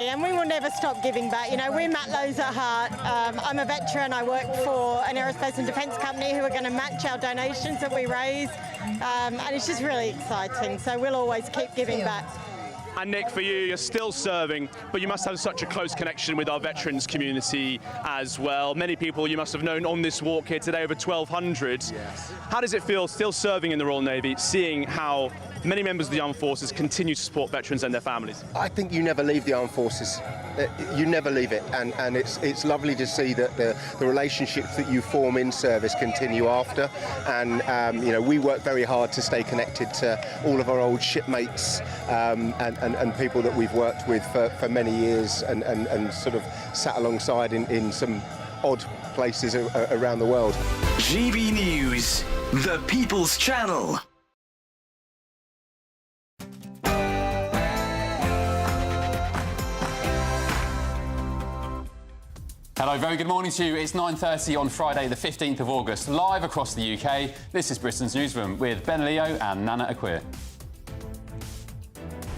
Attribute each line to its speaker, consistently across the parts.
Speaker 1: And we will never stop giving back. You know, we're Matlows at heart. I'm a veteran. I work for an aerospace and defence company who are going to match our donations that we raise. And it's just really exciting. So we'll always keep giving back.
Speaker 2: And Nick, for you, you're still serving, but you must have such a close connection with our veterans community as well. Many people you must have known on this walk here today, over 1,200. Yes. How does it feel still serving in the Royal Navy, seeing how many members of the armed forces continue to support veterans and their families?
Speaker 3: I think you never leave the armed forces. You never leave it, and it's lovely to see that the relationships that you form in service continue after. And you know, we work very hard to stay connected to all of our old shipmates and people that we've worked with for many years and sort of sat alongside in some odd places around the world.
Speaker 4: GB News, the People's Channel.
Speaker 5: Hello, very good morning to you. It's 9:30 on Friday, the 15th of August, live across the UK. This is Britain's Newsroom with Ben Leo and Nana Akweer.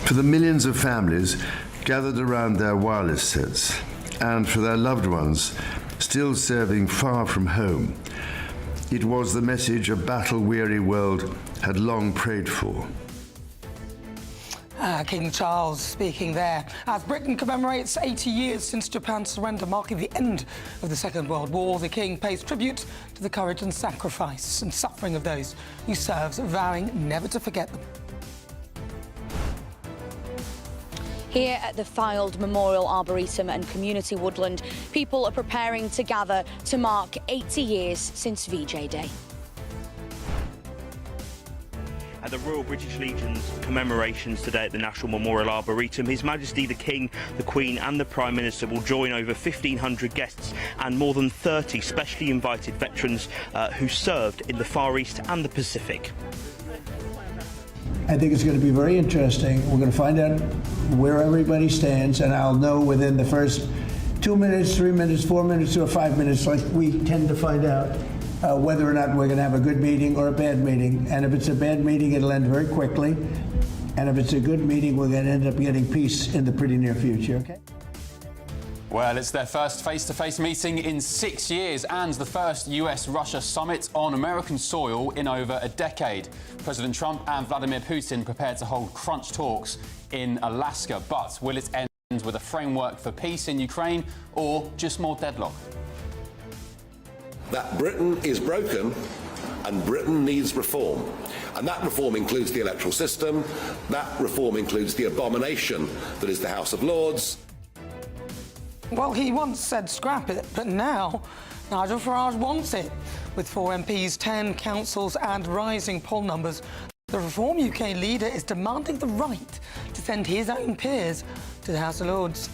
Speaker 6: For the millions of families gathered around their wireless sets, and for their loved ones still serving far from home, it was the message a battle-weary world had long prayed for.
Speaker 7: King Charles speaking there as Britain commemorates 80 years since Japan's surrender, marking the end of the Second World War. The King pays tribute to the courage and sacrifice and suffering of those he serves, vowing never to forget them.
Speaker 8: Here at the Fylde Memorial Arboretum and Community Woodland, people are preparing to gather to mark 80 years since VJ Day.
Speaker 9: At the Royal British Legion's commemorations today at the National Memorial Arboretum, His Majesty the King, the Queen and the Prime Minister will join over 1,500 guests and more than 30 specially invited veterans who served in the Far East and the Pacific.
Speaker 10: I think it's going to be very interesting. We're going to find out where everybody stands, and I'll know within the first 2 minutes, 3 minutes, 4 minutes, or 5 minutes, like we tend to find out, whether or not we're going to have a good meeting or a bad meeting. And if it's a bad meeting, it'll end very quickly. And if it's a good meeting, we're going to end up getting peace in the pretty near future, okay?
Speaker 5: Well, it's their first face-to-face meeting in 6 years and the first US-Russia summit on American soil in over a decade. President Trump and Vladimir Putin prepared to hold crunch talks in Alaska. But will it end with a framework for peace in Ukraine or just more deadlock?
Speaker 11: That Britain is broken and Britain needs reform. And that reform includes the electoral system, that reform includes the abomination that is the House of Lords.
Speaker 7: Well, he once said scrap it, but now Nigel Farage wants it. With 4 MPs, 10 councils and rising poll numbers, the Reform UK leader is demanding the right to send his own peers to the House of Lords.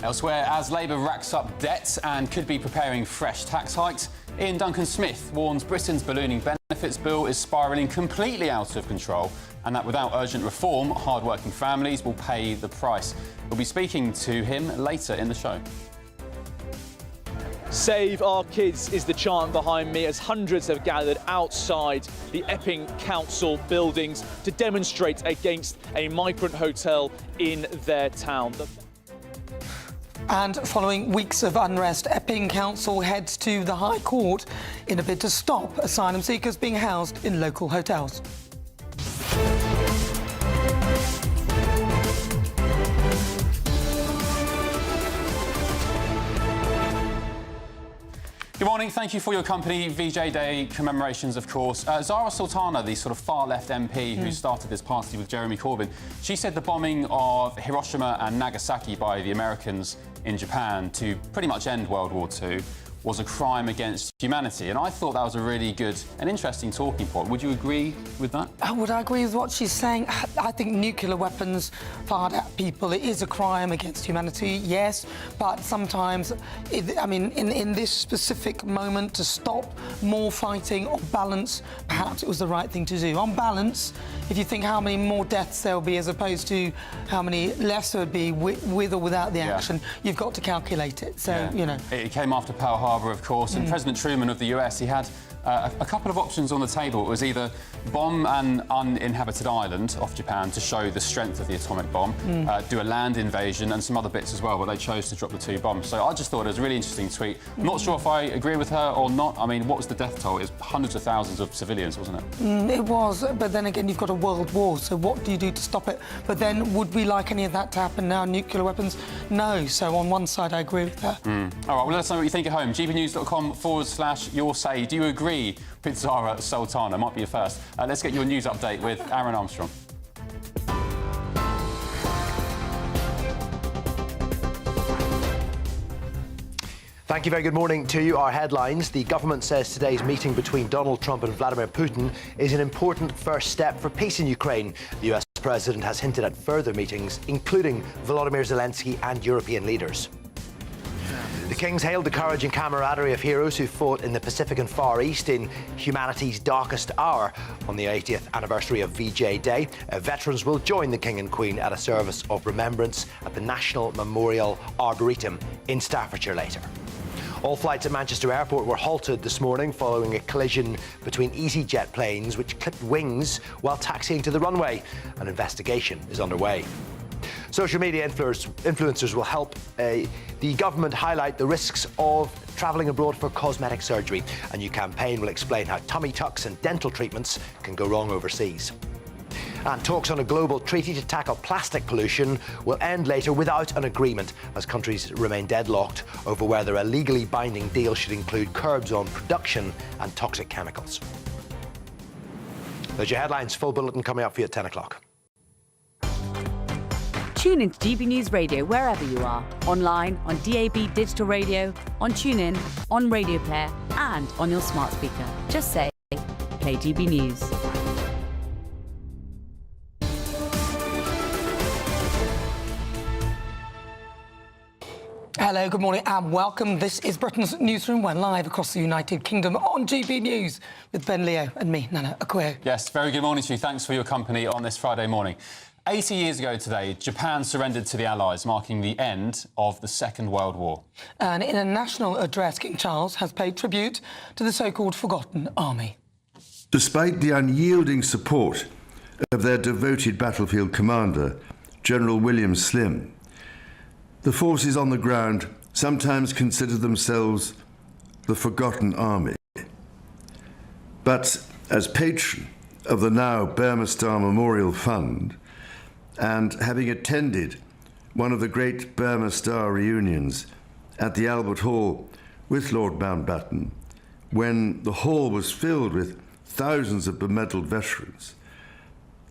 Speaker 5: Elsewhere, as Labour racks up debts and could be preparing fresh tax hikes, Ian Duncan-Smith warns Britain's ballooning benefits bill is spiralling completely out of control and that without urgent reform, hard-working families will pay the price. We'll be speaking to him later in the show.
Speaker 2: Save our kids is the chant behind me as hundreds have gathered outside the Epping Council buildings to demonstrate against a migrant hotel in their town.
Speaker 7: And following weeks of unrest, Epping Council heads to the High Court in a bid to stop asylum seekers being housed in local hotels.
Speaker 5: Good morning, thank you for your company. VJ Day commemorations, of course. Zara Sultana, the sort of far-left MP who started this party with Jeremy Corbyn, she said the bombing of Hiroshima and Nagasaki by the Americans in Japan to pretty much end World War II was a crime against humanity. And I thought that was a really good and interesting talking point. Would you agree with that?
Speaker 7: Would I agree with what she's saying? I think nuclear weapons fired at people, it is a crime against humanity, yes, but sometimes, in this specific moment, to stop more fighting on balance, perhaps it was the right thing to do. On balance, if you think how many more deaths there will be as opposed to how many less there would be with or without the action, you've got to calculate it. So, you know.
Speaker 5: It came after Pearl Harbor, of course, and President Truman of the US, he had a couple of options on the table. It was either bomb an uninhabited island off Japan to show the strength of the atomic bomb, do a land invasion and some other bits as well, but they chose to drop the 2 bombs. So I just thought it was a really interesting tweet. I'm not sure if I agree with her or not. I mean, what was the death toll? It was hundreds of thousands of civilians, wasn't it?
Speaker 7: It was, but then again, you've got a world war, so what do you do to stop it? But then, would we like any of that to happen now, nuclear weapons? No, so on one side, I agree with her.
Speaker 5: All right, well, let us know what you think at home. gbnews.com/your say. Do you agree with Zara Sultana? Might be your first. Let's get your news update with Aaron Armstrong.
Speaker 12: Thank you. Very good morning to you. Our headlines. The government says today's meeting between Donald Trump and Vladimir Putin is an important first step for peace in Ukraine. The US president has hinted at further meetings, including Volodymyr Zelensky and European leaders. The Kings hailed the courage and camaraderie of heroes who fought in the Pacific and Far East in humanity's darkest hour. On the 80th anniversary of VJ Day, veterans will join the King and Queen at a service of remembrance at the National Memorial Arboretum in Staffordshire later. All flights at Manchester Airport were halted this morning following a collision between EasyJet planes which clipped wings while taxiing to the runway. An investigation is underway. Social media influencers will help the government highlight the risks of travelling abroad for cosmetic surgery. A new campaign will explain how tummy tucks and dental treatments can go wrong overseas. And talks on a global treaty to tackle plastic pollution will end later without an agreement as countries remain deadlocked over whether a legally binding deal should include curbs on production and toxic chemicals. There's your headlines. Full bulletin coming up for you at 10 o'clock.
Speaker 13: Tune into GB News Radio wherever you are, online, on DAB digital radio, on TuneIn, on Radio Player and on your smart speaker. Just say, play GB News.
Speaker 7: Hello, good morning and welcome. This is Britain's Newsroom. We're live across the United Kingdom on GB News with Ben Leo and me, Nana Akwe.
Speaker 5: Yes, very good morning to you. Thanks for your company on this Friday morning. 80 years ago today, Japan surrendered to the Allies, marking the end of the Second World War.
Speaker 7: And in a national address, King Charles has paid tribute to the so-called Forgotten Army.
Speaker 6: Despite the unyielding support of their devoted battlefield commander, General William Slim, the forces on the ground sometimes consider themselves the Forgotten Army. But as patron of the now Burma Star Memorial Fund, and having attended one of the great Burma Star reunions at the Albert Hall with Lord Mountbatten, when the hall was filled with thousands of bemedalled veterans,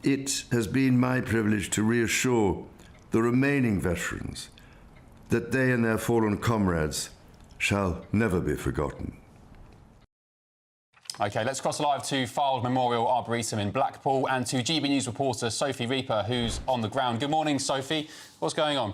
Speaker 6: it has been my privilege to reassure the remaining veterans that they and their fallen comrades shall never be forgotten.
Speaker 5: OK, let's cross live to Fylde Memorial Arboretum in Blackpool and to GB News reporter Sophie Reaper, who's on the ground. Good morning, Sophie. What's going on?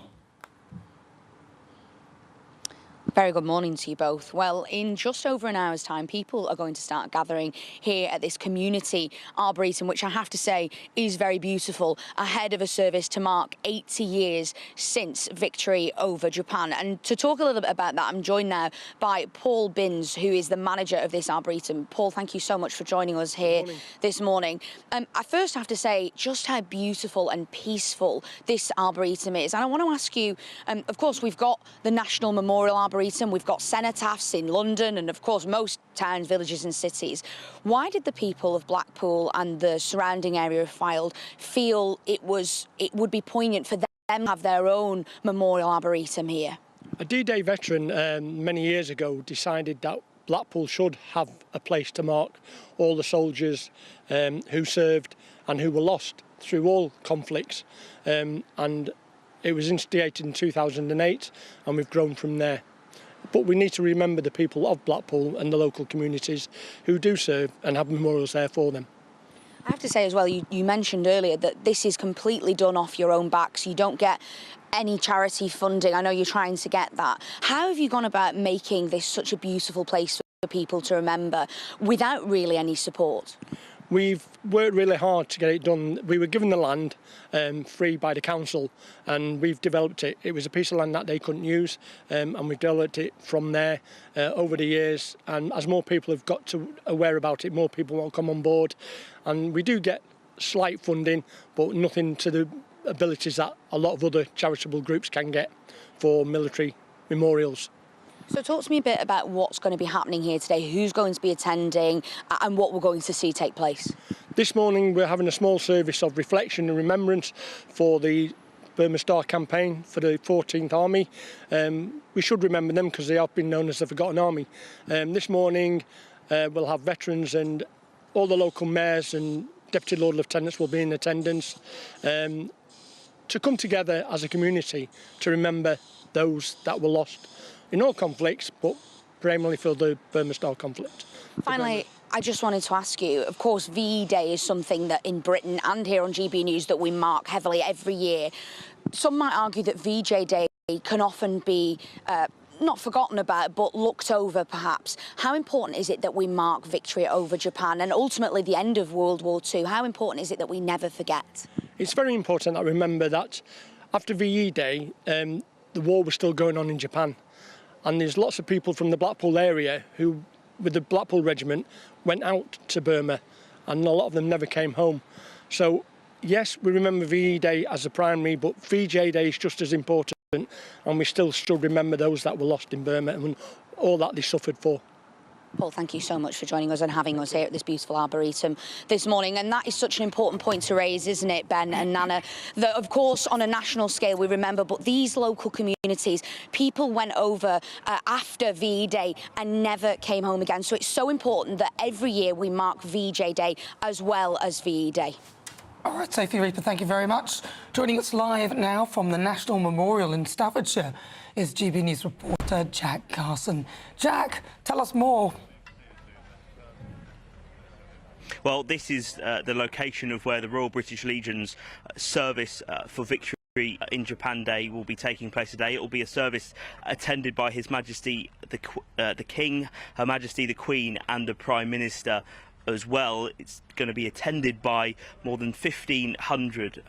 Speaker 8: Very good morning to you both. Well, in just over an hour's time, people are going to start gathering here at this community arboretum, which I have to say is very beautiful, ahead of a service to mark 80 years since victory over Japan. And to talk a little bit about that, I'm joined now by Paul Binns, who is the manager of this arboretum. Paul, thank you so much for joining us here this morning. I first have to say just how beautiful and peaceful this arboretum is. And I want to ask you, of course, we've got the National Memorial Arboretum, we've got cenotaphs in London and, of course, most towns, villages and cities. Why did the people of Blackpool and the surrounding area of Fylde feel it would be poignant for them to have their own memorial arboretum here?
Speaker 14: A D-Day veteran many years ago decided that Blackpool should have a place to mark all the soldiers who served and who were lost through all conflicts. And it was instigated in 2008 and we've grown from there. But we need to remember the people of Blackpool and the local communities who do serve and have memorials there for them.
Speaker 8: I have to say as well, you mentioned earlier that this is completely done off your own backs. You don't get any charity funding. I know you're trying to get that. How have you gone about making this such a beautiful place for people to remember without really any support?
Speaker 14: We've worked really hard to get it done. We were given the land free by the council, and we've developed it. It was a piece of land that they couldn't use, and we've developed it from there over the years. And as more people have got to aware about it, more people will come on board. And we do get slight funding, but nothing to the abilities that a lot of other charitable groups can get for military memorials.
Speaker 8: So talk to me a bit about what's going to be happening here today, who's going to be attending and what we're going to see take place.
Speaker 14: This morning we're having a small service of reflection and remembrance for the Burma Star campaign for the 14th Army. We should remember them because they have been known as the Forgotten Army. This morning we'll have veterans, and all the local mayors and Deputy Lord Lieutenants will be in attendance to come together as a community to remember those that were lost in all conflicts, but primarily for the Burma Star conflict.
Speaker 8: Finally, I just wanted to ask you, of course, VE Day is something that in Britain and here on GB News that we mark heavily every year. Some might argue that VJ Day can often be not forgotten about, but looked over perhaps. How important is it that we mark victory over Japan and ultimately the end of World War II? How important is it that we never forget?
Speaker 14: It's very important that I remember that after VE Day, the war was still going on in Japan. And there's lots of people from the Blackpool area who, with the Blackpool Regiment, went out to Burma, and a lot of them never came home. So, yes, we remember VE Day as a primary, but VJ Day is just as important, and we still should remember those that were lost in Burma and all that they suffered for.
Speaker 8: Paul, thank you so much for joining us and having us here at this beautiful Arboretum this morning. And that is such an important point to raise, isn't it, Ben and Nana? That, of course, on a national scale we remember, but these local communities, people went over after VE Day and never came home again. So it's so important that every year we mark VJ Day as well as VE Day.
Speaker 7: All right, Sophie Reaper, thank you very much. Joining us live now from the National Memorial in Staffordshire is GB News reporter Jack Carson. Jack, tell us more.
Speaker 9: Well, this is the location of where the Royal British Legion's service for victory in Japan Day will be taking place today. It will be a service attended by His Majesty the King, Her Majesty the Queen and the Prime Minister as well. It's going to be attended by more than 1,500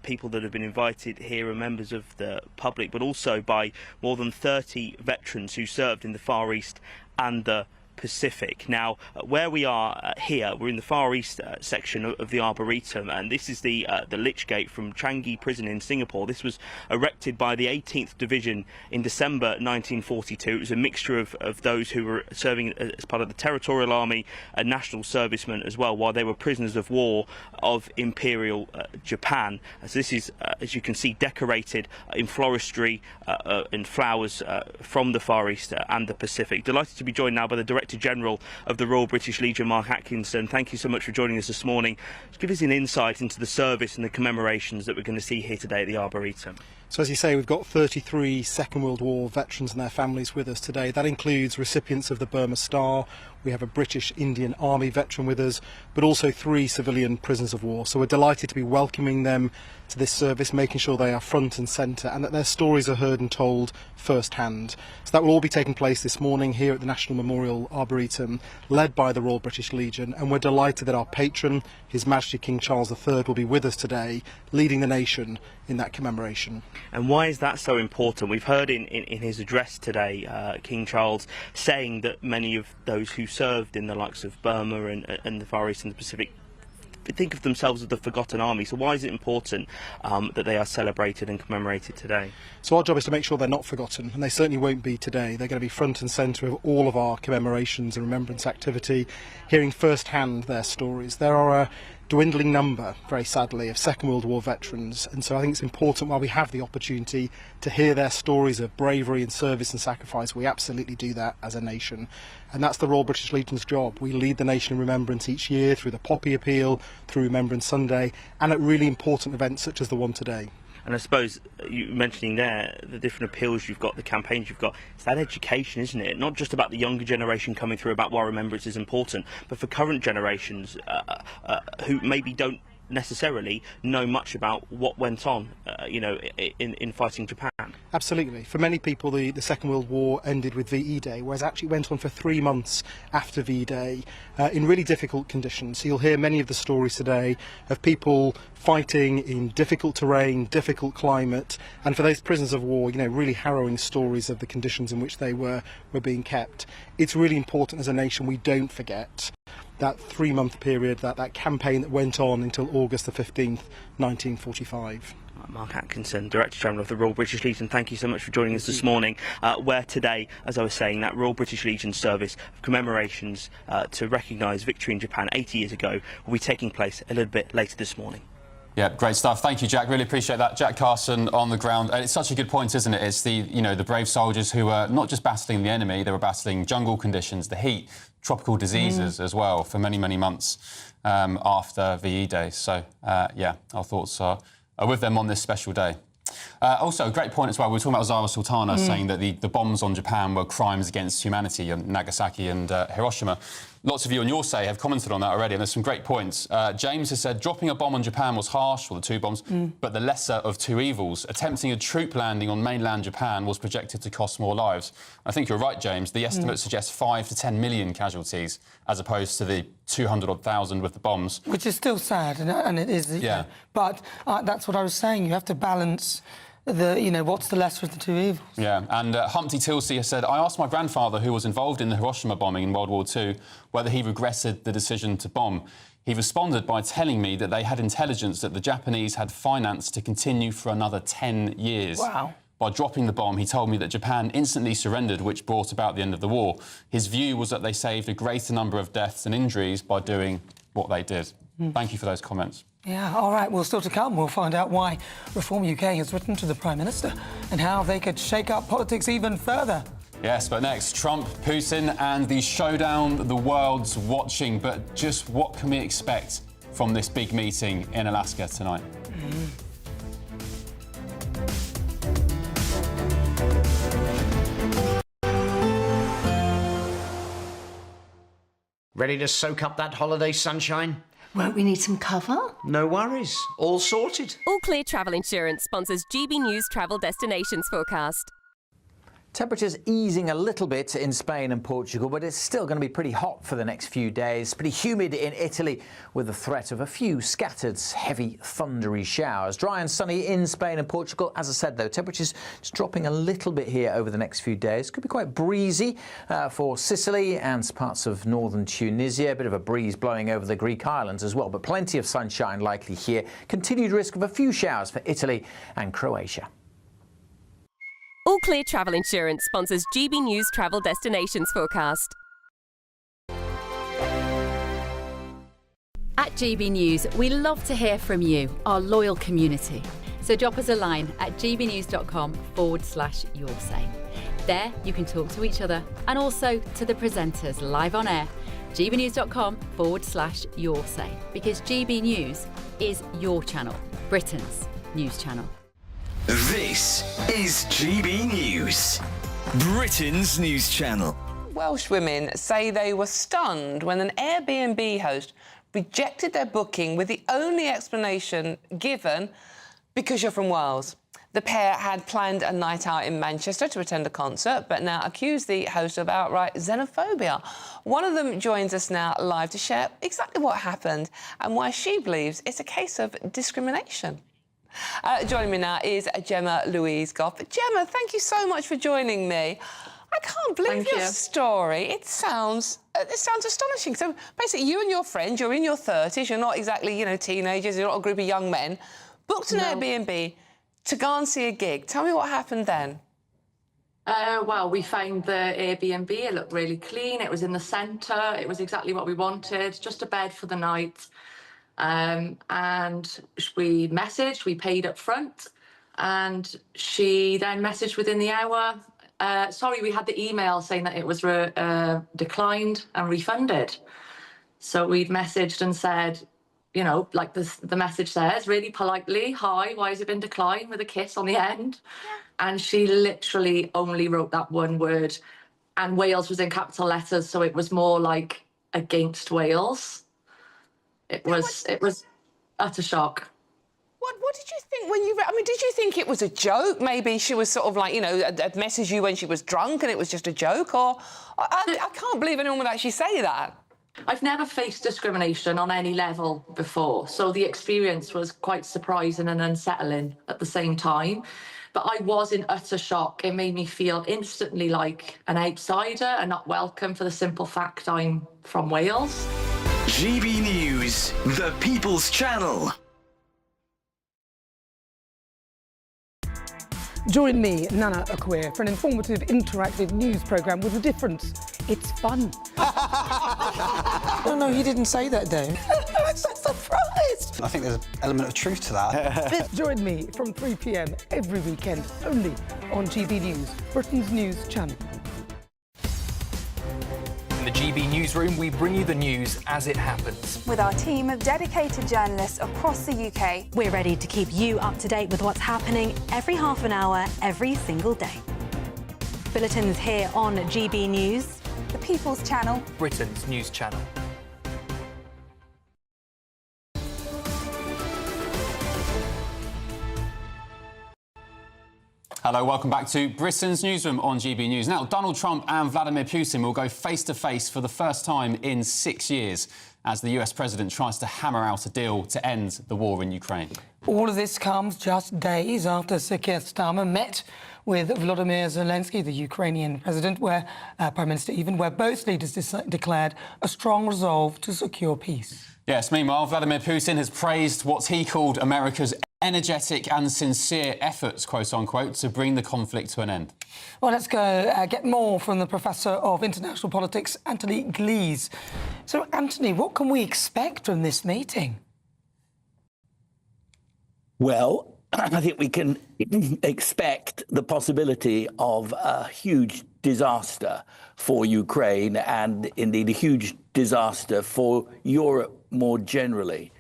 Speaker 9: people that have been invited here and members of the public, but also by more than 30 veterans who served in the Far East and the Pacific. Now, where we are here, we're in the Far East section of the Arboretum, and this is the Lich Gate from Changi Prison in Singapore. This was erected by the 18th Division in December 1942. It was a mixture of those who were serving as part of the Territorial Army and national servicemen as well, while they were prisoners of war of Imperial Japan. So this is, as you can see, decorated in floristry and flowers from the Far East and the Pacific. Delighted to be joined now by the Director General of the Royal British Legion, Mark Atkinson. Thank you so much for joining us this morning. Just give us an insight into the service and the commemorations that we're going to see here today at the Arboretum.
Speaker 15: So as you say, we've got 33 Second World War veterans and their families with us today. That includes recipients of the Burma Star. We have a British Indian Army veteran with us, but also 3 civilian prisoners of war. So we're delighted to be welcoming them to this service, making sure they are front and centre and that their stories are heard and told firsthand. So that will all be taking place this morning here at the National Memorial Arboretum, led by the Royal British Legion, and we're delighted that our patron, His Majesty King Charles III, will be with us today, leading the nation in that commemoration.
Speaker 9: And why is that so important? We've heard in his address today, King Charles saying that many of those who served in the likes of Burma and the Far East and the Pacific think of themselves as the Forgotten Army. So why is it important that they are celebrated and commemorated today?
Speaker 15: So our job is to make sure they're not forgotten, and they certainly won't be today. They're going to be front and centre of all of our commemorations and remembrance activity, hearing first-hand their stories. There are a dwindling number, very sadly, of Second World War veterans, and so I think it's important while we have the opportunity to hear their stories of bravery and service and sacrifice. We absolutely do that as a nation, and that's the Royal British Legion's job. We lead the nation in remembrance each year through the Poppy Appeal, through Remembrance Sunday, and at really important events such as the one today.
Speaker 9: And I suppose you mentioning there the different appeals you've got, the campaigns you've got, it's that education, isn't it? Not just about the younger generation coming through about why remembrance is important, but for current generations who maybe don't necessarily know much about what went on, in fighting Japan. Japan?
Speaker 15: Absolutely. For many people, the Second World War ended with VE Day, whereas actually it went on for 3 months after VE Day in really difficult conditions. So you'll hear many of the stories today of people fighting in difficult terrain, difficult climate, and for those prisoners of war, really harrowing stories of the conditions in which they were being kept. It's really important as a nation we don't forget that 3-month period, that campaign that went on until August the 15th, 1945.
Speaker 9: Mark Atkinson, Director General of the Royal British Legion, thank you so much for joining us this morning, where today, as I was saying, that Royal British Legion service of commemorations to recognise victory in Japan 80 years ago will be taking place a little bit later this morning.
Speaker 5: Yeah, great stuff. Thank you, Jack. Really appreciate that. Jack Carson on the ground. And it's such a good point, isn't it? It's the brave soldiers who were not just battling the enemy, they were battling jungle conditions, the heat, tropical diseases as well for many, many months after VE Day. So, yeah, our thoughts are with them on this special day. Also, a great point as well, we were talking about Zara Sultana saying that the bombs on Japan were crimes against humanity, Nagasaki and Hiroshima. Lots of you on your say have commented on that already, and there's some great points. James has said, dropping a bomb on Japan was harsh, or the 2 bombs, but the lesser of 2 evils. Attempting a troop landing on mainland Japan was projected to cost more lives. I think you're right, James. The estimate suggests 5 to 10 million casualties, as opposed to the 200,000 with the bombs.
Speaker 7: Which is still sad, and it is.
Speaker 5: Yeah.
Speaker 7: But that's what I was saying. You have to balance what's the lesser of the 2 evils.
Speaker 5: Yeah, and Humpty Tilsey has said, I asked my grandfather, who was involved in the Hiroshima bombing in World War II, whether he regretted the decision to bomb. He responded by telling me that they had intelligence that the Japanese had finance to continue for another 10 years.
Speaker 7: Wow.
Speaker 5: By dropping the bomb, he told me that Japan instantly surrendered, which brought about the end of the war. His view was that they saved a greater number of deaths and injuries by doing what they did. Thank you for those comments.
Speaker 7: Yeah, all right, well, still to come, we'll find out why Reform UK has written to the Prime Minister and how they could shake up politics even further.
Speaker 5: Yes, but next, Trump, Putin and the showdown the world's watching. But just what can we expect from this big meeting in Alaska tonight?
Speaker 16: Ready to soak up that holiday sunshine?
Speaker 17: Won't we need some cover?
Speaker 16: No worries. All sorted.
Speaker 18: All Clear Travel Insurance sponsors GB News travel destinations forecast.
Speaker 19: Temperatures easing a little bit in Spain and Portugal, but it's still going to be pretty hot for the next few days. Pretty humid in Italy with the threat of a few scattered heavy thundery showers. Dry and sunny in Spain and Portugal. As I said, though, temperatures just dropping a little bit here over the next few days. Could be quite breezy for Sicily and parts of northern Tunisia. A bit of a breeze blowing over the Greek islands as well, but plenty of sunshine likely here. Continued risk of a few showers for Italy and Croatia.
Speaker 18: All Clear Travel Insurance sponsors GB News travel destinations forecast.
Speaker 13: At GB News, we love to hear from you, our loyal community. So drop us a line at gbnews.com/yoursay. There you can talk to each other and also to the presenters live on air. gbnews.com/yoursay, because GB News is your channel, Britain's news channel.
Speaker 4: This is GB News, Britain's news channel.
Speaker 20: Welsh women say they were stunned when an Airbnb host rejected their booking with the only explanation given, because you're from Wales. The pair had planned a night out in Manchester to attend a concert, but now accuse the host of outright xenophobia. One of them joins us now live to share exactly what happened and why she believes it's a case of discrimination. Joining me now is Gemma Louise Goff. Gemma, thank you so much for joining me. I can't believe your story. It sounds astonishing. So basically, you and your friend, you're in your 30s, you're not exactly, teenagers, you're not a group of young men, booked an Airbnb to go and see a gig. Tell me what happened then.
Speaker 21: Well, we found the Airbnb. It looked really clean. It was in the centre. It was exactly what we wanted. Just a bed for the night. And we messaged, we paid up front, and she then messaged within the hour. Sorry, we had the email saying that it was declined and refunded. So we'd messaged and said, like the message says, really politely, hi, why has it been declined, with a kiss on the end? Yeah. And she literally only wrote that one word, and Wales was in capital letters, so it was more like against Wales. It was utter shock.
Speaker 20: What did you think when you read? I mean, did you think it was a joke? Maybe she was sort of like, you know, had messaged you when she was drunk and it was just a joke? Or I can't believe anyone would actually say that.
Speaker 21: I've never faced discrimination on any level before, so the experience was quite surprising and unsettling at the same time. But I was in utter shock. It made me feel instantly like an outsider and not welcome for the simple fact I'm from Wales.
Speaker 4: GB News, the People's Channel.
Speaker 7: Join me, Nana Akwe, for an informative, interactive news programme with a difference. It's fun. No, he didn't say that, Dave. I'm so surprised.
Speaker 17: I think there's an element of truth to that.
Speaker 7: Join me from 3 p.m. every weekend, only on GB News, Britain's news channel.
Speaker 22: In the GB Newsroom, we bring you the news as it happens.
Speaker 23: With our team of dedicated journalists across the UK,
Speaker 24: we're ready to keep you up to date with what's happening every half an hour, every single day. Bulletins here on GB News,
Speaker 23: the People's Channel,
Speaker 22: Britain's news channel.
Speaker 5: Hello, welcome back to Britain's Newsroom on GB News. Now, Donald Trump and Vladimir Putin will go face-to-face for the first time in 6 years as the US president tries to hammer out a deal to end the war in Ukraine.
Speaker 7: All of this comes just days after Sir Keir Starmer met with Volodymyr Zelensky, the Ukrainian president, Prime Minister even, where both leaders declared a strong resolve to secure peace.
Speaker 5: Yes, meanwhile, Vladimir Putin has praised what he called America's energetic and sincere efforts, quote-unquote, to bring the conflict to an end.
Speaker 7: Well, let's go get more from the Professor of International Politics, Anthony Glees. So, Anthony, what can we expect from this meeting?
Speaker 25: Well, I think we can expect the possibility of a huge disaster for Ukraine and indeed a huge disaster for Europe more generally.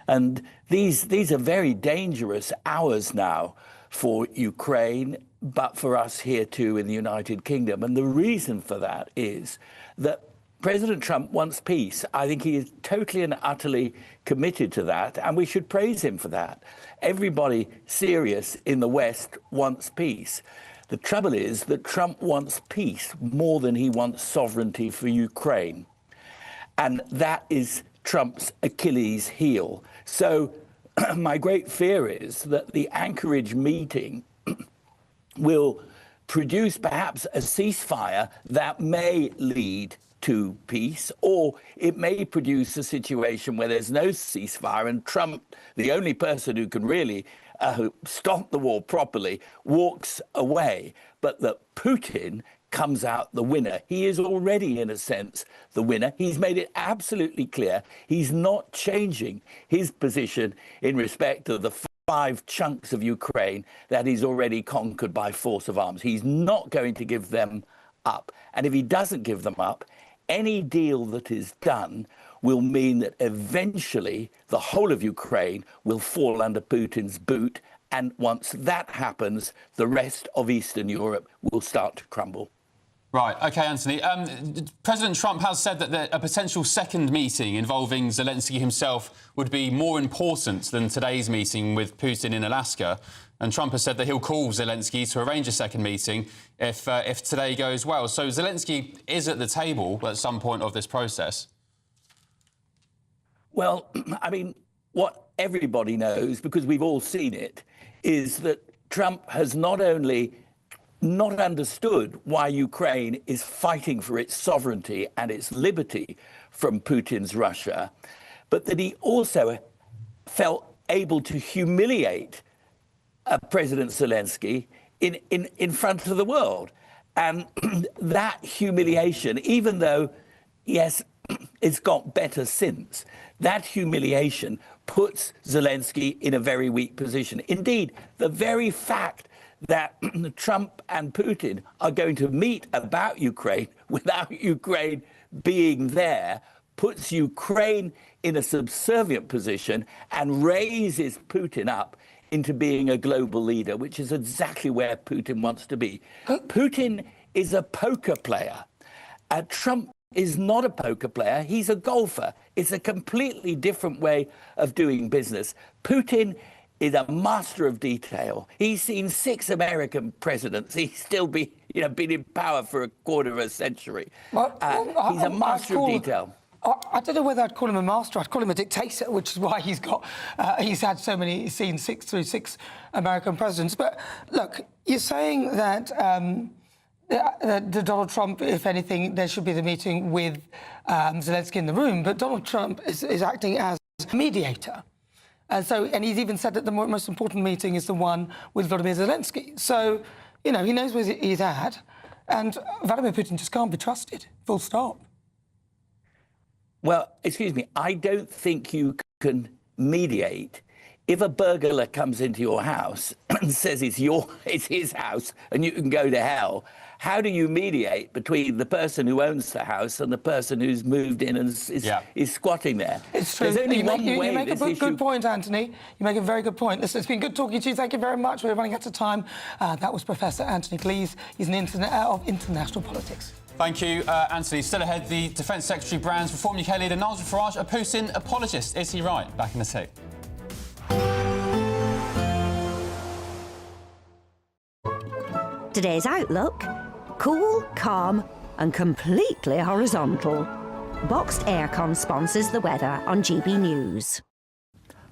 Speaker 25: And these are very dangerous hours now for Ukraine, but for us here too in the United Kingdom. And the reason for that is that President Trump wants peace. I think he is totally and utterly committed to that, and we should praise him for that. Everybody serious in the West wants peace. The trouble is that Trump wants peace more than he wants sovereignty for Ukraine. And that is Trump's Achilles heel. So my great fear is that the Anchorage meeting will produce perhaps a ceasefire that may lead to peace, or it may produce a situation where there's no ceasefire and Trump, the only person who can really stop the war properly, walks away, but that Putin comes out the winner. He is already, in a sense, the winner. He's made it absolutely clear he's not changing his position in respect of the 5 chunks of Ukraine that he's already conquered by force of arms. He's not going to give them up. And if he doesn't give them up, any deal that is done will mean that eventually the whole of Ukraine will fall under Putin's boot. And once that happens, the rest of Eastern Europe will start to crumble.
Speaker 5: Right, OK, Anthony. President Trump has said that a potential second meeting involving Zelensky himself would be more important than today's meeting with Putin in Alaska. And Trump has said that he'll call Zelensky to arrange a second meeting if today goes well. So Zelensky is at the table at some point of this process.
Speaker 25: Well, I mean, what everybody knows, because we've all seen it, is that Trump has not only not understood why Ukraine is fighting for its sovereignty and its liberty from Putin's Russia, but that he also felt able to humiliate President Zelensky in front of the world. And that humiliation, even though, yes, it's got better since, that humiliation puts Zelensky in a very weak position. Indeed, the very fact that Trump and Putin are going to meet about Ukraine without Ukraine being there puts Ukraine in a subservient position and raises Putin up into being a global leader, which is exactly where Putin wants to be. Putin is a poker player. Trump is not a poker player. He's a golfer. It's a completely different way of doing business. Putin is a master of detail. He's seen 6 American presidents. He's still been in power for a quarter of a century. He's a master of detail.
Speaker 7: I don't know whether I'd call him a master. I'd call him a dictator, which is why he's had so many, seen 6 American presidents. But look, you're saying that Donald Trump, if anything, there should be the meeting with Zelensky in the room. But Donald Trump is acting as a mediator. And he's even said that the most important meeting is the one with Vladimir Zelensky. So, he knows where he's at. And Vladimir Putin just can't be trusted, full stop.
Speaker 25: Well, excuse me, I don't think you can mediate. If a burglar comes into your house and says it's his house and you can go to hell, how do you mediate between the person who owns the house and the person who's moved in and is squatting there?
Speaker 7: It's true.
Speaker 25: There's only
Speaker 7: you
Speaker 25: way
Speaker 7: make a good point, Anthony. You make a very good point. Listen, it's been good talking to you. Thank you very much. We're running out of time. That was Professor Anthony Cleese. He's an of international politics.
Speaker 5: Thank you, Anthony. Still ahead, the Defence Secretary brands Reform UK leader Nigel Farage a Putin apologist. Is he right? Back in a sec.
Speaker 1: Today's outlook: cool, calm and completely horizontal. Boxed Aircon sponsors the weather on GB News.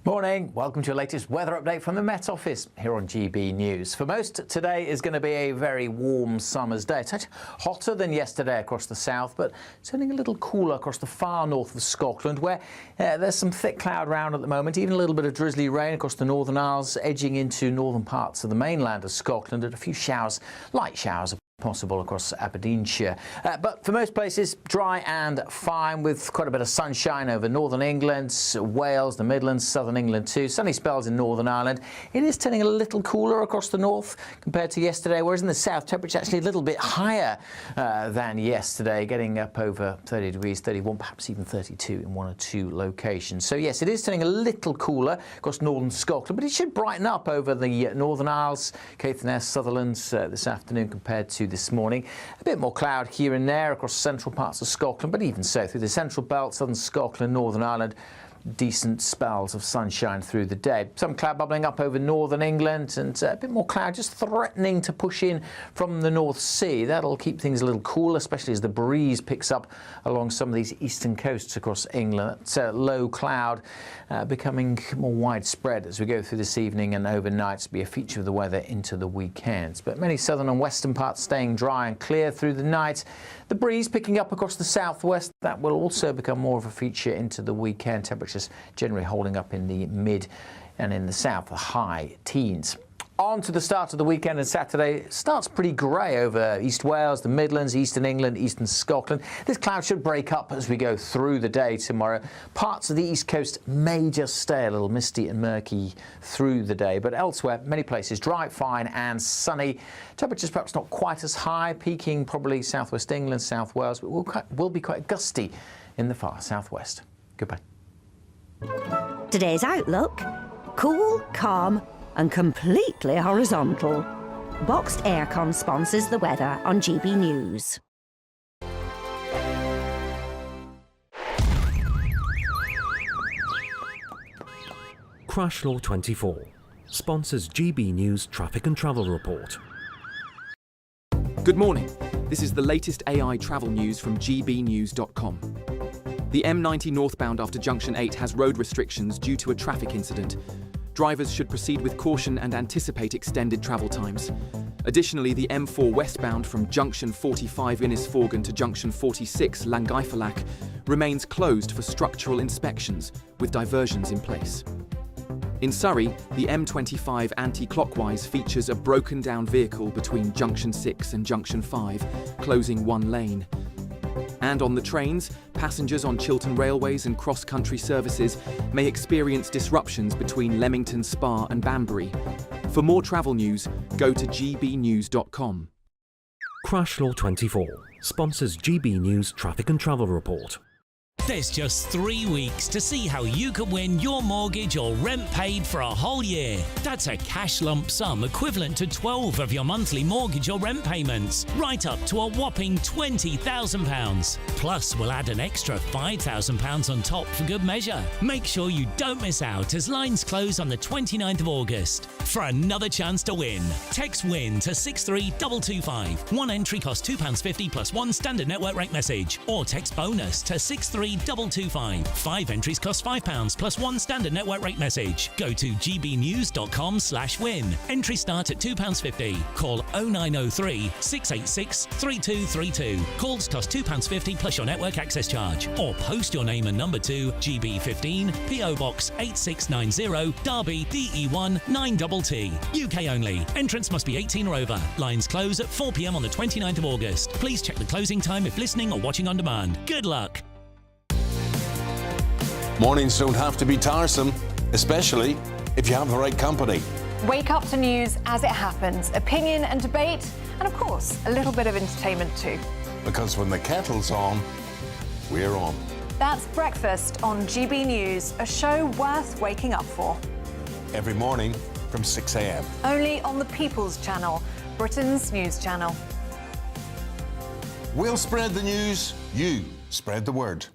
Speaker 19: Morning, welcome to your latest weather update from the Met Office here on GB News. For most, today is going to be a very warm summer's day. It's actually hotter than yesterday across the south, but turning a little cooler across the far north of Scotland, where there's some thick cloud around at the moment, even a little bit of drizzly rain across the Northern Isles, edging into northern parts of the mainland of Scotland, and a few showers, light showers possible across Aberdeenshire. But for most places, dry and fine with quite a bit of sunshine over northern England, Wales, the Midlands, southern England too. Sunny spells in Northern Ireland. It is turning a little cooler across the north compared to yesterday, whereas in the south, temperature actually a little bit higher than yesterday, getting up over 30 degrees, 31, perhaps even 32 in one or two locations. So yes, it is turning a little cooler across northern Scotland, but it should brighten up over the Northern Isles, Caithness, Sutherland this afternoon compared to this morning. A bit more cloud here and there across central parts of Scotland, but even so through the central belt, southern Scotland, Northern Ireland, decent spells of sunshine through the day. Some cloud bubbling up over northern England and a bit more cloud just threatening to push in from the North Sea. That'll keep things a little cooler, especially as the breeze picks up along some of these eastern coasts across England. It's low cloud becoming more widespread as we go through this evening and overnight to be a feature of the weather into the weekends. But many southern and western parts staying dry and clear through the night. The breeze picking up across the southwest, that will also become more of a feature into the weekend. Temperatures generally holding up in the mid and in the south, the high teens. On to the start of the weekend and Saturday. Starts pretty grey over East Wales, the Midlands, eastern England, eastern Scotland. This cloud should break up as we go through the day tomorrow. Parts of the east coast may just stay a little misty and murky through the day, but elsewhere, many places dry, fine and sunny. Temperatures perhaps not quite as high, peaking probably southwest England, South Wales, but will be quite gusty in the far southwest. Goodbye.
Speaker 1: Today's outlook: cool, calm and completely horizontal. Boxed Aircon sponsors the weather on GB News.
Speaker 2: Crash Law 24 sponsors GB News Traffic and Travel Report.
Speaker 3: Good morning. This is the latest AI travel news from gbnews.com. The M90 northbound after Junction 8 has road restrictions due to a traffic incident. Drivers should proceed with caution and anticipate extended travel times. Additionally, the M4 westbound from Junction 45 Innisforgan to Junction 46 Llangefalac remains closed for structural inspections, with diversions in place. In Surrey, the M25 anti-clockwise features a broken-down vehicle between Junction 6 and Junction 5, closing one lane. And on the trains, passengers on Chiltern Railways and cross-country services may experience disruptions between Leamington Spa and Banbury. For more travel news, go to gbnews.com.
Speaker 2: Crash Law 24 sponsors GB News Traffic and Travel Report.
Speaker 6: There's just 3 weeks to see how you can win your mortgage or rent paid for a whole year. That's a cash lump sum equivalent to 12 of your monthly mortgage or rent payments, right up to a whopping £20,000. Plus, we'll add an extra £5,000 on top for good measure. Make sure you don't miss out as lines close on the 29th of August. For another chance to win, text WIN to 63225. One entry costs £2.50 plus one standard network rate message, or text BONUS to 63225. 5 entries cost £5 plus one standard network rate message. Go to gbnews.com/win. Entries start at £2.50. Call 0903 686 3232. Calls cost £2.50 plus your network access charge. Or post your name and number to GB15 PO Box 8690 Derby DE1 9TT. UK only. Entrance must be 18 or over. Lines close at 4 p.m. on the 29th of August. Please check the closing time if listening or watching on demand. Good luck.
Speaker 10: Mornings don't have to be tiresome, especially if you have the right company.
Speaker 23: Wake up to news as it happens, opinion and debate, and of course, a little bit of entertainment too.
Speaker 10: Because when the kettle's on, we're on.
Speaker 23: That's Breakfast on GB News, a show worth waking up for.
Speaker 10: Every morning from 6 a.m.
Speaker 23: Only on the People's Channel, Britain's news channel.
Speaker 10: We'll spread the news, you spread the word.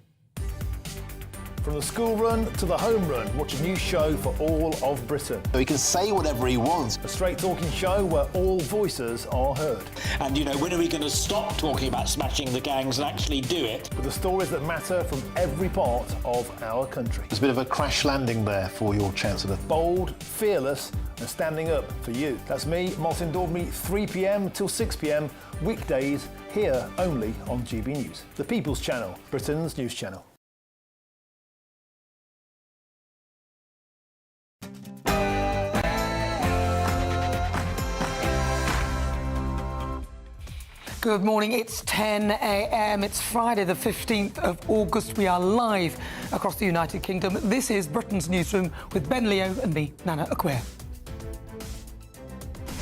Speaker 11: From the school run to the home run, watch a new show for all of Britain.
Speaker 17: He can say whatever he wants.
Speaker 11: A straight talking show where all voices are heard.
Speaker 12: And, you know, when are we going to stop talking about smashing the gangs and actually do it?
Speaker 11: With the stories that matter from every part of our country.
Speaker 17: There's a bit of a crash landing there for your Chancellor.
Speaker 11: Bold, fearless and standing up for you. That's me, Martin Daubney, 3 p.m. till 6 p.m, weekdays, here only on GB News. The People's Channel, Britain's news channel.
Speaker 7: Good morning, it's 10 a.m. It's Friday the 15th of August. We are live across the United Kingdom. This is Britain's Newsroom with Ben Leo and me, Nana Acquare.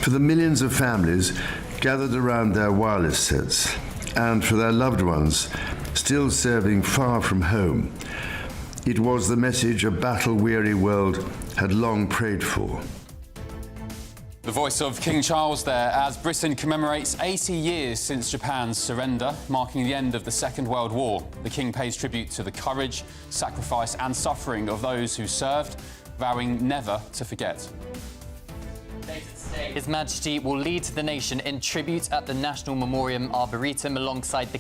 Speaker 14: For the millions of families gathered around their wireless sets and for their loved ones still serving far from home, it was the message a battle-weary world had long prayed for.
Speaker 5: The voice of King Charles there as Britain commemorates 80 years since Japan's surrender, marking the end of the Second World War. The King pays tribute to the courage, sacrifice and suffering of those who served, vowing never to forget.
Speaker 26: His Majesty will lead the nation in tribute at the National Memoriam Arboretum alongside the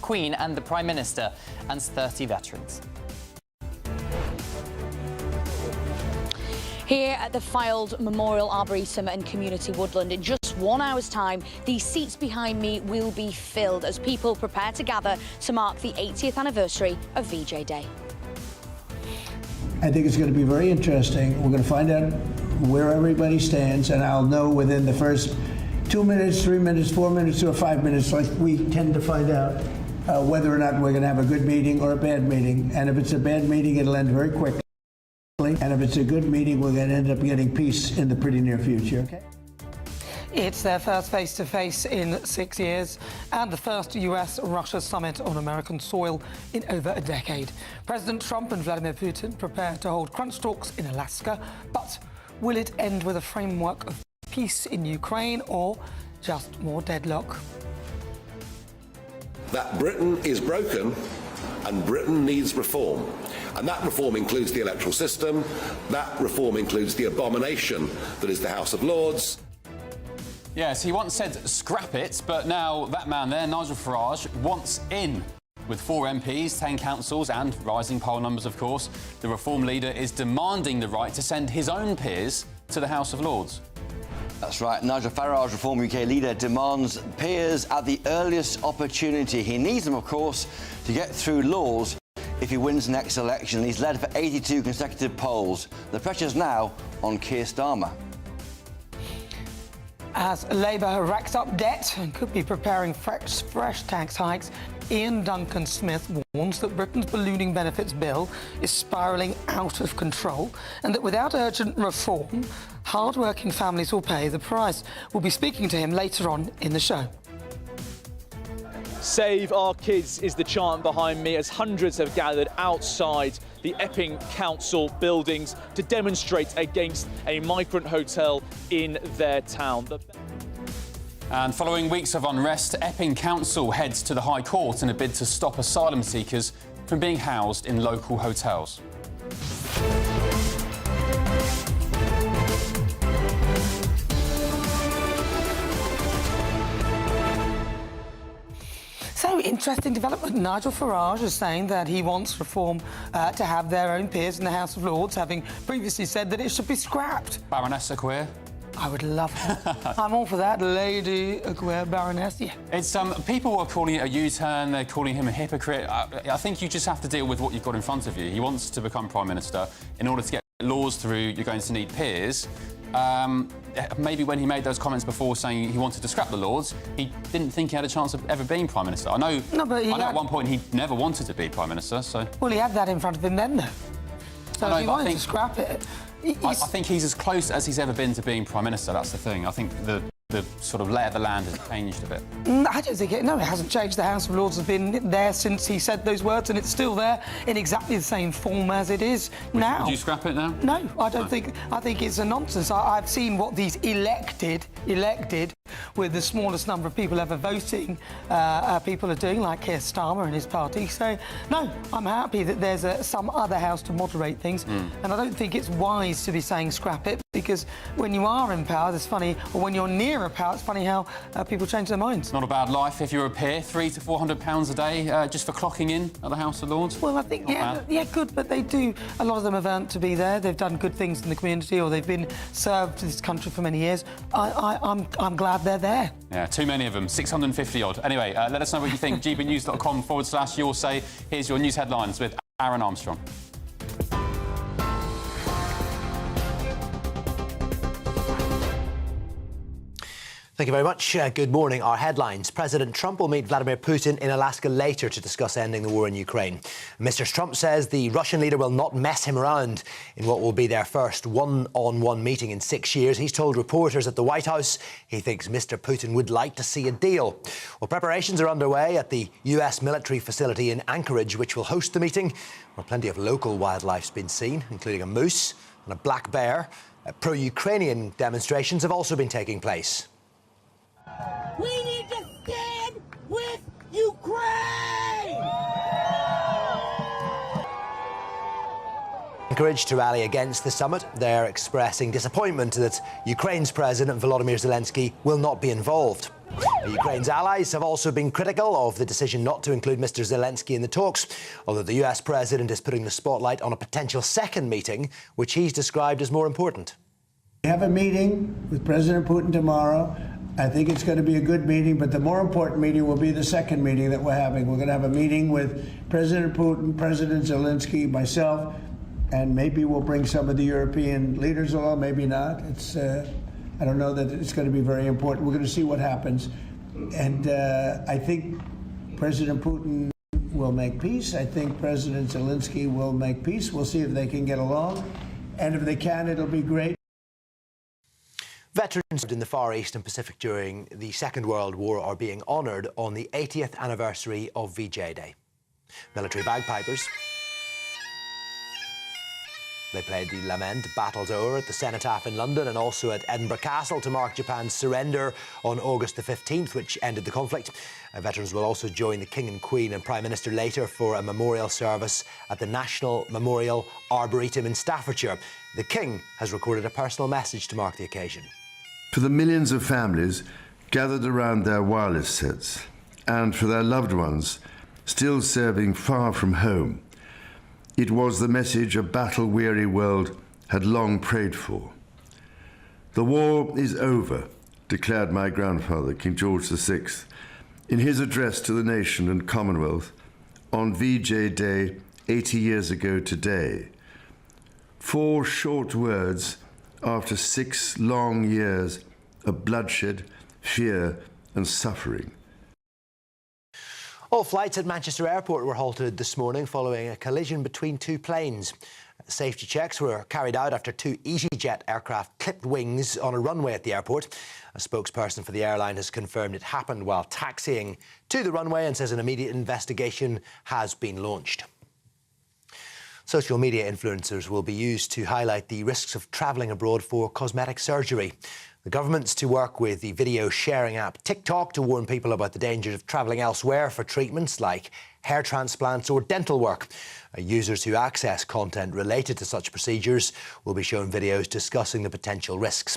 Speaker 26: Queen and the Prime Minister and 30 veterans.
Speaker 8: Here at the Fylde Memorial Arboretum and Community Woodland, in just 1 hour's time, the seats behind me will be filled as people prepare to gather to mark the 80th anniversary of VJ Day.
Speaker 27: I think it's going to be very interesting. We're going to find out where everybody stands, and I'll know within the first 2 minutes, 3 minutes, 4 minutes, or 5 minutes, like we tend to find out whether or not we're going to have a good meeting or a bad meeting. And if it's a bad meeting, it'll end very quickly. And if it's a good meeting, we're going to end up getting peace in the pretty near future, okay?
Speaker 7: It's their first face-to-face in 6 years and the first US-Russia summit on American soil in over a decade. President Trump and Vladimir Putin prepare to hold crunch talks in Alaska, but will it end with a framework of peace in Ukraine or just more deadlock?
Speaker 28: That Britain is broken and Britain needs reform. And that reform includes the electoral system, that reform includes the abomination that is the House of Lords.
Speaker 5: Yes, he once said scrap it, but now that man there, Nigel Farage, wants in. With 4 MPs, 10 councils and rising poll numbers, of course, the Reform leader is demanding the right to send his own peers to the House of Lords.
Speaker 29: That's right. Nigel Farage, Reform UK leader, demands peers at the earliest opportunity. He needs them, of course, to get through laws if he wins the next election. He's led for 82 consecutive polls. The pressure's now on Keir Starmer.
Speaker 7: As Labour racks up debt and could be preparing fresh tax hikes, Ian Duncan-Smith warns that Britain's ballooning benefits bill is spiralling out of control and that without urgent reform, hard-working families will pay the price. We'll be speaking to him later on in the show.
Speaker 4: Save our kids is the chant behind me as hundreds have gathered outside the Epping Council buildings to demonstrate against a migrant hotel in their town.
Speaker 5: And following weeks of unrest, Epping Council heads to the High Court in a bid to stop asylum seekers from being housed in local hotels.
Speaker 7: So, interesting development. Nigel Farage is saying that he wants reform to have their own peers in the House of Lords, having previously said that it should be scrapped.
Speaker 5: Baroness Acquia?
Speaker 7: I would love that. I'm all for that, Lady Acquia, Baroness, yeah.
Speaker 5: It's people are calling it a U-turn, they're calling him a hypocrite. I think you just have to deal with what you've got in front of you. He wants to become Prime Minister. In order to get laws through, you're going to need peers. Maybe when he made those comments before saying he wanted to scrap the Lords, he didn't think he had a chance of ever being Prime Minister. I know at one point he never wanted to be Prime Minister, so...
Speaker 7: Well, he had that in front of him then, though. So if he wanted to scrap it...
Speaker 5: I think he's as close as he's ever been to being Prime Minister, that's the thing. I think the sort of lay of the land has changed a bit.
Speaker 7: I don't think it... No, it hasn't changed. The House of Lords has been there since he said those words, and it's still there in exactly the same form as it is now.
Speaker 5: Would you scrap it now?
Speaker 7: No, I don't think... I think it's a nonsense. I've seen what these elected, with the smallest number of people ever voting, people are doing, like Keir Starmer and his party. So, no, I'm happy that there's some other house to moderate things, and I don't think it's wise to be saying scrap it, because when you are in power, it's funny, or when you're near a power, it's funny how people change their minds.
Speaker 5: Not a bad life if you're a peer, £300 to £400 a day just for clocking in at the House of Lords.
Speaker 7: Well, I think, yeah, good, but they do, a lot of them have earned to be there. They've done good things in the community, or they've been served to this country for many years. I'm glad they're there.
Speaker 5: Yeah, too many of them, 650 odd. Anyway, let us know what you think. gbnews.com/your say. Here's your news headlines with Aaron Armstrong.
Speaker 9: Thank you very much. Good morning. Our headlines. President Trump will meet Vladimir Putin in Alaska later to discuss ending the war in Ukraine. Mr. Trump says the Russian leader will not mess him around in what will be their first one-on-one meeting in 6 years. He's told reporters at the White House he thinks Mr. Putin would like to see a deal. Well, preparations are underway at the US military facility in Anchorage, which will host the meeting, where plenty of local wildlife's been seen, including a moose and a black bear. Pro-Ukrainian demonstrations have also been taking place.
Speaker 13: We need to stand with Ukraine!
Speaker 9: Anchorage to rally against the summit. They're expressing disappointment that Ukraine's President Volodymyr Zelensky will not be involved. Ukraine's allies have also been critical of the decision not to include Mr. Zelensky in the talks, although the US President is putting the spotlight on a potential second meeting, which he's described as more important.
Speaker 27: We have a meeting with President Putin tomorrow. I think it's going to be a good meeting, but the more important meeting will be the second meeting that we're having. We're going to have a meeting with President Putin, President Zelensky, myself, and maybe we'll bring some of the European leaders along, maybe not. I don't know that it's going to be very important. We're going to see what happens. And I think President Putin will make peace. I think President Zelensky will make peace. We'll see if they can get along. And if they can, it'll be great.
Speaker 9: Veterans in the Far East and Pacific during the Second World War are being honoured on the 80th anniversary of VJ Day. Military bagpipers. They played the Lament Battles O'er at the Cenotaph in London and also at Edinburgh Castle to mark Japan's surrender on August the 15th, which ended the conflict. Veterans will also join the King and Queen and Prime Minister later for a memorial service at the National Memorial Arboretum in Staffordshire. The King has recorded a personal message to mark the occasion.
Speaker 14: For the millions of families gathered around their wireless sets, and for their loved ones still serving far from home, it was the message a battle-weary world had long prayed for. The war is over, declared my grandfather, King George VI, in his address to the nation and Commonwealth on VJ Day 80 years ago today. 4 short words after 6 long years of bloodshed, fear and suffering.
Speaker 9: All flights at Manchester Airport were halted this morning following a collision between 2 planes. Safety checks were carried out after 2 EasyJet aircraft clipped wings on a runway at the airport. A spokesperson for the airline has confirmed it happened while taxiing to the runway and says an immediate investigation has been launched. Social media influencers will be used to highlight the risks of travelling abroad for cosmetic surgery. The government's to work with the video sharing app TikTok to warn people about the dangers of travelling elsewhere for treatments like hair transplants or dental work. Users who access content related to such procedures will be shown videos discussing the potential risks.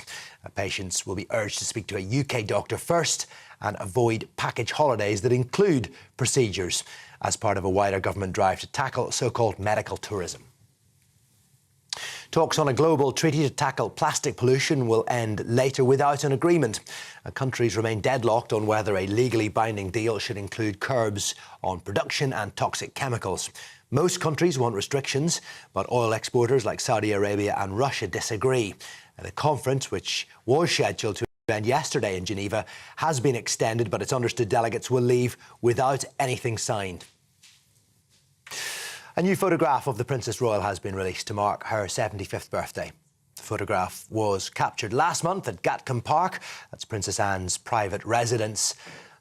Speaker 9: Patients will be urged to speak to a UK doctor first and avoid package holidays that include procedures as part of a wider government drive to tackle so-called medical tourism. Talks on a global treaty to tackle plastic pollution will end later without an agreement. Countries remain deadlocked on whether a legally binding deal should include curbs on production and toxic chemicals. Most countries want restrictions, but oil exporters like Saudi Arabia and Russia disagree. The conference, which was scheduled to end yesterday in Geneva, has been extended, but it's understood delegates will leave without anything signed. A new photograph of the Princess Royal has been released to mark her 75th birthday. The photograph was captured last month at Gatcombe Park. That's Princess Anne's private residence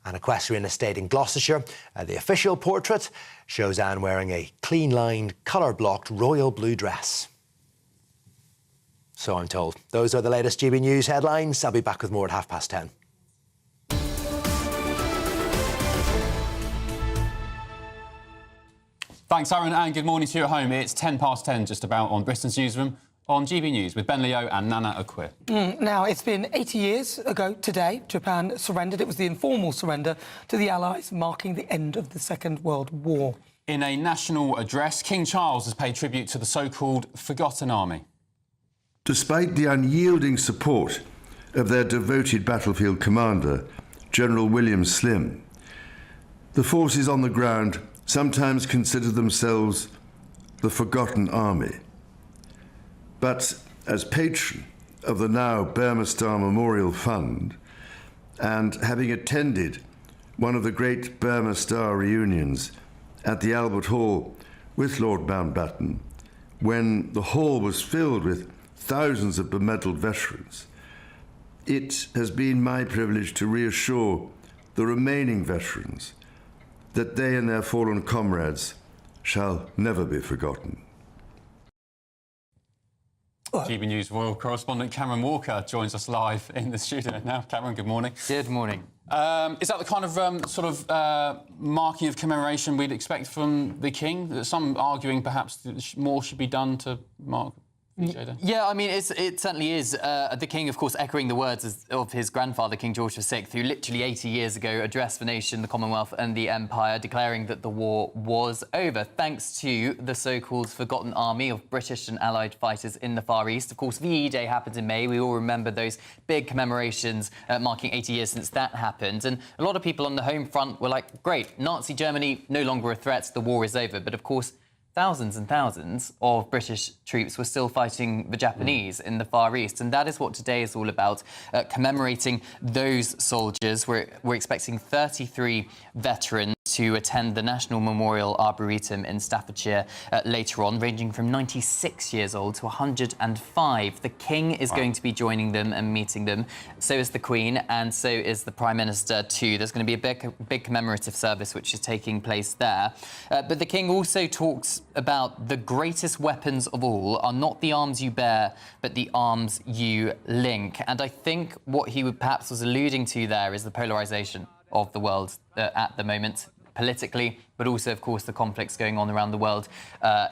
Speaker 9: and equestrian estate in Gloucestershire. The official portrait shows Anne wearing a clean-lined, colour-blocked royal blue dress. So I'm told. Those are the latest GB News headlines. I'll be back with more at 10:30.
Speaker 5: Thanks, Aaron, and good morning to you at home. It's 10:10 just about on Britain's Newsroom on GB News with Ben Leo and Nana Akwe.
Speaker 7: Now, it's been 80 years ago today, Japan surrendered. It was the informal surrender to the Allies, marking the end of the Second World War.
Speaker 5: In a national address, King Charles has paid tribute to the so-called Forgotten Army.
Speaker 14: Despite the unyielding support of their devoted battlefield commander, General William Slim, the forces on the ground sometimes consider themselves the Forgotten Army. But as patron of the now Burma Star Memorial Fund, and having attended one of the great Burma Star reunions at the Albert Hall with Lord Mountbatten, when the hall was filled with thousands of bemedalled veterans, it has been my privilege to reassure the remaining veterans that they and their fallen comrades shall never be forgotten.
Speaker 5: GB News Royal correspondent Cameron Walker joins us live in the studio now. Cameron, good morning.
Speaker 26: Good morning.
Speaker 5: Is that the kind of marking of commemoration we'd expect from the King? Some arguing perhaps that more should be done to mark VJ Day?
Speaker 26: Yeah, I mean, it certainly is. The King, of course, echoing the words of his grandfather, King George VI, who literally 80 years ago addressed the nation, the Commonwealth and the Empire, declaring that the war was over, thanks to the so-called Forgotten Army of British and Allied fighters in the Far East. Of course, VE Day happened in May. We all remember those big commemorations marking 80 years since that happened. And a lot of people on the home front were like, great, Nazi Germany no longer a threat, the war is over. But of course, thousands and thousands of British troops were still fighting the Japanese in the Far East. And that is what today is all about, commemorating those soldiers. We're expecting 33 veterans to attend the National Memorial Arboretum in Staffordshire later on, ranging from 96 years old to 105. The King is going to be joining them and meeting them. So is the Queen, and so is the Prime Minister too. There's going to be a big commemorative service which is taking place there. But the King also talks about the greatest weapons of all are not the arms you bear, but the arms you link. And I think what he perhaps was alluding to there is the polarisation of the world at the moment, politically, but also, of course, the conflicts going on around the world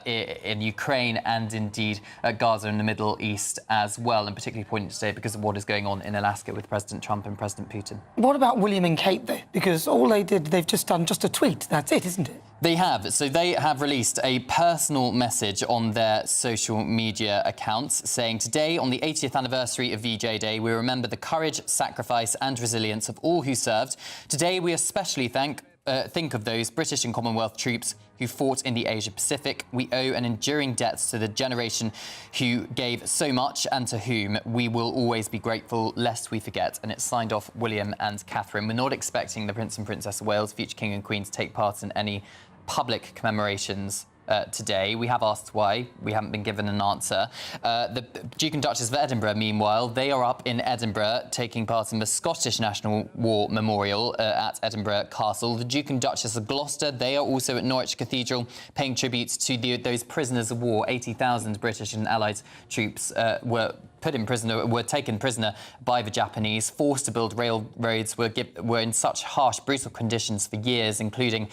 Speaker 26: in Ukraine and indeed Gaza and the Middle East as well, and particularly poignant today because of what is going on in Alaska with President Trump and President Putin.
Speaker 7: What about William and Kate, though? Because all they did, they've just done just a tweet. That's it, isn't it?
Speaker 26: They have. So they have released a personal message on their social media accounts saying, today, on the 80th anniversary of VJ Day, we remember the courage, sacrifice and resilience of all who served. Today, we especially think of those British and Commonwealth troops who fought in the Asia-Pacific. We owe an enduring debt to the generation who gave so much and to whom we will always be grateful, lest we forget. And it's signed off William and Catherine. We're not expecting the Prince and Princess of Wales, future King and Queen, to take part in any public commemorations today. We have asked why. We haven't been given an answer. The Duke and Duchess of Edinburgh, meanwhile, they are up in Edinburgh taking part in the Scottish National War Memorial at Edinburgh Castle. The Duke and Duchess of Gloucester, they are also at Norwich Cathedral paying tribute to those prisoners of war. 80,000 British and Allied troops were taken prisoner by the Japanese, forced to build railroads, were in such harsh, brutal conditions for years, including,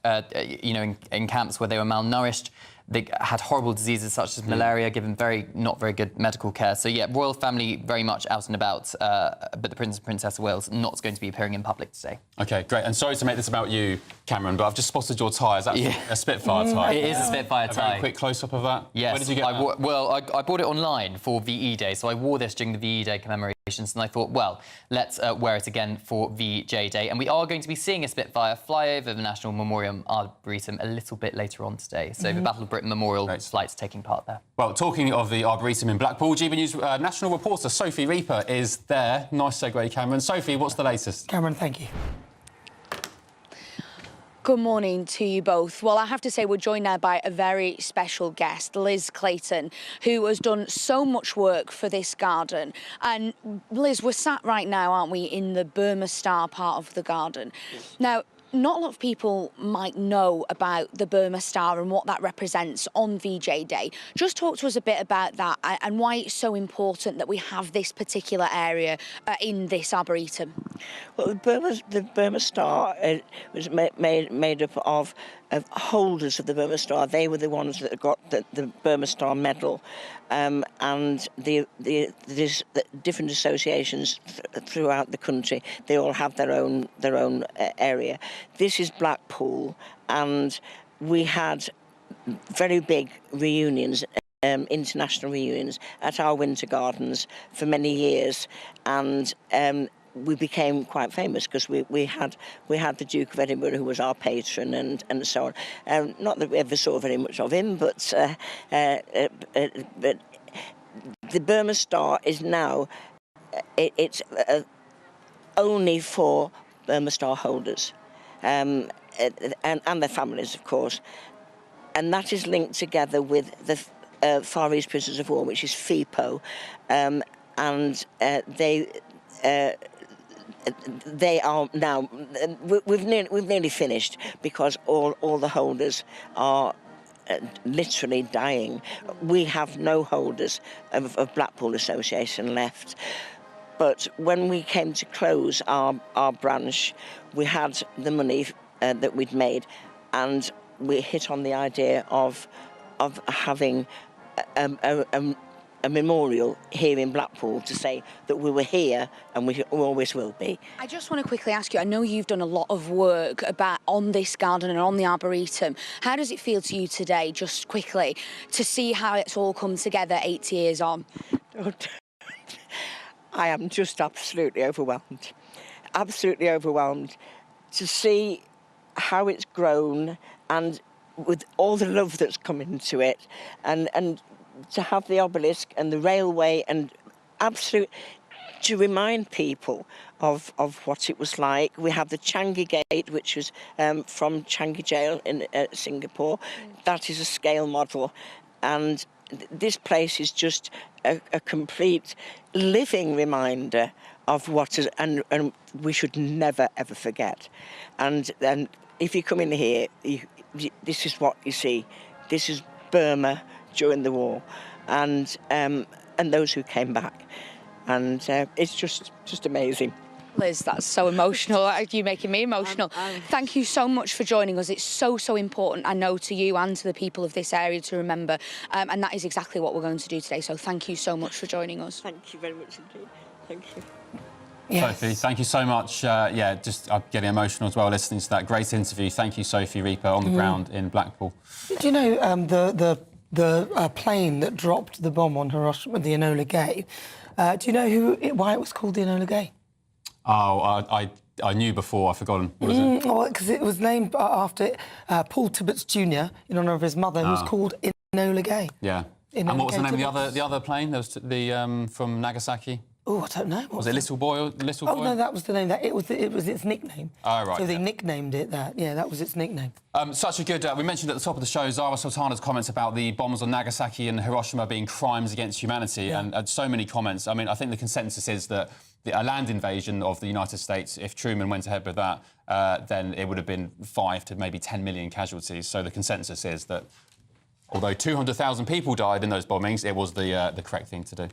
Speaker 26: in camps where they were malnourished. They had horrible diseases such as malaria, given not very good medical care. So, yeah, royal family very much out and about, but the Prince and Princess of Wales not going to be appearing in public today.
Speaker 5: OK, great. And sorry to make this about you, Cameron, but I've just spotted your tie. Is that a Spitfire tie?
Speaker 26: It is a Spitfire tie.
Speaker 5: A very quick close-up of that?
Speaker 26: Yes.
Speaker 5: Where did you get that?
Speaker 26: Well, I bought it online for VE Day, so I wore this during the VE Day commemorations, and I thought, well, let's wear it again for VJ Day. And we are going to be seeing a Spitfire fly over the National Memorial Arboretum a little bit later on today. So the Battle of Britain Memorial flight's taking part there.
Speaker 5: Well, talking of the Arboretum in Blackpool, GBNews national reporter Sophie Reaper is there. Nice segue, Cameron. Sophie, what's the latest?
Speaker 7: Cameron, thank you.
Speaker 8: Good morning to you both. Well, I have to say we're joined now by a very special guest, Liz Clayton, who has done so much work for this garden. And Liz, we're sat right now, aren't we, in the Burma Star part of the garden. Yes. Now, not a lot of people might know about the Burma Star and what that represents on VJ Day. Just talk to us a bit about that and why it's so important that we have this particular area in this arboretum.
Speaker 15: Well, the Burma Star was made up of holders of the Burma Star. They were the ones that got the Burma Star medal, and the different associations throughout the country. They all have their own area. This is Blackpool, and we had very big reunions. International reunions at our winter gardens for many years, and we became quite famous because we had the Duke of Edinburgh, who was our patron, and so on. Not that we ever saw very much of him, but the Burma Star is now it's only for Burma Star holders and their families, of course, and that is linked together with the Far East Prisoners of War, which is FIPO, and they are now. We've nearly finished because all the holders are literally dying. We have no holders of Blackpool Association left. But when we came to close our branch, we had the money that we'd made, and we hit on the idea of having a memorial here in Blackpool to say that we were here and we always will be.
Speaker 8: I just want to quickly ask you, I know you've done a lot of work on this garden and on the Arboretum. How does it feel to you today, just quickly, to see how it's all come together 8 years on?
Speaker 15: I am just absolutely overwhelmed. Absolutely overwhelmed to see how it's grown, and with all the love that's come into it, and to have the obelisk and the railway, and to remind people of what it was like. We have the Changi Gate, which was from Changi Jail in Singapore. That is a scale model, and this place is just a complete living reminder of what is, and we should never ever forget. And if you come in here, this is what you see. This is Burma during the war, and those who came back, and it's just amazing.
Speaker 8: Liz, that's so emotional. You're making me emotional. Thank you so much for joining us. It's so important, I know, to you and to the people of this area to remember, and that is exactly what we're going to do today. So thank you so much for joining us.
Speaker 15: Thank you very much indeed. Thank you.
Speaker 5: Yes. Sophie, thank you so much. I'm getting emotional as well listening to that great interview. Thank you, Sophie Reaper, on the ground in Blackpool.
Speaker 7: Do you know the plane that dropped the bomb on Hiroshima, the Enola Gay? Do you know why it was called the Enola Gay?
Speaker 5: Oh, I knew before. I've forgotten. What is it?
Speaker 7: Well, because it was named after Paul Tibbets Jr. in honour of his mother, who was called Enola Gay.
Speaker 5: Yeah. And what was the name of the other plane? There was from Nagasaki.
Speaker 7: Oh, I don't know.
Speaker 5: Was it Little Boy or Little Boy?
Speaker 7: Oh, no, that was the name. It was its nickname.
Speaker 5: Oh, right.
Speaker 7: So they nicknamed it that. Yeah, that was its nickname.
Speaker 5: Such a good... we mentioned at the top of the show Zara Sultana's comments about the bombs on Nagasaki and Hiroshima being crimes against humanity, and so many comments. I mean, I think the consensus is that a land invasion of the United States, if Truman went ahead with that, then it would have been 5 to maybe 10 million casualties. So the consensus is that although 200,000 people died in those bombings, it was the correct thing to do.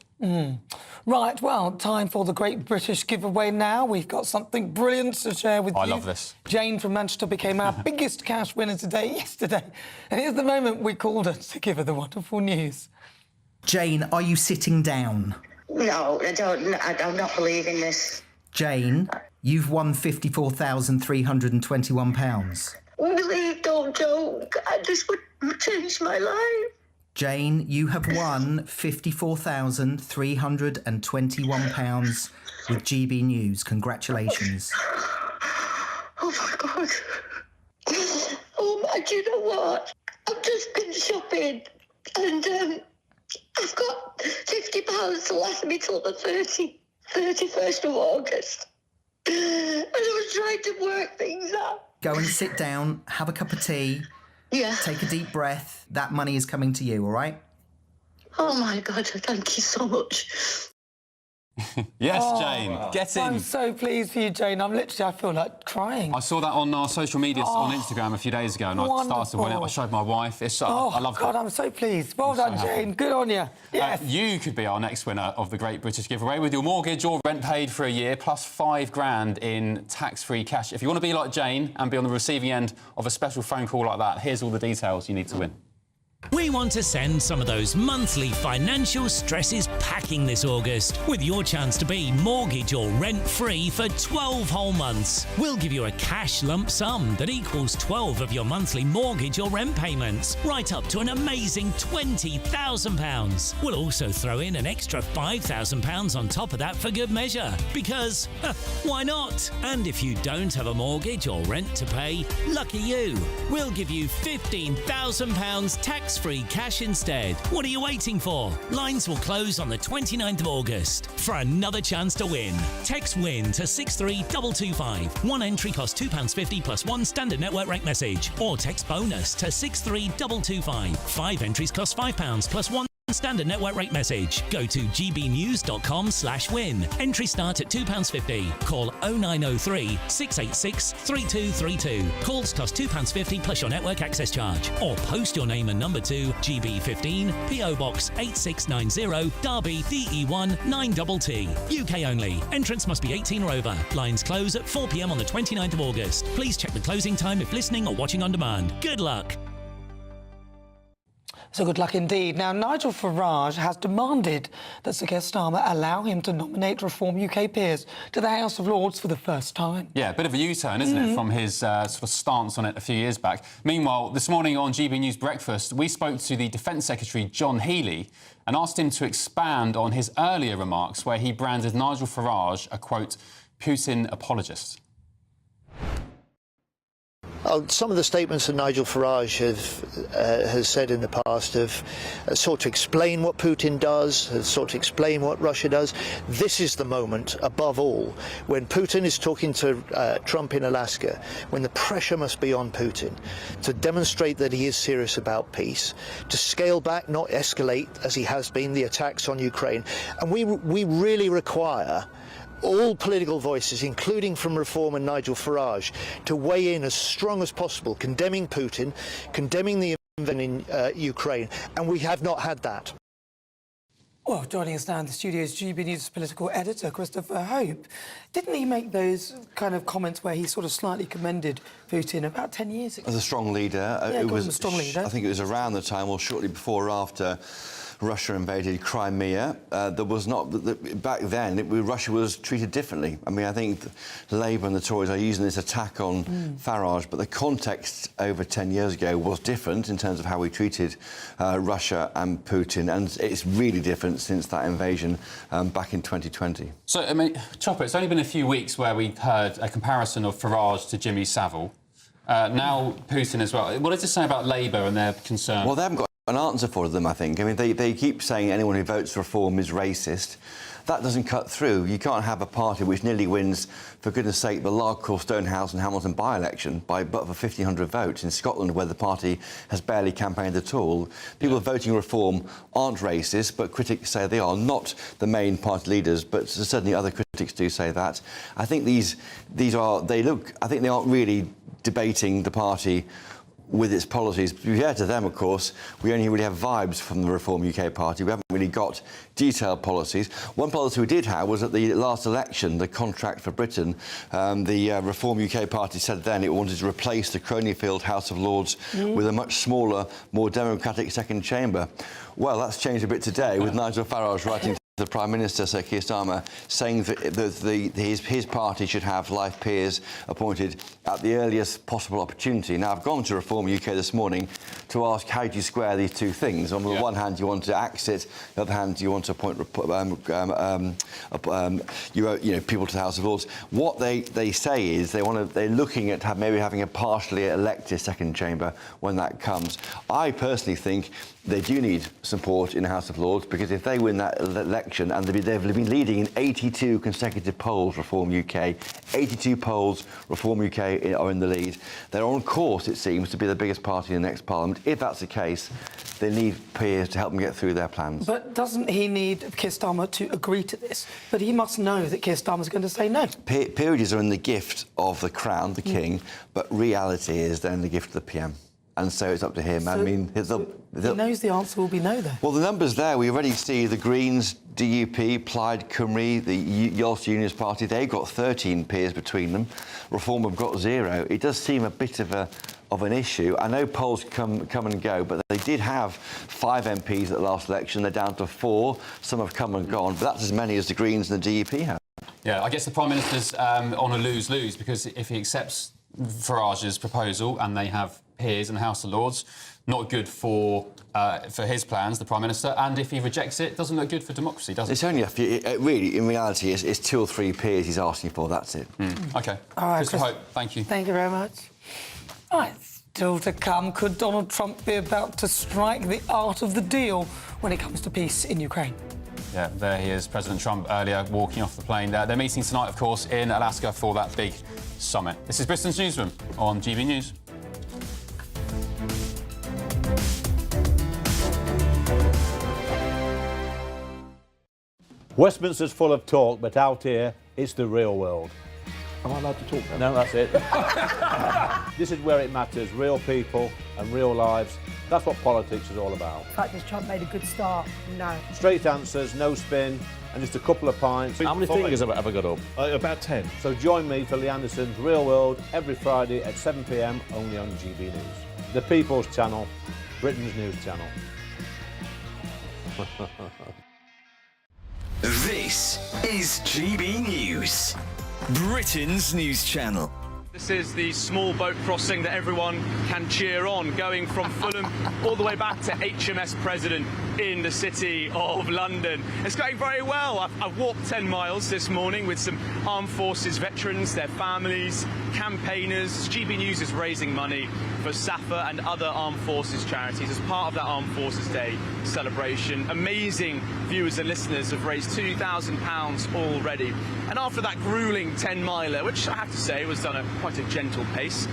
Speaker 7: Right, well, time for the Great British Giveaway now. We've got something brilliant to share with you.
Speaker 5: I love this.
Speaker 7: Jane from Manchester became our biggest cash winner yesterday. And here's the moment we called her to give her the wonderful news.
Speaker 1: Jane, are you sitting down?
Speaker 16: No, I don't. I'm not believing this.
Speaker 1: Jane, you've won £54,321.
Speaker 16: Please don't joke. This would change my life.
Speaker 1: Jane, you have won £54,321 with GB News. Congratulations.
Speaker 16: Oh, my God. Oh, my, do you know what? I've just been shopping and I've got £50 to last me till the 31st of August. And I was trying to work things out.
Speaker 1: Go and sit down, have a cup of tea.
Speaker 16: Yeah.
Speaker 1: Take a deep breath. That money is coming to you, all right?
Speaker 16: Oh, my God, thank you so much.
Speaker 5: Yes, Jane, get in.
Speaker 7: I'm so pleased for you, Jane. I feel like crying.
Speaker 5: I saw that on our social media on Instagram a few days ago, and I showed my wife. I love
Speaker 7: God,
Speaker 5: it.
Speaker 7: I'm so pleased. Well done, Jane. Good on you. Yes.
Speaker 5: You could be our next winner of the Great British Giveaway with your mortgage or rent paid for a year, plus £5,000 in tax-free cash. If you want to be like Jane and be on the receiving end of a special phone call like that, here's all the details you need to win.
Speaker 6: We want to send some of those monthly financial stresses packing this August with your chance to be mortgage or rent-free for 12 whole months. We'll give you a cash lump sum that equals 12 of your monthly mortgage or rent payments, right up to an amazing £20,000. We'll also throw in an extra £5,000 on top of that for good measure, because why not? And if you don't have a mortgage or rent to pay, lucky you. We'll give you £15,000 tax-free cash instead. What are you waiting for? Lines will close on the 29th of August. For another chance to win, text WIN to 63225. One entry costs £2.50 plus one standard network rate message. Or text BONUS to 63225. 5 entries cost £5 plus one standard network rate message. Go to gbnews.com/win. Entry start at £2.50. Call 0903 686 3232. Calls cost £2.50 plus your network access charge. Or post your name and number to GB15 PO Box 8690 Derby DE1 9TT. UK only. Entrance must be 18 or over. Lines close at 4 p.m. on the 29th of August. Please check the closing time if listening or watching on demand. Good luck.
Speaker 7: So good luck indeed. Now, Nigel Farage has demanded that Sir Keir Starmer allow him to nominate Reform UK peers to the House of Lords for the first time.
Speaker 5: Yeah, a bit of a U-turn, isn't it, from his sort of stance on it a few years back. Meanwhile, this morning on GB News Breakfast, we spoke to the Defence Secretary, John Healey, and asked him to expand on his earlier remarks where he branded Nigel Farage a, quote, Putin apologist.
Speaker 18: Some of the statements that Nigel Farage has said in the past have sought to explain what Putin does, has sought to explain what Russia does. This is the moment, above all, when Putin is talking to Trump in Alaska, when the pressure must be on Putin to demonstrate that he is serious about peace, to scale back, not escalate, as he has been, the attacks on Ukraine. And we really require all political voices, including from Reform and Nigel Farage, to weigh in as strong as possible, condemning Putin, condemning the invasion in Ukraine, and we have not had that.
Speaker 7: Well, joining us now in the studio is GB News political editor Christopher Hope. Didn't he make those kind of comments where he sort of slightly commended Putin about 10 years ago?
Speaker 29: As a strong leader,
Speaker 7: yeah,
Speaker 29: it was
Speaker 7: a strong leader.
Speaker 29: I think it was around the time, or shortly before or after, Russia invaded Crimea. There was not... back then, Russia was treated differently. I mean, I think Labour and the Tories are using this attack on Farage, but the context over 10 years ago was different in terms of how we treated Russia and Putin, and it's really different since that invasion back in 2020.
Speaker 5: So, I mean, Chopper, it's only been a few weeks where we heard a comparison of Farage to Jimmy Savile. Now Putin as well. What does it say about Labour and their concern?
Speaker 29: Well, they haven't got an answer for them, I think. I mean, they keep saying anyone who votes for Reform is racist. that doesn't cut through. You can't have a party which nearly wins, for goodness sake, the Larkhall, Stonehouse and Hamilton by-election but for 1,500 votes in Scotland, where the party has barely campaigned at all. People voting Reform aren't racist, but critics say they are. Not the main party leaders, but certainly other critics do say that. I think I think they aren't really debating the party with its policies. To be fair to them, of course, we only really have vibes from the Reform UK party. We haven't really got detailed policies. One policy we did have was at the last election, the contract for Britain. The Reform UK party said then it wanted to replace the Cronyfield House of Lords with a much smaller, more democratic second chamber. Well, that's changed a bit today with Nigel Farage writing to the Prime Minister, Sir Keir Starmer, saying that his party should have life peers appointed at the earliest possible opportunity. Now, I've gone to Reform UK this morning to ask how do you square these two things. On the one hand, you want to exit, on the other hand, you want to appoint people to the House of Lords. What they say is they're looking at maybe having a partially elected second chamber when that comes. I personally think they do need support in the House of Lords, because if they win that election, and they've been leading in 82 consecutive polls, Reform UK, 82 polls, Reform UK are in the lead. They're on course, it seems, to be the biggest party in the next Parliament. If that's the case, they need peers to help them get through their plans.
Speaker 7: But doesn't he need Keir Starmer to agree to this? But he must know that Keir Starmer's going to say no.
Speaker 29: Peerages are in the gift of the Crown, the King, but reality is they're in the gift of the PM. And so it's up to him.
Speaker 7: So,
Speaker 29: I mean,
Speaker 7: he knows the answer will be no, though.
Speaker 29: Well, the numbers there, we already see the Greens, DUP, Plaid Cymru, the Welsh Unionist Party, they've got 13 peers between them. Reform have got 0. It does seem a bit of an issue. I know polls come and go, but they did have 5 MPs at the last election. They're down to 4. Some have come and gone, but that's as many as the Greens and the DUP have.
Speaker 5: Yeah, I guess the Prime Minister's on a lose-lose, because if he accepts Farage's proposal and they have peers in the House of Lords, not good for his plans, the Prime Minister, and if he rejects it, doesn't look good for democracy, does it?
Speaker 29: It's only a few. Really, in reality, it's 2 or 3 peers he's asking for, that's it.
Speaker 5: OK.
Speaker 7: All right,
Speaker 5: Christopher Hope, thank you.
Speaker 7: Thank you very much. All right, still to come, could Donald Trump be about to strike the art of the deal when it comes to peace in Ukraine?
Speaker 5: Yeah, there he is, President Trump, earlier walking off the plane. They're meeting tonight, of course, in Alaska for that big summit. This is Britain's Newsroom on GB News.
Speaker 2: Westminster's full of talk, but out here, it's the real world.
Speaker 17: Am I allowed to talk now?
Speaker 2: No, that's it. This is where it matters, real people and real lives. That's what politics is all about.
Speaker 3: In fact, has Trump made a good start? No.
Speaker 2: Straight answers, no spin, and just a couple of pints.
Speaker 17: How many fingers have I ever got up? About 10.
Speaker 2: So join me for Lee Anderson's Real World every Friday at 7 p.m, only on GB News. The People's Channel, Britain's news channel.
Speaker 19: This is GB News, Britain's news channel.
Speaker 4: This is the small boat crossing that everyone can cheer on, going from Fulham all the way back to HMS President in the city of London. It's going very well. I've walked 10 miles this morning with some armed forces veterans, their families, campaigners. GB News is raising money for SAFA and other armed forces charities as part of that Armed Forces Day celebration. Amazing viewers and listeners have raised £2,000 already. And after that gruelling 10-miler, which I have to say was done at quite a gentle pace,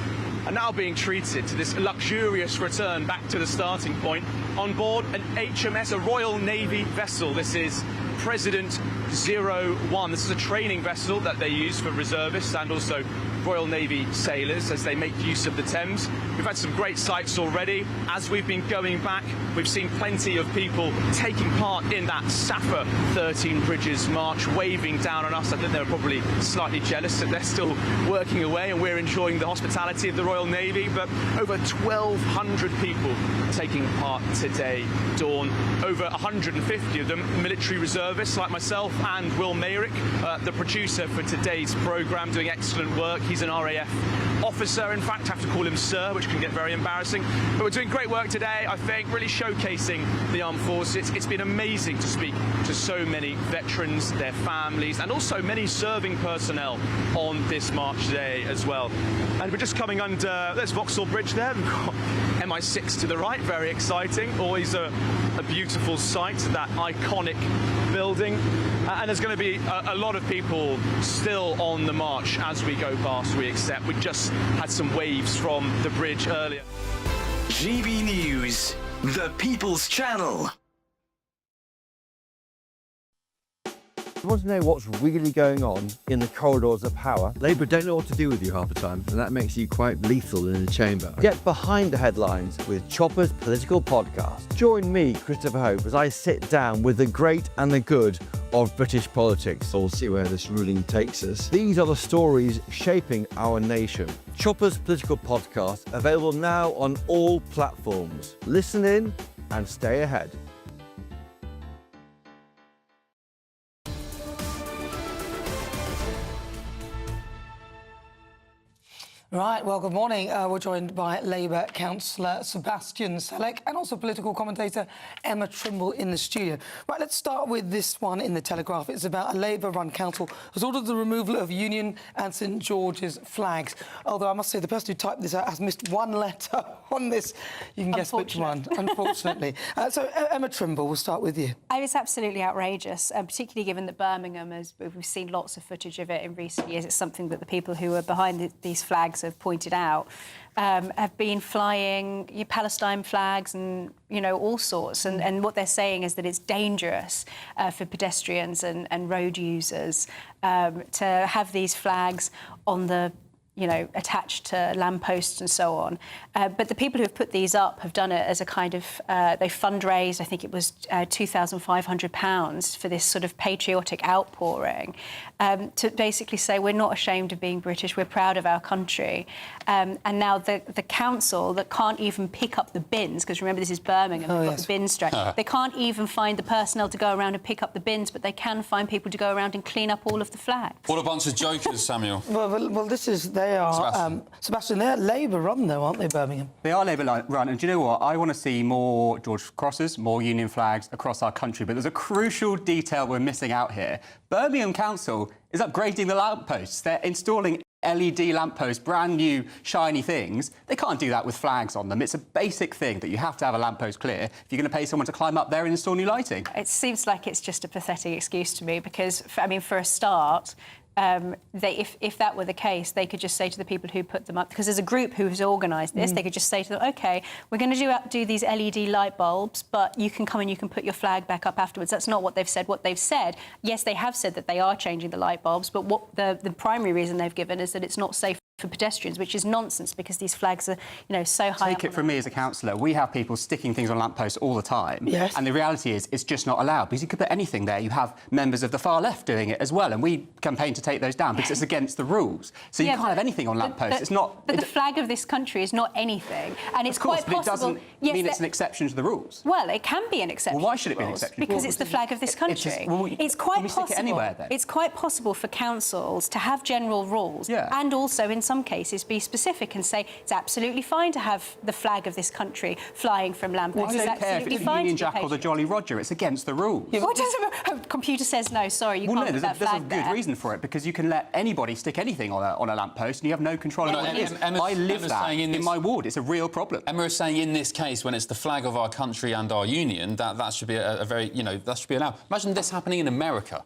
Speaker 4: and now being treated to this luxurious return back to the starting point on board an HMS, a Royal Navy vessel. This is President 01. This is a training vessel that they use for reservists and also Royal Navy sailors as they make use of the Thames. We've had some great sights already. As we've been going back, we've seen plenty of people taking part in that SAFA 13 Bridges march, waving down on us. I think they're probably slightly jealous that they're still working away and we're enjoying the hospitality of the Royal Navy. But over 1,200 people taking part today, Dawn. Over 150 of them military reservists like myself and Will Mayrick, the producer for today's programme, doing excellent work. He's an RAF officer, in fact, I have to call him sir, which can get very embarrassing. But we're doing great work today, I think, really showcasing the armed forces. It's been amazing to speak to so many veterans, their families, and also many serving personnel on this march today as well. And we're just coming under, there's Vauxhall Bridge there. We've got MI6 to the right, very exciting. Always a beautiful sight, that iconic building. And there's going to be a lot of people still on the march as we go past, we accept. We just had some waves from the bridge earlier.
Speaker 19: GB News, the People's Channel.
Speaker 10: You want to know what's really going on in the corridors of power? Labour don't know what to do with you half the time, and that makes you quite lethal in the chamber. Get behind the headlines with Chopper's Political Podcast. Join me, Christopher Hope, as I sit down with the great and the good of British politics. We'll see where this ruling takes us. These are the stories shaping our nation. Chopper's Political Podcast, available now on all platforms. Listen in and stay ahead.
Speaker 7: Right, well, good morning. We're joined by Labour councillor Sebastian Selleck and also political commentator Emma Trimble in the studio. Right, let's start with this one in the Telegraph. It's about a Labour-run council has ordered the removal of Union and St George's flags. Although I must say the person who typed this out has missed one letter on this. You can guess which one, unfortunately. So, Emma Trimble, we'll start with you.
Speaker 11: It's absolutely outrageous, particularly given that Birmingham, as we've seen lots of footage of it in recent years, it's something that the people who are behind these flags have pointed out, have been flying Palestine flags and, you know, all sorts. And what they're saying is that it's dangerous for pedestrians and road users to have these flags on the, you know, attached to lampposts and so on. But the people who have put these up have done it as a kind of, they fundraised, I think it was £2,500 for this sort of patriotic outpouring to basically say we're not ashamed of being British, we're proud of our country. And now the council that can't even pick up the bins, because remember this is Birmingham, they've got the bin strike, they can't even find the personnel to go around and pick up the bins, but they can find people to go around and clean up all of the flags.
Speaker 5: What a bunch of jokers, Samuel.
Speaker 7: Well, this is... They are, Sebastian, they're Labour-run, though, aren't they, Birmingham?
Speaker 12: They are Labour-run, and do you know what? I want to see more George crosses, more Union flags across our country, but there's a crucial detail we're missing out here. Birmingham Council is upgrading the lampposts. They're installing LED lampposts, brand new, shiny things. They can't do that with flags on them. It's a basic thing that you have to have a lamppost clear if you're going to pay someone to climb up there and install new lighting.
Speaker 11: It seems like it's just a pathetic excuse to me because, I mean, for a start... if that were the case, they could just say to the people who put them up, because there's a group who has organised this, they could just say to them, OK, we're going to do these LED light bulbs, but you can come and you can put your flag back up afterwards. That's not what they've said. What they've said, yes, they have said that they are changing the light bulbs, but what the primary reason they've given is that it's not safe for pedestrians, which is nonsense because these flags are, you know, so high.
Speaker 12: Take it from me as a councillor, we have people sticking things on lampposts all the time.
Speaker 7: Yes.
Speaker 12: And the reality is it's just not allowed because you could put anything there. You have members of the far left doing it as well, and we campaign to take those down because it's against the rules. So you can't have anything on lampposts. It's not.
Speaker 11: But the flag of this country is not anything, and it's quite possible.
Speaker 12: But it doesn't mean it's an exception to the rules.
Speaker 11: Well, it can be an exception.
Speaker 12: Well, why should it be an exception?
Speaker 11: Because it's the flag of this country. It's quite possible. Stick it anywhere, then? It's quite possible for councils to have general rules, and also in some cases be specific and say it's absolutely fine to have the flag of this country flying from lampposts.
Speaker 12: I don't care if it's the Union Jack or the Jolly Roger. It's against the rules.
Speaker 11: What does a computer says no? Sorry, you can't put that flag there.
Speaker 12: There's a good reason for it because you can let anybody stick anything on a lamppost and you have no control over what it is. I live that in my ward. It's a real problem.
Speaker 5: Emma is saying in this case, when it's the flag of our country and our union, that should be a very, you know, that should be allowed. Imagine this happening in America.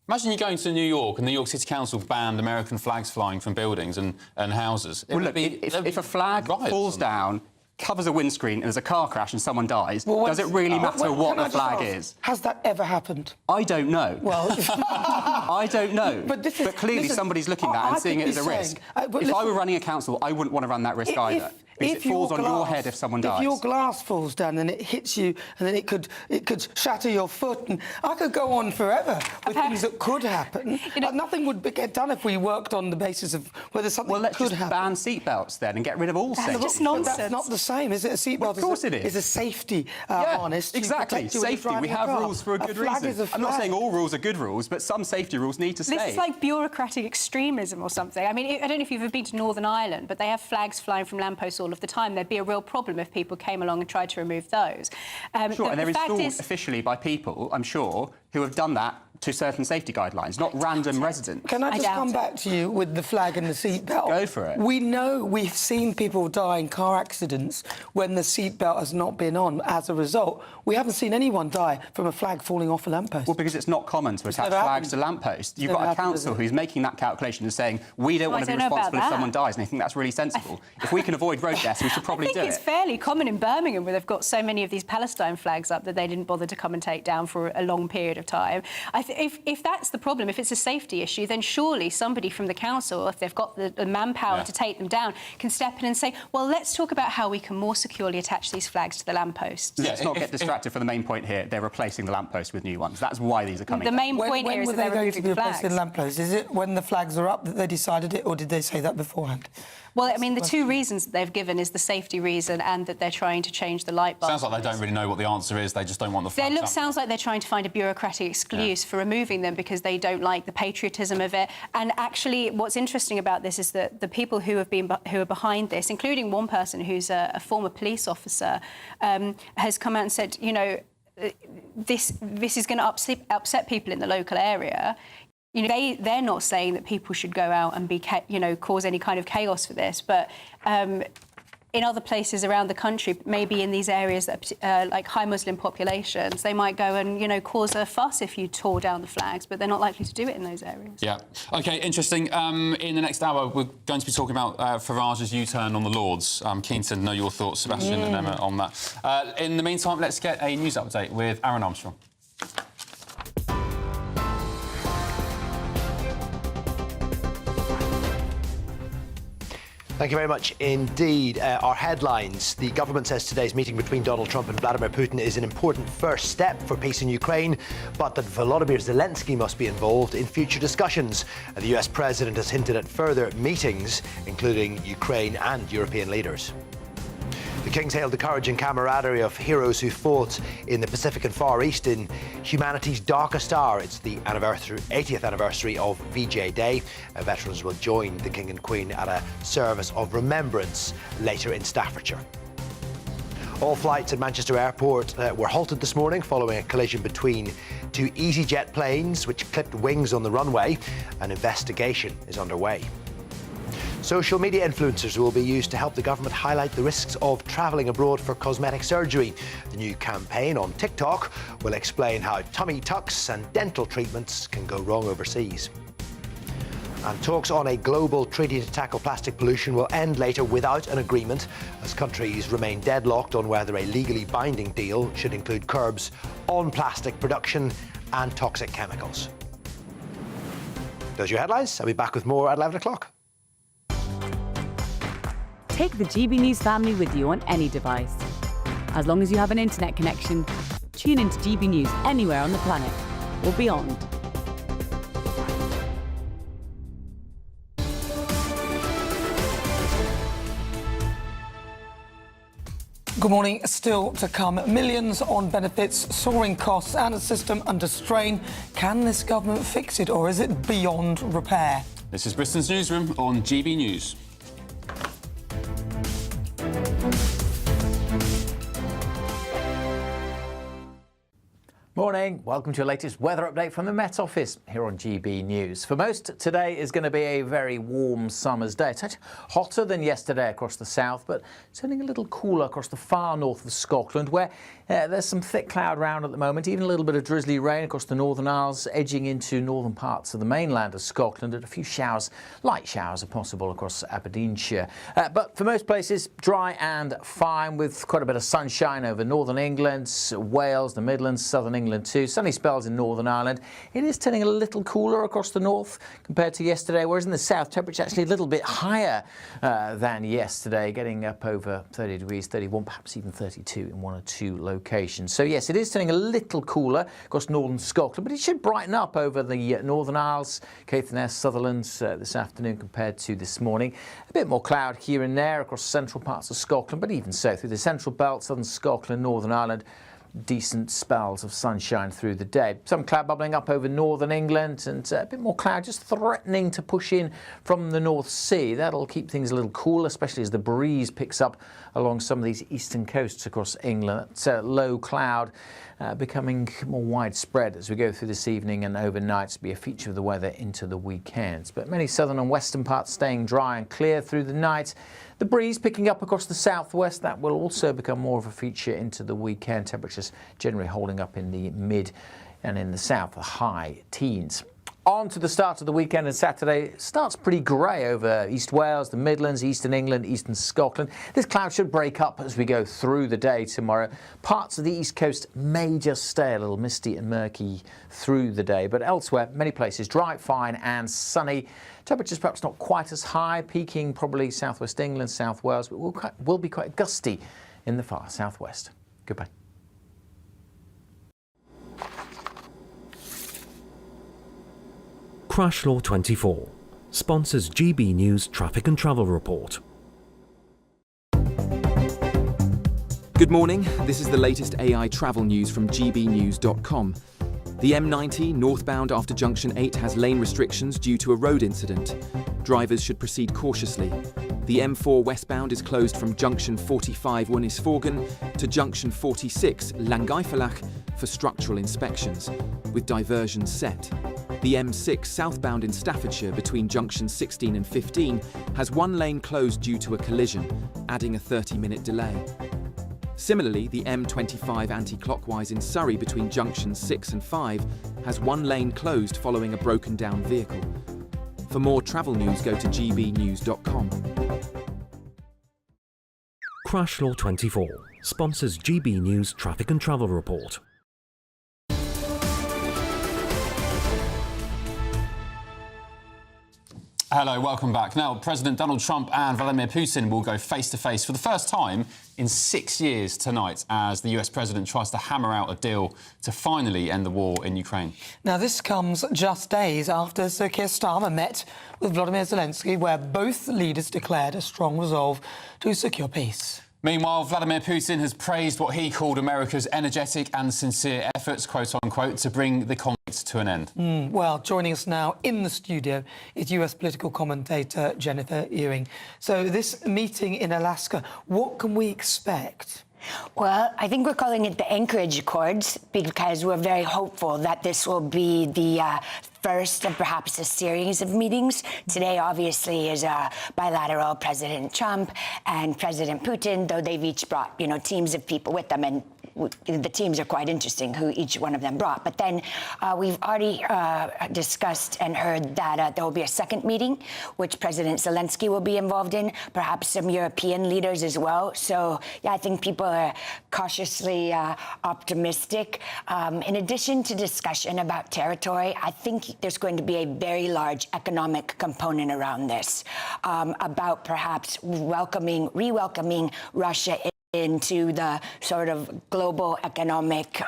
Speaker 5: Imagine you going to New York and the New York City Council banned American flags flying from buildings and houses.
Speaker 12: Well, look, if a flag falls down, covers a windscreen and there's a car crash and someone dies, does it really matter what the flag is?
Speaker 7: Has that ever happened?
Speaker 12: I don't know.
Speaker 7: Well...
Speaker 12: I don't know. But clearly somebody's looking at that and seeing it as a risk. If I were running a council, I wouldn't want to run that risk either. Because it falls on your head if someone dies.
Speaker 7: If your glass falls down and it hits you and then it could shatter your foot, and I could go on forever with things that could happen. Nothing would get done if we worked on the basis of whether something could happen.
Speaker 12: Well, let's just ban seatbelts then and get rid of all safety.
Speaker 7: That's just nonsense. That's not the same, is it? A seatbelt
Speaker 12: of course it is.
Speaker 7: Is a safety harness.
Speaker 12: Exactly, safety. We have rules for a good reason. I'm not saying all rules are good rules, but some safety rules need to stay.
Speaker 11: This is like bureaucratic extremism or something. I mean, I don't know if you've ever been to Northern Ireland, but they have flags flying from lampposts all of the time. There'd be a real problem if people came along and tried to remove those.
Speaker 12: Sure, and they're installed officially by people, I'm sure, who have done that to certain safety guidelines, not random residents.
Speaker 7: Can I just come back to you with the flag and the seatbelt?
Speaker 12: Go for it.
Speaker 7: We know we've seen people die in car accidents when the seatbelt has not been on. As a result, we haven't seen anyone die from a flag falling off a lamppost.
Speaker 12: Well, because it's not common to attach flags to lampposts. You've got a council who's making that calculation and saying, we don't want to be responsible if someone dies, and I think that's really sensible. If we can avoid road deaths, we should probably do it.
Speaker 11: I think it's fairly common in Birmingham, where they've got so many of these Palestine flags up that they didn't bother to come and take down for a long period of time. If that's the problem, if it's a safety issue, then surely somebody from the council, if they've got the manpower to take them down, can step in and say, well, let's talk about how we can more securely attach these flags to the lampposts.
Speaker 12: Let's not get distracted from the main point here. They're replacing the lampposts with new ones. That's why these are coming.
Speaker 11: The main point here is that they're removing the flags.
Speaker 7: When were they going to be replacing lampposts? Is it when the flags are up that they decided it, or did they say that beforehand?
Speaker 11: Well, I mean, the two reasons that they've given is the safety reason and that they're trying to change the light bulb.
Speaker 5: Sounds like they don't really know what the answer is. They just don't want the flags up.
Speaker 11: Sounds like they're trying to find a bureaucratic excuse for removing them because they don't like the patriotism of it. And actually, what's interesting about this is that the people who are behind this, including one person who's a former police officer, has come out and said, you know, this is going to upset people in the local area. You know, they're not saying that people should go out and cause any kind of chaos for this, but in other places around the country, maybe in these areas that like high Muslim populations, they might go and cause a fuss if you tore down the flags, but they're not likely to do it in those areas.
Speaker 5: Yeah. OK, interesting. In the next hour, we're going to be talking about Farage's U-turn on the Lords. I'm keen to know your thoughts, Sebastian and Emma, on that. In the meantime, let's get a news update with Aaron Armstrong.
Speaker 9: Thank you very much indeed. Our headlines. The government says today's meeting between Donald Trump and Vladimir Putin is an important first step for peace in Ukraine, but that Volodymyr Zelensky must be involved in future discussions. The US president has hinted at further meetings, including Ukraine and European leaders. The Kings hailed the courage and camaraderie of heroes who fought in the Pacific and Far East in humanity's darkest hour. It's the 80th anniversary of VJ Day. Veterans will join the King and Queen at a service of remembrance later in Staffordshire. All flights at Manchester Airport were halted this morning following a collision between two EasyJet planes which clipped wings on the runway. An investigation is underway. Social media influencers will be used to help the government highlight the risks of travelling abroad for cosmetic surgery. The new campaign on TikTok will explain how tummy tucks and dental treatments can go wrong overseas. And talks on a global treaty to tackle plastic pollution will end later without an agreement, as countries remain deadlocked on whether a legally binding deal should include curbs on plastic production and toxic chemicals. Those are your headlines. I'll be back with more at 11 o'clock.
Speaker 13: Take the GB News family with you on any device. As long as you have an internet connection, tune into GB News anywhere on the planet or beyond.
Speaker 7: Good morning. Still to come, millions on benefits, soaring costs and a system under strain. Can this government fix it, or is it beyond repair?
Speaker 5: This is Britain's Newsroom on GB News.
Speaker 20: Morning. Welcome to your latest weather update from the Met Office here on GB News. For most, today is going to be a very warm summer's day. It's actually hotter than yesterday across the south, but turning a little cooler across the far north of Scotland, where there's some thick cloud around at the moment, even a little bit of drizzly rain across the Northern Isles, edging into northern parts of the mainland of Scotland, and a few showers, light showers are possible across Aberdeenshire. But for most places, dry and fine, with quite a bit of sunshine over northern England, Wales, the Midlands, southern England too. Sunny spells in Northern Ireland. It is turning a little cooler across the north compared to yesterday, whereas in the south, temperature actually a little bit higher than yesterday, getting up over 30 degrees, 31, perhaps even 32 in one or two locations. So yes, it is turning a little cooler across northern Scotland, but it should brighten up over the Northern Isles, Caithness, Sutherland this afternoon compared to this morning. A bit more cloud here and there across central parts of Scotland, but even so, through the central belt, southern Scotland, Northern Ireland, decent spells of sunshine through the day. Some cloud bubbling up over northern England and a bit more cloud just threatening to push in from the North Sea. That'll keep things a little cooler, especially as the breeze picks up along some of these eastern coasts across England. It's low cloud becoming more widespread as we go through this evening and overnight to be a feature of the weather into the weekends. But many southern and western parts staying dry and clear through the night. The breeze picking up across the southwest, that will also become more of a feature into the weekend. Temperatures generally holding up in the mid and in the south, the high teens. On to the start of the weekend, and Saturday starts pretty grey over East Wales, the Midlands, Eastern England, Eastern Scotland. This cloud should break up as we go through the day tomorrow. Parts of the East Coast may just stay a little misty and murky through the day, but elsewhere, many places dry, fine and sunny. Temperatures perhaps not quite as high, peaking probably southwest England, South Wales, but will be quite gusty in the far southwest. Goodbye.
Speaker 14: Crash Law 24 sponsors GB News Traffic and Travel Report.
Speaker 21: Good morning, this is the latest AI travel news from gbnews.com. The M90 northbound after Junction 8 has lane restrictions due to a road incident. Drivers should proceed cautiously. The M4 westbound is closed from Junction 45 Wynnisforgan to Junction 46 Langaifelach for structural inspections, with diversions set. The M6 southbound in Staffordshire between junctions 16 and 15 has one lane closed due to a collision, adding a 30-minute delay. Similarly, the M25 anti-clockwise in Surrey between junctions 6 and 5 has one lane closed following a broken down vehicle. For more travel news, go to gbnews.com.
Speaker 14: Crash Law 24 sponsors GB News Traffic and Travel Report.
Speaker 5: Hello, welcome back. Now, President Donald Trump and Vladimir Putin will go face-to-face for the first time in 6 years tonight as the US president tries to hammer out a deal to finally end the war in Ukraine.
Speaker 7: Now, this comes just days after Sir Keir Starmer met with Volodymyr Zelensky, where both leaders declared a strong resolve to secure peace.
Speaker 5: Meanwhile, Vladimir Putin has praised what he called America's energetic and sincere efforts, quote-unquote, to bring the conflict to an end.
Speaker 7: Well, joining us now in the studio is US political commentator Jennifer Ewing. So this meeting in Alaska, what can we expect?
Speaker 22: Well, I think we're calling it the Anchorage Accords because we're very hopeful that this will be the first of perhaps a series of meetings. Today, obviously, is bilateral President Trump and President Putin, though they've each brought, teams of people with them, and the teams are quite interesting who each one of them brought. But then we've already discussed and heard that there will be a second meeting, which President Zelensky will be involved in, perhaps some European leaders as well. So, yeah, I think people are cautiously optimistic. In addition to discussion about territory, I think there's going to be a very large economic component around this, about perhaps re-welcoming Russia into the sort of global economic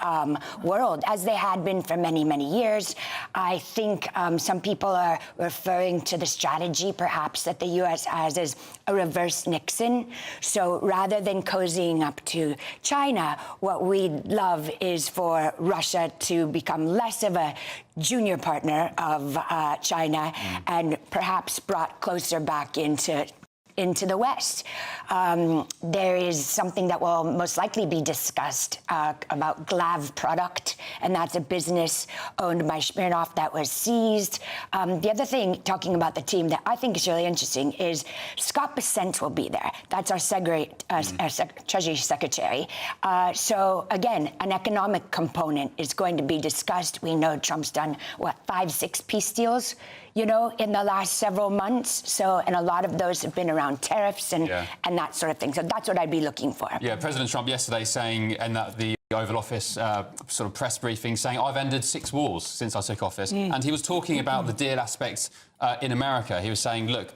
Speaker 22: world, as they had been for many, many years. I think some people are referring to the strategy, perhaps, that the U.S. has as a reverse Nixon. So rather than cozying up to China, what we'd love is for Russia to become less of a junior partner of China and perhaps brought closer back into the West. There is something that will most likely be discussed about Glav Product, and that's a business owned by Smirnoff that was seized. The other thing, talking about the team, that I think is really interesting is Scott Bessent will be there. That's our Treasury Secretary. So, again, an economic component is going to be discussed. We know Trump's done, 5-6 peace deals, in the last several months. So, and a lot of those have been around tariffs and that sort of thing. So that's what I'd be looking for.
Speaker 5: Yeah, President Trump yesterday saying, and that the Oval Office sort of press briefing, saying, I've ended 6 wars since I took office. And he was talking about the deal aspects in America. He was saying, look,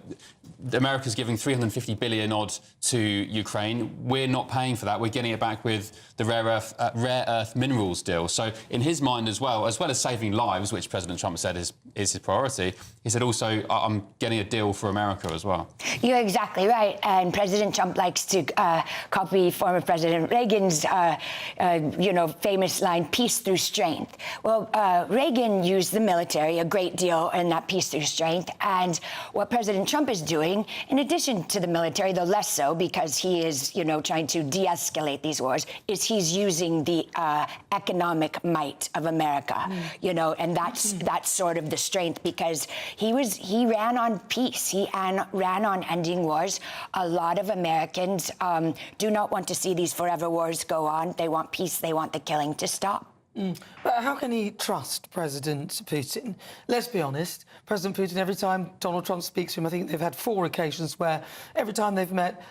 Speaker 5: America's giving 350 billion odd to Ukraine. We're not paying for that. We're getting it back with the rare earth minerals deal. So in his mind as well as saving lives, which President Trump said is his priority, he said also, I'm getting a deal for America as well.
Speaker 22: You're exactly right. And President Trump likes to copy former President Reagan's, famous line, peace through strength. Well, Reagan used the military a great deal in that peace through strength. And what President Trump is doing, in addition to the military, though less so because he is, trying to de-escalate these wars, is he's using the economic might of America, and that's sort of the strength, because he ran on peace. He ran on ending wars. A lot of Americans do not want to see these forever wars go on. They want peace. They want the killing to stop.
Speaker 7: But how can he trust President Putin? Let's be honest, President Putin, every time Donald Trump speaks to him, I think they've had 4 occasions where every time they've met,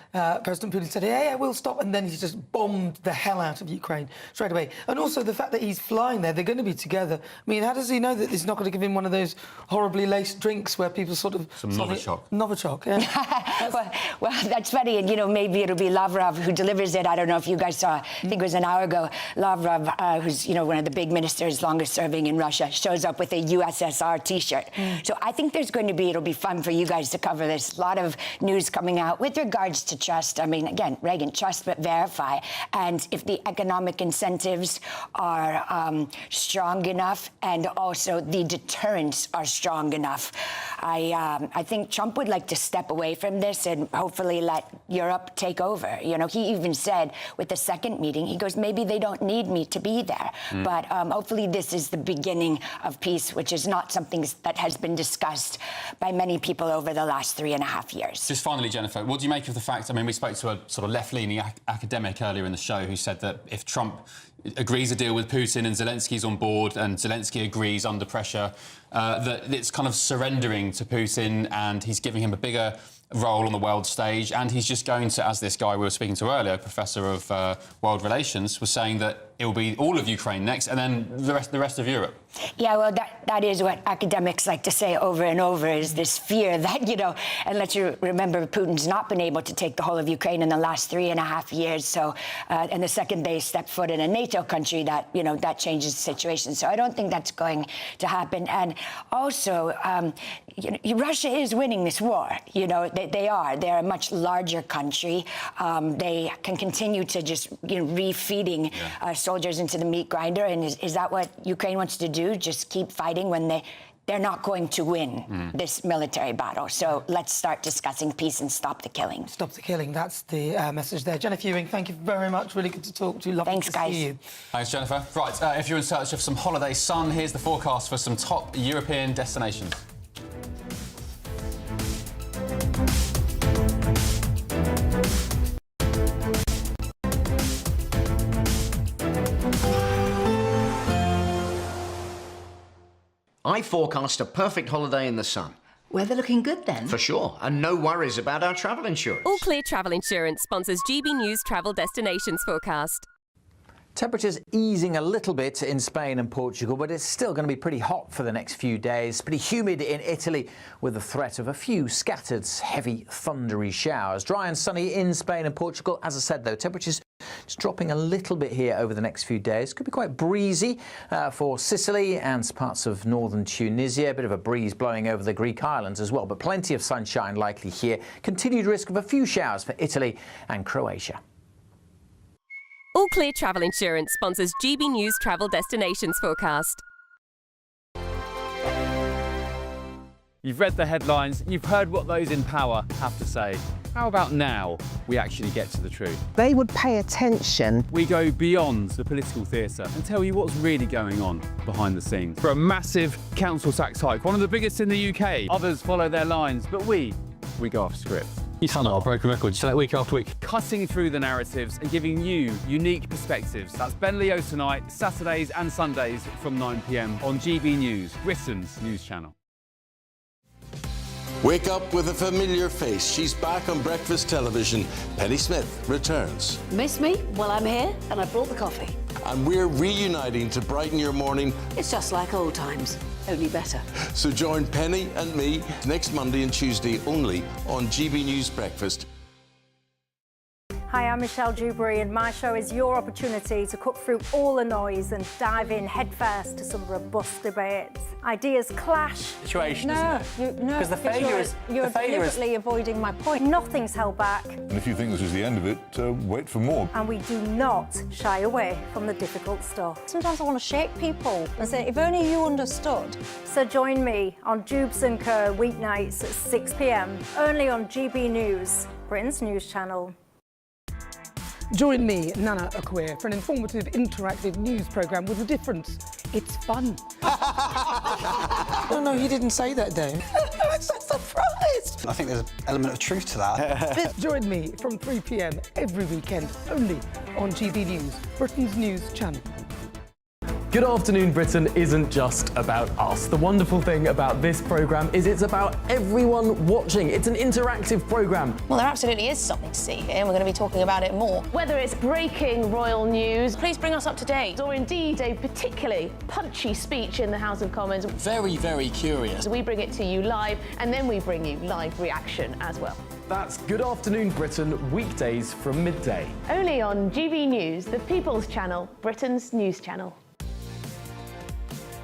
Speaker 7: President Putin said, yeah, we'll stop, and then he's just bombed the hell out of Ukraine straight away. And also the fact that he's flying there, they're going to be together. I mean, how does he know that he's not going to give him one of those horribly laced drinks where people sort of...
Speaker 5: Some Novichok.
Speaker 7: Novichok, yeah.
Speaker 22: well, that's funny, and, maybe it'll be Lavrov who delivers it. I don't know if you guys saw, I think it was an hour ago, Lavrov, who's, one of the big ministers, longest serving in Russia, shows up with a USSR T-shirt. So I think it'll be fun for you guys to cover this. A lot of news coming out with regards to trust. I mean, again, Reagan, trust but verify. And if the economic incentives are strong enough, and also the deterrents are strong enough, I think Trump would like to step away from this and hopefully let Europe take over. He even said with the second meeting, he goes, maybe they don't need me to be there. But hopefully this is the beginning of peace, which is not something that has been discussed by many people over the last 3.5 years.
Speaker 5: Just finally, Jennifer, what do you make of the fact, we spoke to a sort of left-leaning academic earlier in the show who said that if Trump agrees a deal with Putin and Zelensky's on board and Zelensky agrees under pressure, that it's kind of surrendering to Putin and he's giving him a bigger role on the world stage, and he's just going to, as this guy we were speaking to earlier, Professor of World Relations, was saying that it will be all of Ukraine next and then the rest of Europe.
Speaker 22: Yeah, well, that is what academics like to say over and over, is this fear that, and let's remember, Putin's not been able to take the whole of Ukraine in the last 3.5 years. So, and the second they step foot in a NATO country, that, that changes the situation. So I don't think that's going to happen. And also, Russia is winning this war. They are. They're a much larger country. They can continue to just, refeeding soldiers into the meat grinder. And is that what Ukraine wants to do? Just keep fighting when they're not going to win this military battle. So let's start discussing peace and stop the killing.
Speaker 7: Stop the killing. That's the message there. Jennifer Ewing, thank you very much. Really good to talk to you. Lovely
Speaker 22: Thanks,
Speaker 7: to
Speaker 22: guys.
Speaker 7: see you.
Speaker 5: Thanks, Jennifer. Right, if you're in search of some holiday sun, here's the forecast for some top European destinations.
Speaker 1: I forecast a perfect holiday in the sun.
Speaker 8: Weather looking good then?
Speaker 1: For sure, and no worries about our travel insurance.
Speaker 15: All Clear Travel Insurance sponsors GB News Travel Destinations forecast.
Speaker 20: Temperatures easing a little bit in Spain and Portugal, but it's still going to be pretty hot for the next few days. Pretty humid in Italy, with the threat of a few scattered, heavy, thundery showers. Dry and sunny in Spain and Portugal. As I said, though, temperatures just dropping a little bit here over the next few days. Could be quite breezy for Sicily and parts of northern Tunisia. A bit of a breeze blowing over the Greek islands as well, but plenty of sunshine likely here. Continued risk of a few showers for Italy and Croatia.
Speaker 15: All Clear Travel Insurance sponsors GB News Travel Destinations forecast.
Speaker 23: You've read the headlines, you've heard what those in power have to say. How about now we actually get to the truth?
Speaker 24: They would pay attention.
Speaker 23: We go beyond the political theatre and tell you what's really going on behind the scenes. For a massive council tax hike, one of the biggest in the UK. Others follow their lines, but we go off script.
Speaker 25: You sound like a broken record. You say that week after week.
Speaker 23: Cutting through the narratives and giving you unique perspectives. That's Ben Leo tonight, Saturdays and Sundays from 9 p.m. on GB News, Britain's news channel.
Speaker 26: Wake up with a familiar face. She's back on breakfast television. Penny Smith returns.
Speaker 27: Miss me? Well, I'm here and I brought the coffee.
Speaker 26: And we're reuniting to brighten your morning.
Speaker 27: It's just like old times.
Speaker 3: only better.
Speaker 26: So join Penny and me next Monday and Tuesday only on GB News Breakfast.
Speaker 6: Hi, I'm Michelle Dewberry, and my show is your opportunity to cut through all the noise and dive in headfirst to some robust debates. Ideas clash.
Speaker 8: Situation,
Speaker 6: No,
Speaker 8: isn't it?
Speaker 6: no,
Speaker 8: 'Cause the failure is-
Speaker 6: you're
Speaker 8: the failure is-
Speaker 6: deliberately avoiding my point. Nothing's held back,
Speaker 16: And if you think this is the end of it, wait for more.
Speaker 6: and we do not shy away from the difficult stuff. Sometimes I want to shake people and say, if only you understood. So join me on Jubes & Co. weeknights at 6 p.m, only on GB News, Britain's news channel.
Speaker 7: Join me, Nana Akwe, for an informative, interactive news programme with a difference. It's fun. No, he didn't say that, Dave. I'm so surprised.
Speaker 17: I think there's an element of truth to that.
Speaker 7: Join me from 3 p.m. every weekend, only on GB News, Britain's news channel.
Speaker 18: Good Afternoon Britain isn't just about us. The wonderful thing about this programme is it's about everyone watching. It's an interactive programme.
Speaker 27: Well, there absolutely is something to see here, and we're going to be talking about it more. Whether it's breaking royal news, please bring us up to date. Or indeed a particularly punchy speech in the House of Commons.
Speaker 28: Very, very curious.
Speaker 27: We bring it to you live, and then we bring you live reaction as well.
Speaker 18: That's Good Afternoon Britain, weekdays from midday.
Speaker 27: Only on GB News, the People's Channel, Britain's news channel.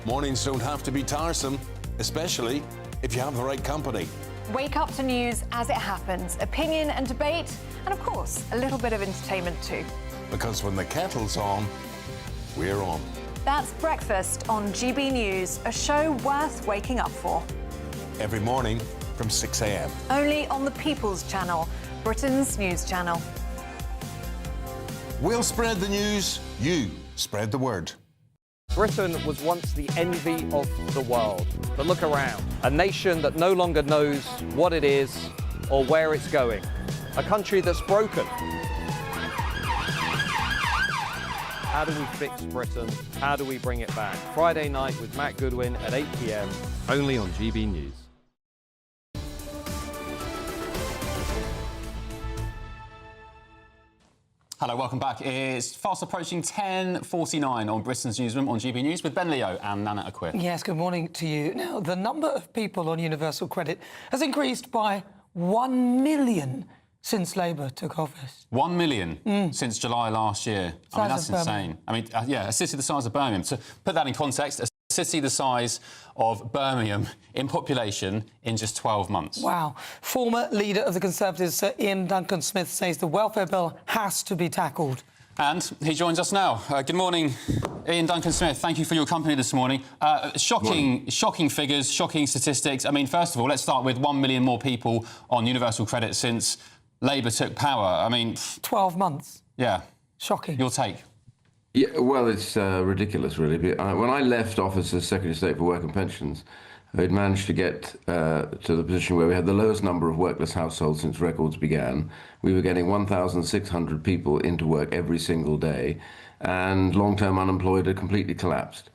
Speaker 26: Mornings don't have to be tiresome, especially if you have the right company.
Speaker 29: Wake up to news as it happens, opinion and debate, and of course, a little bit of entertainment too.
Speaker 26: Because when the kettle's on, we're on.
Speaker 29: That's Breakfast on GB News, a show worth waking up for.
Speaker 26: Every morning from 6 a.m.
Speaker 29: Only on the People's Channel, Britain's news channel.
Speaker 26: We'll spread the news, you spread the word.
Speaker 2: Britain was once the envy of the world. But look around. A nation that no longer knows what it is or where it's going. A country that's broken. How do we fix Britain? How do we bring it back? Friday night with Matt Goodwin at 8 p.m.
Speaker 23: Only on GB News.
Speaker 5: Hello, welcome back. It's fast approaching 10:49 on Britain's Newsroom on GB News with Ben Leo and Nana Akwe.
Speaker 7: Yes, good morning to you. Now, the number of people on universal credit has increased by 1 million since Labour took office.
Speaker 5: 1 million since July last year. I mean, that's insane. I mean, yeah, a city the size of Birmingham. To put that in context, a city the size of Birmingham in population in just 12 months.
Speaker 7: Wow. Former leader of the Conservatives, Sir Ian Duncan-Smith, says the welfare bill has to be tackled.
Speaker 5: And he joins us now. Good morning, Ian Duncan-Smith. Thank you for your company this morning. Shocking figures, shocking statistics. I mean, first of all, let's start with 1 million more people on universal credit since Labour took power. I mean...
Speaker 7: 12 months.
Speaker 5: Yeah.
Speaker 7: Shocking.
Speaker 5: Your take?
Speaker 30: Yeah, well, it's ridiculous, really. When I left office as Secretary of State for Work and Pensions, we'd managed to get to the position where we had the lowest number of workless households since records began. We were getting 1,600 people into work every single day, and long-term unemployed had completely collapsed.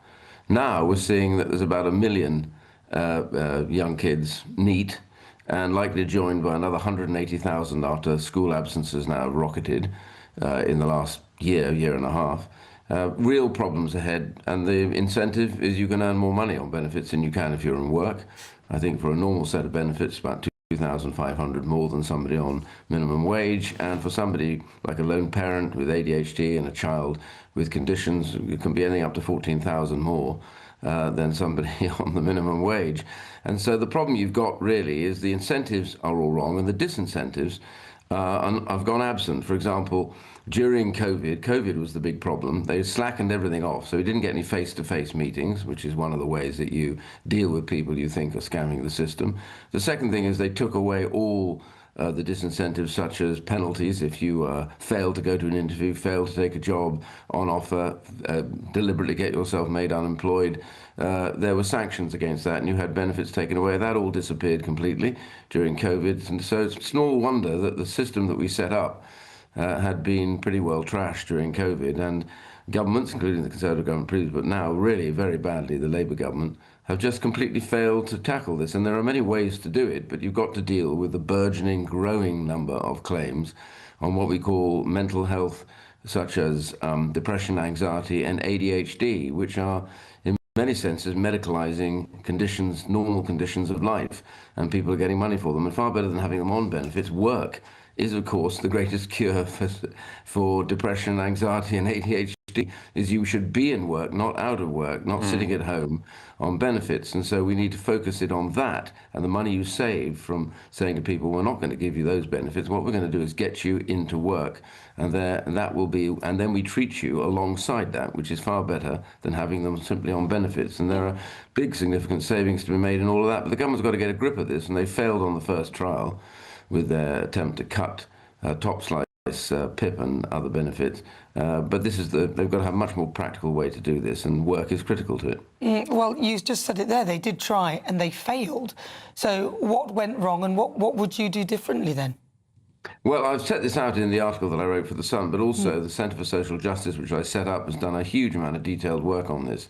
Speaker 30: Now we're seeing that there's about 1 million young kids neat, and likely joined by another 180,000 after school absences now have rocketed in the last year and a half. Real problems ahead, and the incentive is you can earn more money on benefits than you can if you're in work. I think for a normal set of benefits, about 2,500 more than somebody on minimum wage, and for somebody like a lone parent with ADHD and a child with conditions, it can be anything up to 14,000 more than somebody on the minimum wage. And so the problem you've got really is the incentives are all wrong, and the disincentives have gone absent. For example, during COVID was the big problem. They slackened everything off, so we didn't get any face-to-face meetings, which is one of the ways that you deal with people you think are scamming the system. The second thing is they took away all the disincentives, such as penalties if you fail to go to an interview, fail to take a job on offer, deliberately get yourself made unemployed. There were sanctions against that, and you had benefits taken away. That all disappeared completely during COVID, and so it's small wonder that the system that we set up had been pretty well trashed during COVID, and governments, including the Conservative government previously, but now really very badly the Labour government, have just completely failed to tackle this. And there are many ways to do it, but you've got to deal with the burgeoning, growing number of claims on what we call mental health, such as depression, anxiety, and ADHD, which are in many senses, medicalising conditions, normal conditions of life, and people are getting money for them. And far better than having them on benefits, work is, of course, the greatest cure for depression, anxiety, and ADHD. Is you should be in work, not out of work, not sitting at home on benefits. And so we need to focus it on that, and the money you save from saying to people, we're not going to give you those benefits, what we're going to do is get you into work, and that will be, and then we treat you alongside that, which is far better than having them simply on benefits. And there are big significant savings to be made in all of that, but the government's got to get a grip of this, and they failed on the first trial with their attempt to cut top slice PIP and other benefits, but they've got to have a much more practical way to do this, and work is critical to it.
Speaker 7: Well, you just said it there, they did try and they failed. So what went wrong, and what would you do differently then?
Speaker 30: Well, I've set this out in the article that I wrote for The Sun, but also the Centre for Social Justice, which I set up, has done a huge amount of detailed work on this.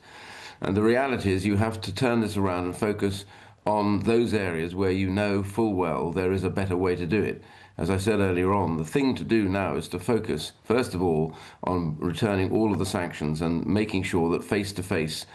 Speaker 30: And the reality is you have to turn this around and focus on those areas where you know full well there is a better way to do it. As I said earlier on, the thing to do now is to focus, first of all, on returning all of the sanctions and making sure that face-to-face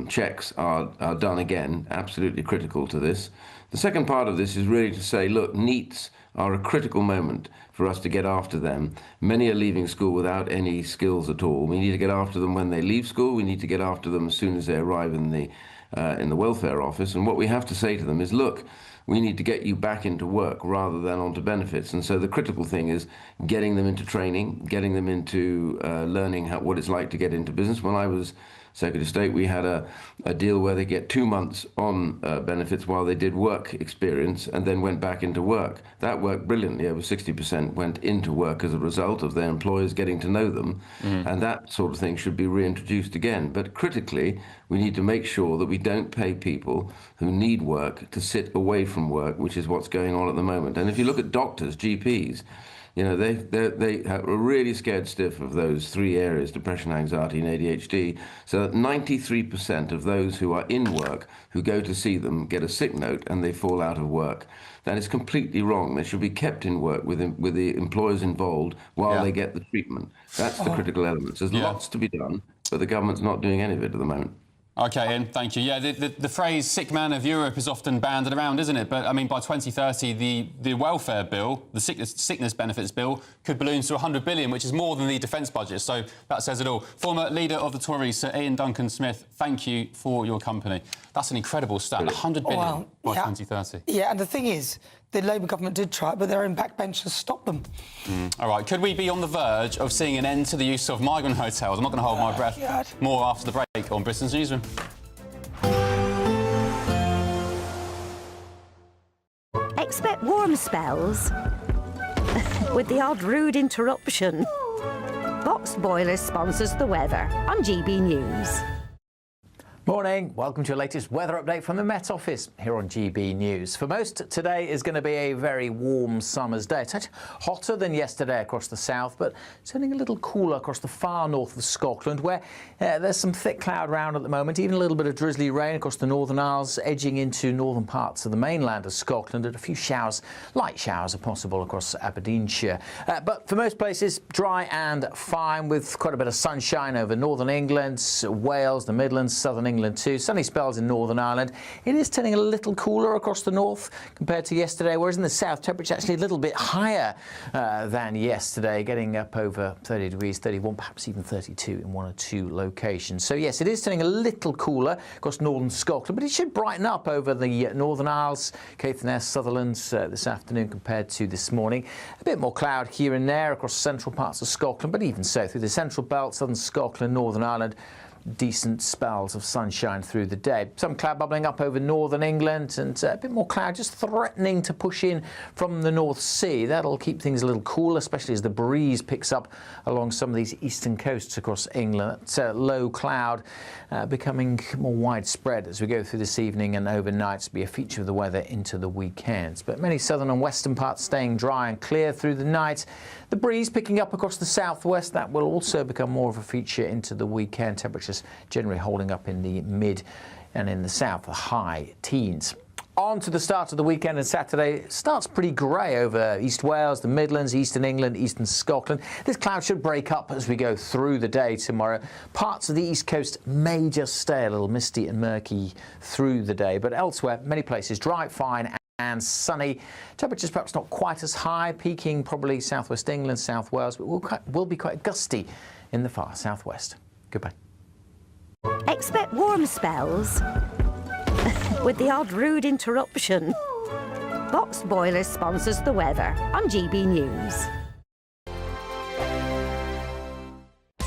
Speaker 30: checks are done again, absolutely critical to this. The second part of this is really to say, look, NEETs are a critical moment for us to get after them. Many are leaving school without any skills at all. We need to get after them when they leave school. We need to get after them as soon as they arrive in the welfare office. And what we have to say to them is, look, we need to get you back into work rather than onto benefits. And so the critical thing is getting them into training, getting them into learning what it's like to get into business. When I was Secretary of State, we had a deal where they get 2 months on benefits while they did work experience and then went back into work. That worked brilliantly. Over 60% went into work as a result of their employers getting to know them. And that sort of thing should be reintroduced again. But critically, we need to make sure that we don't pay people who need work to sit away from work, which is what's going on at the moment. And if you look at doctors, GPs, you know, they are really scared stiff of those three areas, depression, anxiety, and ADHD, so that 93% of those who are in work, who go to see them, get a sick note and they fall out of work. That is completely wrong. They should be kept in work with the employers involved while they get the treatment. That's the critical element. There's lots to be done, but the government's not doing any of it at the moment.
Speaker 5: OK, Ian, thank you. Yeah, the phrase sick man of Europe is often banded around, isn't it? But, I mean, by 2030, the welfare bill, the sickness benefits bill, could balloon to 100 billion, which is more than the defence budget. So that says it all. Former leader of the Tories, Sir Ian Duncan-Smith, thank you for your company. That's an incredible stat, 100 billion by 2030.
Speaker 7: Yeah, and the thing is, the Labour government did try it, but their own backbenchers stopped them.
Speaker 5: All right, could we be on the verge of seeing an end to the use of migrant hotels? I'm not going to hold my breath. More after the break on Britain's Newsroom.
Speaker 3: Expect warm spells with the odd rude interruption. Box Boilers sponsors the weather on GB News.
Speaker 20: Morning, welcome to your latest weather update from the Met Office here on GB News. For most, today is going to be a very warm summer's day. It's actually hotter than yesterday across the south, but turning a little cooler across the far north of Scotland, where there's some thick cloud around at the moment, even a little bit of drizzly rain across the Northern Isles, edging into northern parts of the mainland of Scotland, and a few showers, light showers are possible across Aberdeenshire. But for most places, dry and fine, with quite a bit of sunshine over northern England, Wales, the Midlands, southern England too. Sunny spells in Northern Ireland. It is turning a little cooler across the north compared to yesterday, whereas in the south, temperature actually a little bit higher than yesterday, getting up over 30 degrees, 31, perhaps even 32 in one or two locations. So yes, it is turning a little cooler across northern Scotland, but it should brighten up over the Northern Isles, Caithness, Sutherland this afternoon compared to this morning. A bit more cloud here and there across central parts of Scotland, but even so, through the central belt, southern Scotland, Northern Ireland, decent spells of sunshine through the day. Some cloud bubbling up over northern England, and a bit more cloud just threatening to push in from the North Sea. That'll keep things a little cooler, especially as the breeze picks up along some of these eastern coasts across England. That's low cloud becoming more widespread as we go through this evening and overnight to be a feature of the weather into the weekends. But many southern and western parts staying dry and clear through the night. The breeze picking up across the southwest, that will also become more of a feature into the weekend. Temperatures generally holding up in the mid and in the south, the high teens. On to the start of the weekend, and Saturday starts pretty grey over East Wales, the Midlands, Eastern England, Eastern Scotland. This cloud should break up as we go through the day tomorrow. Parts of the East Coast may just stay a little misty and murky through the day, but elsewhere, many places dry, fine and sunny. Temperatures perhaps not quite as high, peaking probably southwest England, South Wales, but will be quite gusty in the far southwest. Goodbye.
Speaker 3: Expect warm spells with the odd rude interruption. Box Boiler sponsors the weather on GB News.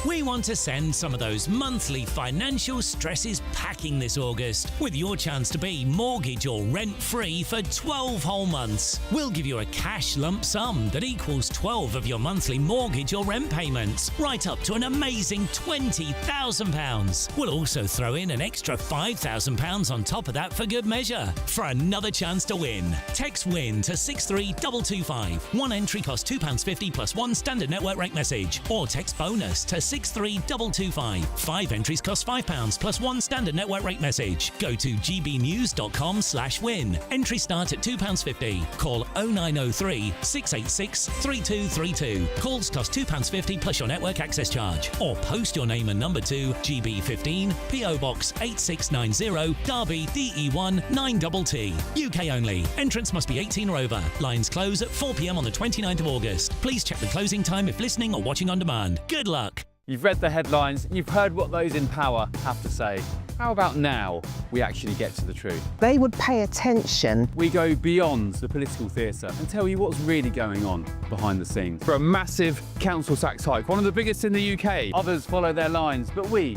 Speaker 4: We want to send some of those monthly financial stresses packing this August with your chance to be mortgage or rent-free for 12 whole months. We'll give you a cash lump sum that equals 12 of your monthly mortgage or rent payments, right up to an amazing £20,000. We'll also throw in an extra £5,000 on top of that for good measure. For another chance to win, text WIN to 63225. One entry costs £2.50 plus one standard network rate message, or text BONUS to 63225. 5 entries cost £5 plus one standard network rate message. Go to gbnews.com/win. Entry start at £2.50. Call 0903 686 3232. Calls cost £2.50 plus your network access charge. Or post your name and number to GB15 PO Box 8690 Derby DE1 9TT. UK only. Entrance must be 18 or over. Lines close at 4 p.m. on the 29th of August. Please check the closing time if listening or watching on demand. Good luck.
Speaker 23: You've read the headlines, you've heard what those in power have to say. How about now we actually get to the truth?
Speaker 24: They would pay attention.
Speaker 23: We go beyond the political theatre and tell you what's really going on behind the scenes. For a massive council tax hike, one of the biggest in the UK. Others follow their lines, but we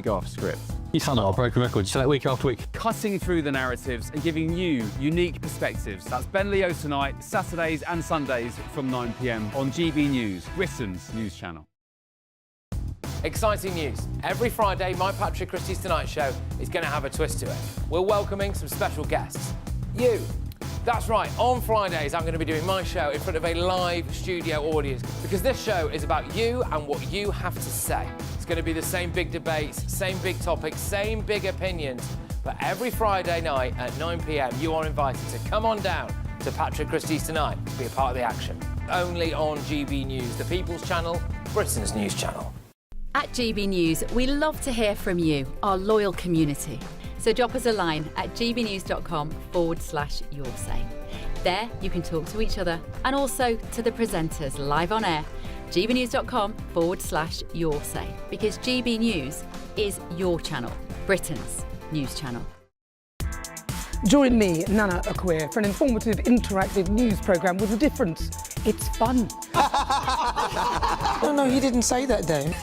Speaker 23: go off script.
Speaker 25: You sound like a broken record. You say that week after week.
Speaker 23: Cutting through the narratives and giving you unique perspectives. That's Ben Leo tonight, Saturdays and Sundays from 9 p.m. on GB News, Britain's news channel.
Speaker 8: Exciting news. Every Friday, my Patrick Christie's Tonight Show is going to have a twist to it. We're welcoming some special guests. You. That's right, on Fridays I'm going to be doing my show in front of a live studio audience, because this show is about you and what you have to say. It's going to be the same big debates, same big topics, same big opinions, but every Friday night at 9 p.m. you are invited to come on down to Patrick Christie's Tonight to be a part of the action. Only on GB News, the People's Channel, Britain's news channel.
Speaker 9: At GB News, we love to hear from you, our loyal community. So drop us a line at gbnews.com/yoursay. There you can talk to each other and also to the presenters live on air. gbnews.com/yoursay, because GB News is your channel, Britain's news channel.
Speaker 7: Join me, Nana Akweer, for an informative, interactive news programme with a difference. It's fun. No, he didn't say that, Dave.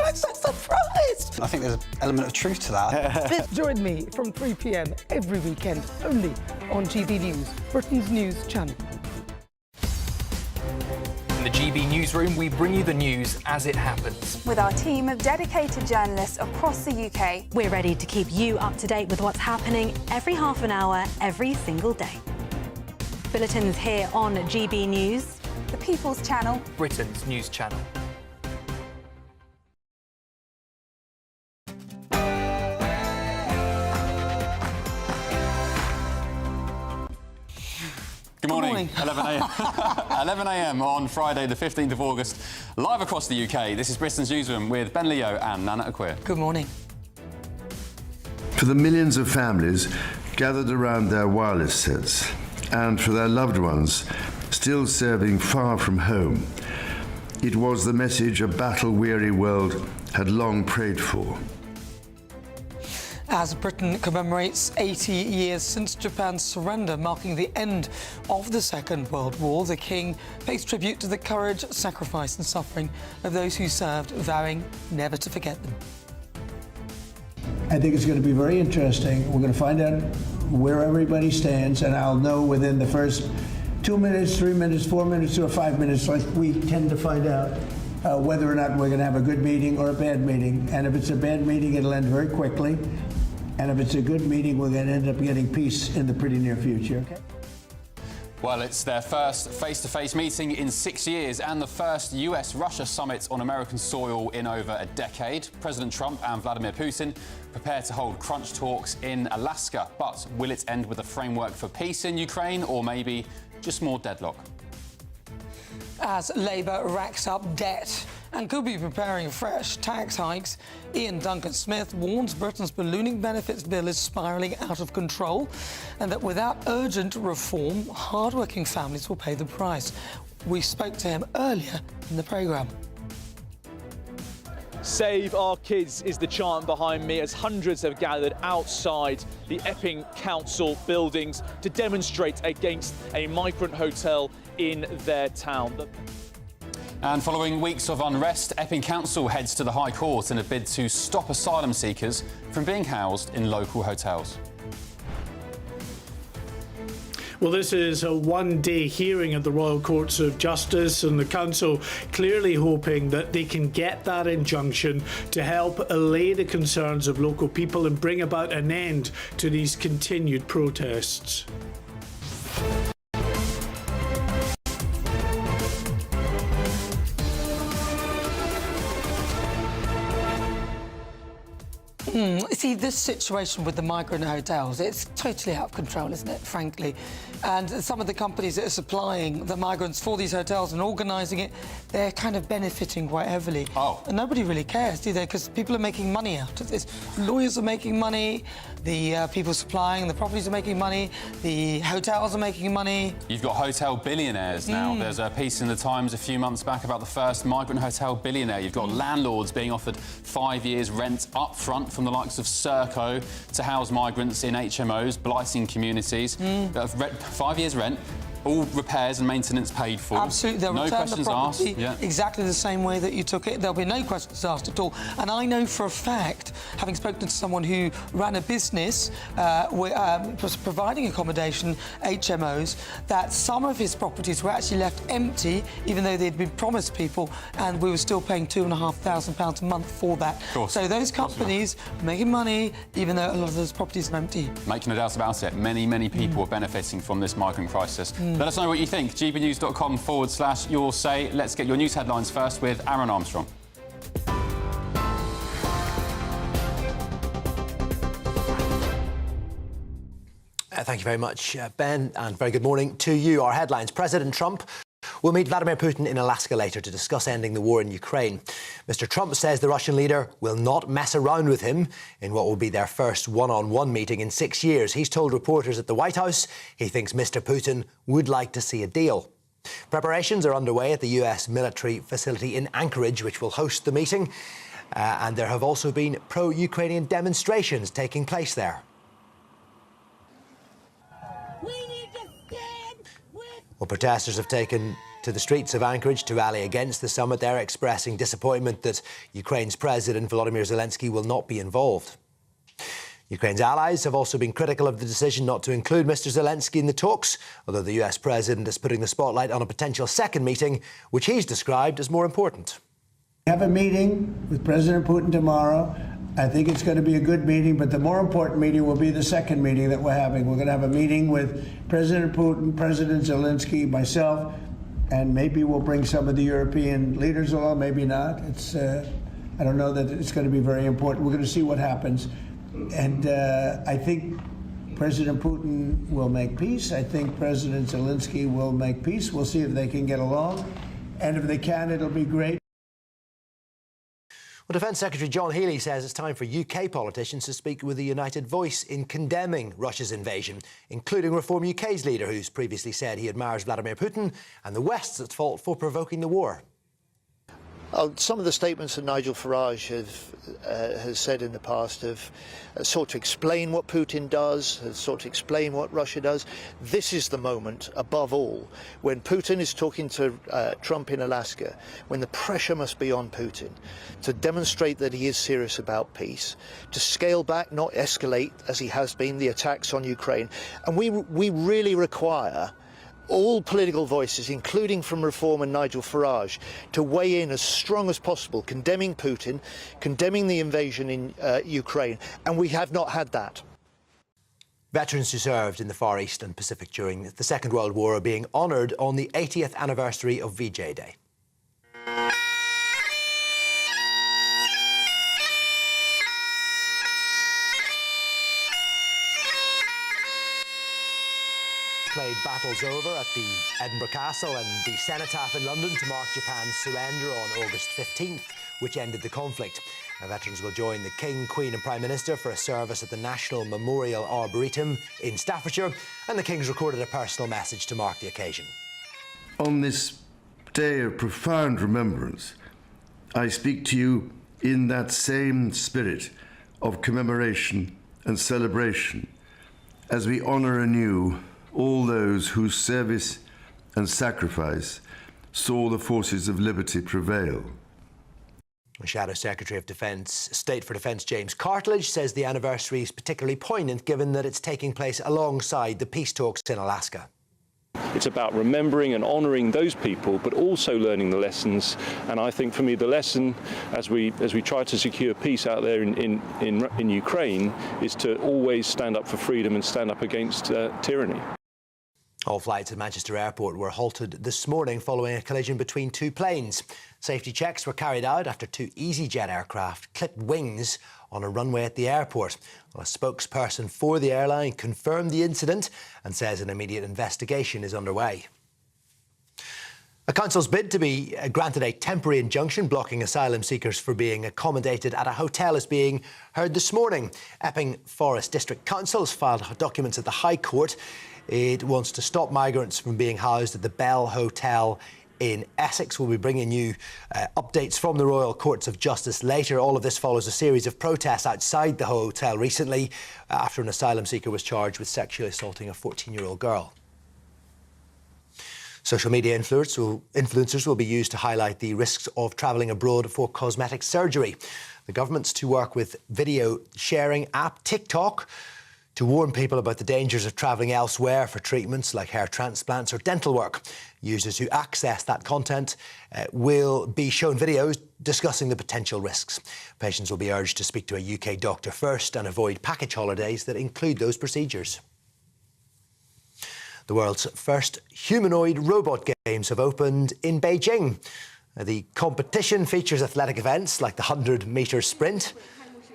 Speaker 7: I'm so surprised.
Speaker 17: I think there's an element of truth to that.
Speaker 7: Join me from 3 p.m. every weekend, only on GB News, Britain's news channel.
Speaker 10: In the GB Newsroom, we bring you the news as it happens.
Speaker 29: With our team of dedicated journalists across the UK, we're ready to keep you up to date with what's happening every half an hour, every single day. Bulletins here on GB News, the People's Channel,
Speaker 10: Britain's news channel.
Speaker 5: Good morning. 11 a.m. on Friday, the 15th of August, live across the UK. This is Britain's Newsroom with Ben Leo and Nana Akweer.
Speaker 7: Good morning.
Speaker 11: For the millions of families gathered around their wireless sets, and for their loved ones still serving far from home, it was the message a battle-weary world had long prayed for.
Speaker 7: As Britain commemorates 80 years since Japan's surrender, marking the end of the Second World War, the King pays tribute to the courage, sacrifice and suffering of those who served, vowing never to forget them.
Speaker 12: I think it's going to be very interesting. We're going to find out where everybody stands, and I'll know within the first 2 minutes, 3 minutes, 4 minutes, or 5 minutes, like we tend to find out, whether or not we're going to have a good meeting or a bad meeting. And if it's a bad meeting, it'll end very quickly. And if it's a good meeting, we're going to end up getting peace in the pretty near future. Okay?
Speaker 5: Well, it's their first face-to-face meeting in 6 years and the first US-Russia summit on American soil in over a decade. President Trump and Vladimir Putin prepare to hold crunch talks in Alaska. But will it end with a framework for peace in Ukraine, or maybe just more deadlock?
Speaker 7: As Labour racks up debt and could be preparing fresh tax hikes, Ian Duncan-Smith warns Britain's ballooning benefits bill is spiralling out of control and that without urgent reform, hard-working families will pay the price. We spoke to him earlier in the programme.
Speaker 1: Save our kids is the chant behind me as hundreds have gathered outside the Epping Council buildings to demonstrate against a migrant hotel in their town.
Speaker 5: And following weeks of unrest, Epping Council heads to the High Court in a bid to stop asylum seekers from being housed in local hotels.
Speaker 6: Well, this is a one-day hearing at the Royal Courts of Justice, and the Council clearly hoping that they can get that injunction to help allay the concerns of local people and bring about an end to these continued protests.
Speaker 7: See, this situation with the migrant hotels, it's totally out of control, isn't it, frankly? And some of the companies that are supplying the migrants for these hotels and organising it, they're kind of benefiting quite heavily.
Speaker 5: Oh.
Speaker 7: And nobody really cares, do they? Because people are making money out of this. Lawyers are making money, the people supplying the properties are making money, the hotels are making money.
Speaker 5: You've got hotel billionaires now. There's a piece in the Times a few months back about the first migrant hotel billionaire. You've got landlords being offered 5 years rent up front from the likes of Serco to house migrants in HMOs, blighting communities. 5 years rent, all repairs and maintenance paid for.
Speaker 7: Absolutely, they'll
Speaker 5: no
Speaker 7: return
Speaker 5: questions
Speaker 7: the property
Speaker 5: asked.
Speaker 7: exactly the same way that you took it. There'll be no questions asked at all. And I know for a fact, having spoken to someone who ran a business was providing accommodation, HMOs, that some of his properties were actually left empty, even though they'd been promised people, and we were still paying £2,500 a month for that. So those companies are making money, even though a lot of those properties are empty.
Speaker 5: Make no doubt about it. Many, many people are benefiting from this migrant crisis. Let us know what you think. gbnews.com/your say. Let's get your news headlines first with Aaron Armstrong.
Speaker 13: Thank you very much, Ben, and very good morning to you. Our headlines. President Trump will meet Vladimir Putin in Alaska later to discuss ending the war in Ukraine. Mr. Trump says the Russian leader will not mess around with him in what will be their first one-on-one meeting in 6 years. He's told reporters at the White House he thinks Mr. Putin would like to see a deal. Preparations are underway at the US military facility in Anchorage, which will host the meeting. And there have also been pro-Ukrainian demonstrations taking place there. Well, protesters have taken to the streets of Anchorage to rally against the summit. They're expressing disappointment that Ukraine's President Volodymyr Zelensky will not be involved. Ukraine's allies have also been critical of the decision not to include Mr. Zelensky in the talks, although the US President is putting the spotlight on a potential second meeting, which he's described as more important.
Speaker 12: We have a meeting with President Putin tomorrow. I think it's going to be a good meeting, but the more important meeting will be the second meeting that we're having. We're going to have a meeting with President Putin, President Zelensky, myself, and maybe we'll bring some of the European leaders along, maybe not. I don't know that it's going to be very important. We're going to see what happens. And I think President Putin will make peace. I think President Zelensky will make peace. We'll see if they can get along. And if they can, it'll be great.
Speaker 13: Well, Defence Secretary John Healey says it's time for UK politicians to speak with a united voice in condemning Russia's invasion, including Reform UK's leader, who's previously said he admires Vladimir Putin and the West's at fault for provoking the war.
Speaker 14: Some of the statements that Nigel Farage has said in the past have sought to explain what Putin does, has sought to explain what Russia does. This is the moment, above all, when Putin is talking to Trump in Alaska, when the pressure must be on Putin to demonstrate that he is serious about peace, to scale back, not escalate, as he has been, the attacks on Ukraine. And we really require all political voices, including from Reform and Nigel Farage, to weigh in as strong as possible, condemning Putin, condemning the invasion in Ukraine, and we have not had that.
Speaker 13: Veterans who served in the Far East and Pacific during the Second World War are being honoured on the 80th anniversary of VJ Day. Played Battles Over at the Edinburgh Castle and the Cenotaph in London to mark Japan's surrender on August 15th, which ended the conflict. Now, veterans will join the King, Queen and Prime Minister for a service at the National Memorial Arboretum in Staffordshire, and the King's recorded a personal message to mark the occasion.
Speaker 11: On this day of profound remembrance, I speak to you in that same spirit of commemoration and celebration as we honour anew all those whose service and sacrifice saw the forces of liberty prevail.
Speaker 13: Shadow Secretary of Defence, State for Defence James Cartledge says the anniversary is particularly poignant given that it's taking place alongside the peace talks in Alaska.
Speaker 2: It's about remembering and honouring those people, but also learning the lessons. And I think for me, the lesson, as we try to secure peace out there in Ukraine, is to always stand up for freedom and stand up against tyranny.
Speaker 13: All flights at Manchester Airport were halted this morning following a collision between two planes. Safety checks were carried out after two EasyJet aircraft clipped wings on a runway at the airport. Well, a spokesperson for the airline confirmed the incident and says an immediate investigation is underway. A council's bid to be granted a temporary injunction blocking asylum seekers for being accommodated at a hotel is being heard this morning. Epping Forest District Council has filed documents at the High Court. It wants to stop migrants from being housed at the Bell Hotel in Essex. We'll be bringing you updates from the Royal Courts of Justice later. All of this follows a series of protests outside the hotel recently after an asylum seeker was charged with sexually assaulting a 14-year-old girl. Social media influencers will be used to highlight the risks of travelling abroad for cosmetic surgery. The government's to work with video sharing app TikTok to warn people about the dangers of travelling elsewhere for treatments like hair transplants or dental work. Users who access that content will be shown videos discussing the potential risks. Patients will be urged to speak to a UK doctor first and avoid package holidays that include those procedures. The world's first humanoid robot games have opened in Beijing. The competition features athletic events like the 100-metre sprint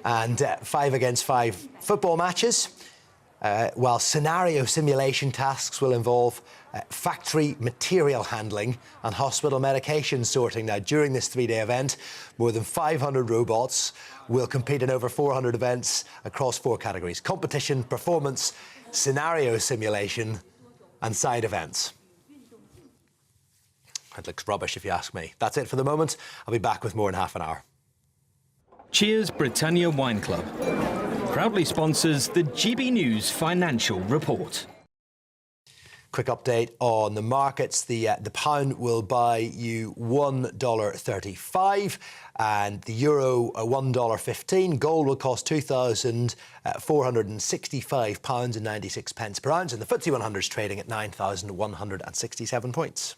Speaker 13: and 5-against-5 football matches, while scenario simulation tasks will involve factory material handling and hospital medication sorting. Now, during this three-day event, more than 500 robots will compete in over 400 events across 4 categories: competition, performance, scenario simulation and side events. That looks rubbish if you ask me. That's it for the moment. I'll be back with more in half an hour.
Speaker 15: Cheers Britannia Wine Club proudly sponsors the GB News Financial Report.
Speaker 13: Quick update on the markets. The pound will buy you $1.35 and the euro $1.15. Gold will cost £2,465.96 per ounce, and the FTSE 100 is trading at 9,167 points.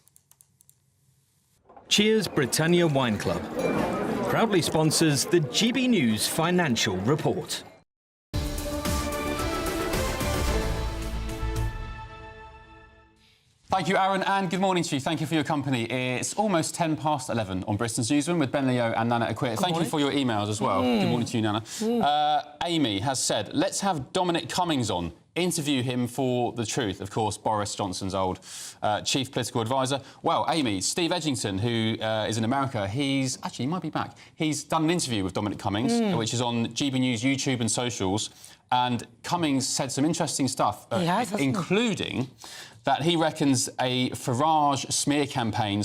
Speaker 15: Cheers Britannia Wine Club proudly sponsors the GB News Financial Report.
Speaker 5: Thank you, Aaron, and good morning to you. Thank you for your company. It's almost 11 on Britain's Newsroom with Ben Leo and Nana Acquit. Thank you for your emails as well. Good morning to you, Nana. Amy has said, let's have Dominic Cummings on. Interview him for The Truth. Of course, Boris Johnson's old chief political advisor. Well, Amy, Steve Edgington, who is in America, he might be back. He's done an interview with Dominic Cummings, which is on GB News YouTube and socials. And Cummings said some interesting stuff, including that he reckons a Farage smear campaign /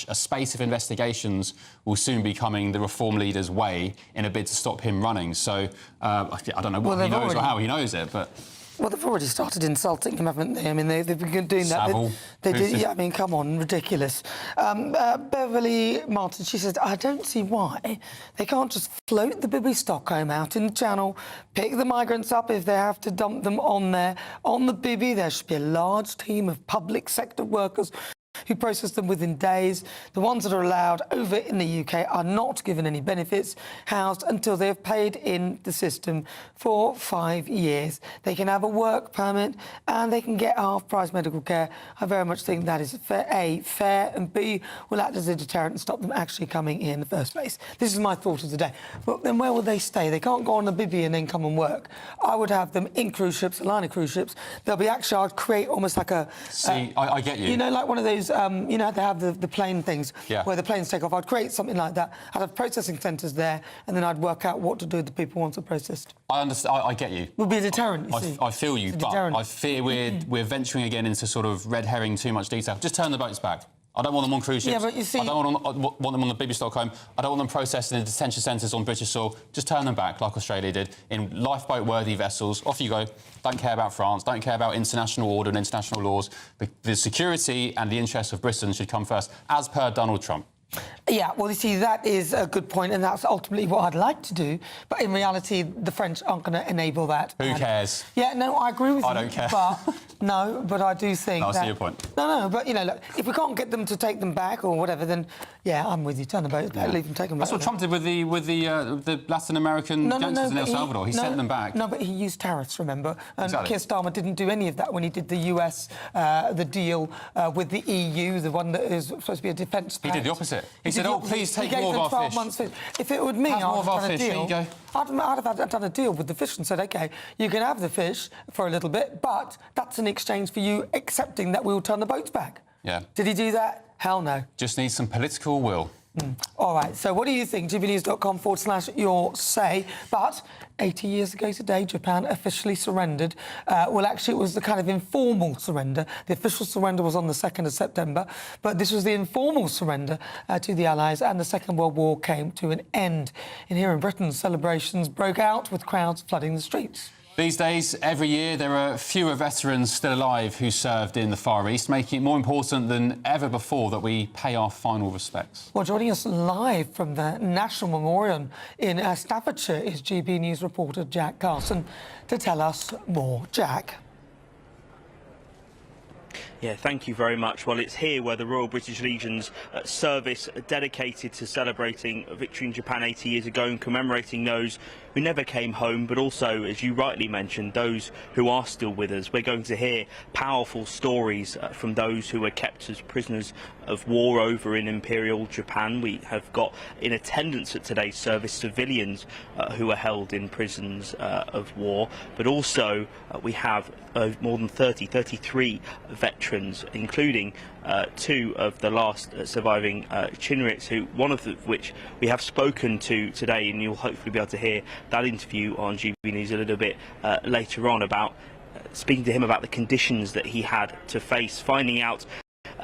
Speaker 5: a space of investigations will soon be coming the Reform leader's way in a bid to stop him running. So I don't know what he knows or how he knows it, but...
Speaker 7: Well, they've already started insulting him, haven't they? I mean, they've been doing that. They did, yeah, I mean, come on, ridiculous. Beverly Martin, she says, I don't see why they can't just float the Bibi Stockholm out in the Channel, pick the migrants up if they have to dump them on the Bibi. There should be a large team of public sector workers who process them within days. The ones that are allowed over in the UK are not given any benefits, housed until they have paid in the system for 5 years. They can have a work permit and they can get half-price medical care. I very much think that is fair, and B, will act as a deterrent and stop them actually coming in the first place. This is my thought of the day. But then where will they stay? They can't go on a bivvy and then come and work. I would have them in cruise ships, a line of cruise ships. They'll be actually, I'd create almost like a...
Speaker 5: See, I get you.
Speaker 7: You know, like one of those, you know, they have the plane things where the planes take off. I'd create something like that. I'd have processing centres there, and then I'd work out what to do with the people once they're processed.
Speaker 5: I understand. I get you.
Speaker 7: Would be a deterrent, you see.
Speaker 5: I feel you, but I fear we're venturing again into sort of red herring too much detail. Just turn the boats back. I don't want them on cruise ships.
Speaker 7: Yeah, but you see...
Speaker 5: I don't want them on the BBC Stockholm. I don't want them processed in detention centres on British soil. Just turn them back, like Australia did, in lifeboat-worthy vessels. Off you go. Don't care about France. Don't care about international order and international laws. The security and the interests of Britain should come first, as per Donald Trump.
Speaker 7: Yeah, well, you see, that is a good point, and that's ultimately what I'd like to do. But in reality, the French aren't going to enable that.
Speaker 5: Who cares?
Speaker 7: Yeah, no, I agree with you.
Speaker 5: I don't care.
Speaker 7: But, no, but I do think
Speaker 5: I see your point.
Speaker 7: No, but, you know, look, if we can't get them to take them back or whatever, then, yeah, I'm with you. Turn the boat back, leave them, take them back.
Speaker 5: That's what Trump did with the Latin American gangsters in El Salvador. He sent them back.
Speaker 7: No, but he used tariffs, remember? And
Speaker 5: exactly.
Speaker 7: Keir Starmer didn't do any of that when he did the US, the deal with the EU, the one that is supposed to be a defence pact.
Speaker 5: He did the opposite. He said, oh, please take more of our fish.
Speaker 7: If it were me, I'd have done a deal.
Speaker 5: There you go.
Speaker 7: I'd have done a deal with the fish and said, OK, you can have the fish for a little bit, but that's in exchange for you accepting that we'll turn the boats back.
Speaker 5: Yeah.
Speaker 7: Did he do that? Hell no.
Speaker 5: Just needs some political will.
Speaker 7: All right, so what do you think? GBNews.com/your say. But 80 years ago today, Japan officially surrendered. Well, actually, it was the kind of informal surrender. The official surrender was on the 2nd of September, but this was the informal surrender to the Allies, and the Second World War came to an end. And here in Britain, celebrations broke out with crowds flooding the streets.
Speaker 5: These days, every year, there are fewer veterans still alive who served in the Far East, making it more important than ever before that we pay our final respects.
Speaker 7: Well, joining us live from the National Memorial in Staffordshire is GB News reporter Jack Carson to tell us more. Jack.
Speaker 16: Yeah, thank you very much. Well, it's here where the Royal British Legion's service dedicated to celebrating victory in Japan 80 years ago and commemorating those who never came home, but also, as you rightly mentioned, those who are still with us. We're going to hear powerful stories from those who were kept as prisoners of war over in Imperial Japan. We have got in attendance at today's service civilians who are held in prisons of war, but also we have more than 33 veterans, including two of the last surviving Chinrits, who one of which we have spoken to today, and you'll hopefully be able to hear that interview on GB News a little bit later on, about speaking to him about the conditions that he had to face, finding out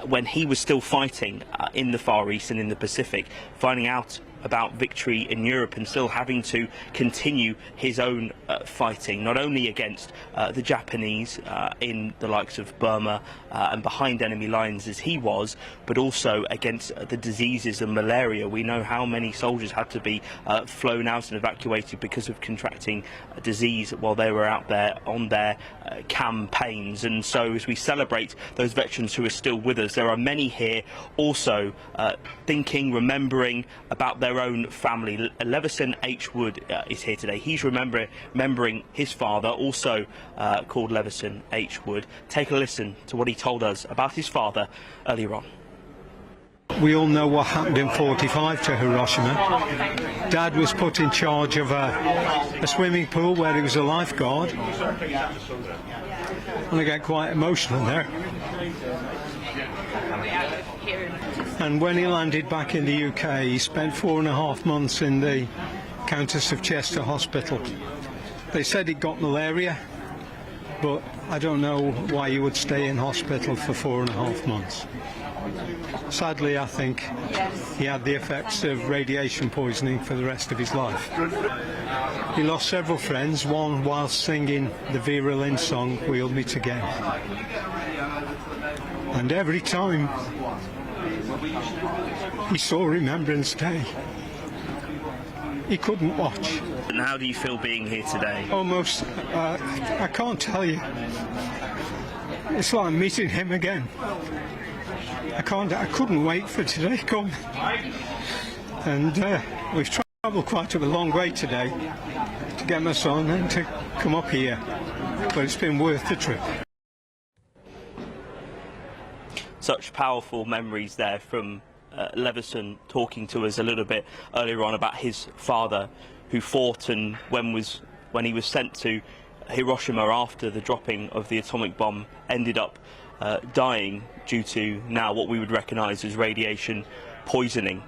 Speaker 16: when he was still fighting in the Far East and in the Pacific, finding out about victory in Europe and still having to continue his own fighting, not only against the Japanese in the likes of Burma and behind enemy lines as he was, but also against the diseases and malaria. We know how many soldiers had to be flown out and evacuated because of contracting disease while they were out there on their campaigns. And so as we celebrate those veterans who are still with us, there are many here also thinking, remembering about their own family. Levison H. Wood is here today. He's remembering his father, also called Levison H. Wood. Take a listen to what he told us about his father earlier on.
Speaker 18: We all know what happened in '45 to Hiroshima. Dad was put in charge of a swimming pool where he was a lifeguard. And I get quite emotional there. And when he landed back in the UK, he spent 4.5 months in the Countess of Chester Hospital. They said he'd got malaria, but I don't know why he would stay in hospital for 4.5 months. Sadly, I think he had the effects of radiation poisoning for the rest of his life. He lost several friends, one whilst singing the Vera Lynn song, We'll Meet Again. And every time he saw Remembrance Day, he couldn't watch.
Speaker 16: And how do you feel being here today?
Speaker 18: Almost, I can't tell you. It's like meeting him again. I couldn't wait for today to come. And we've travelled quite a long way today to get my son and to come up here, but it's been worth the trip.
Speaker 16: Such powerful memories there from Leveson talking to us a little bit earlier on about his father, who fought, and when he was sent to Hiroshima after the dropping of the atomic bomb, ended up dying due to now what we would recognise as radiation poisoning.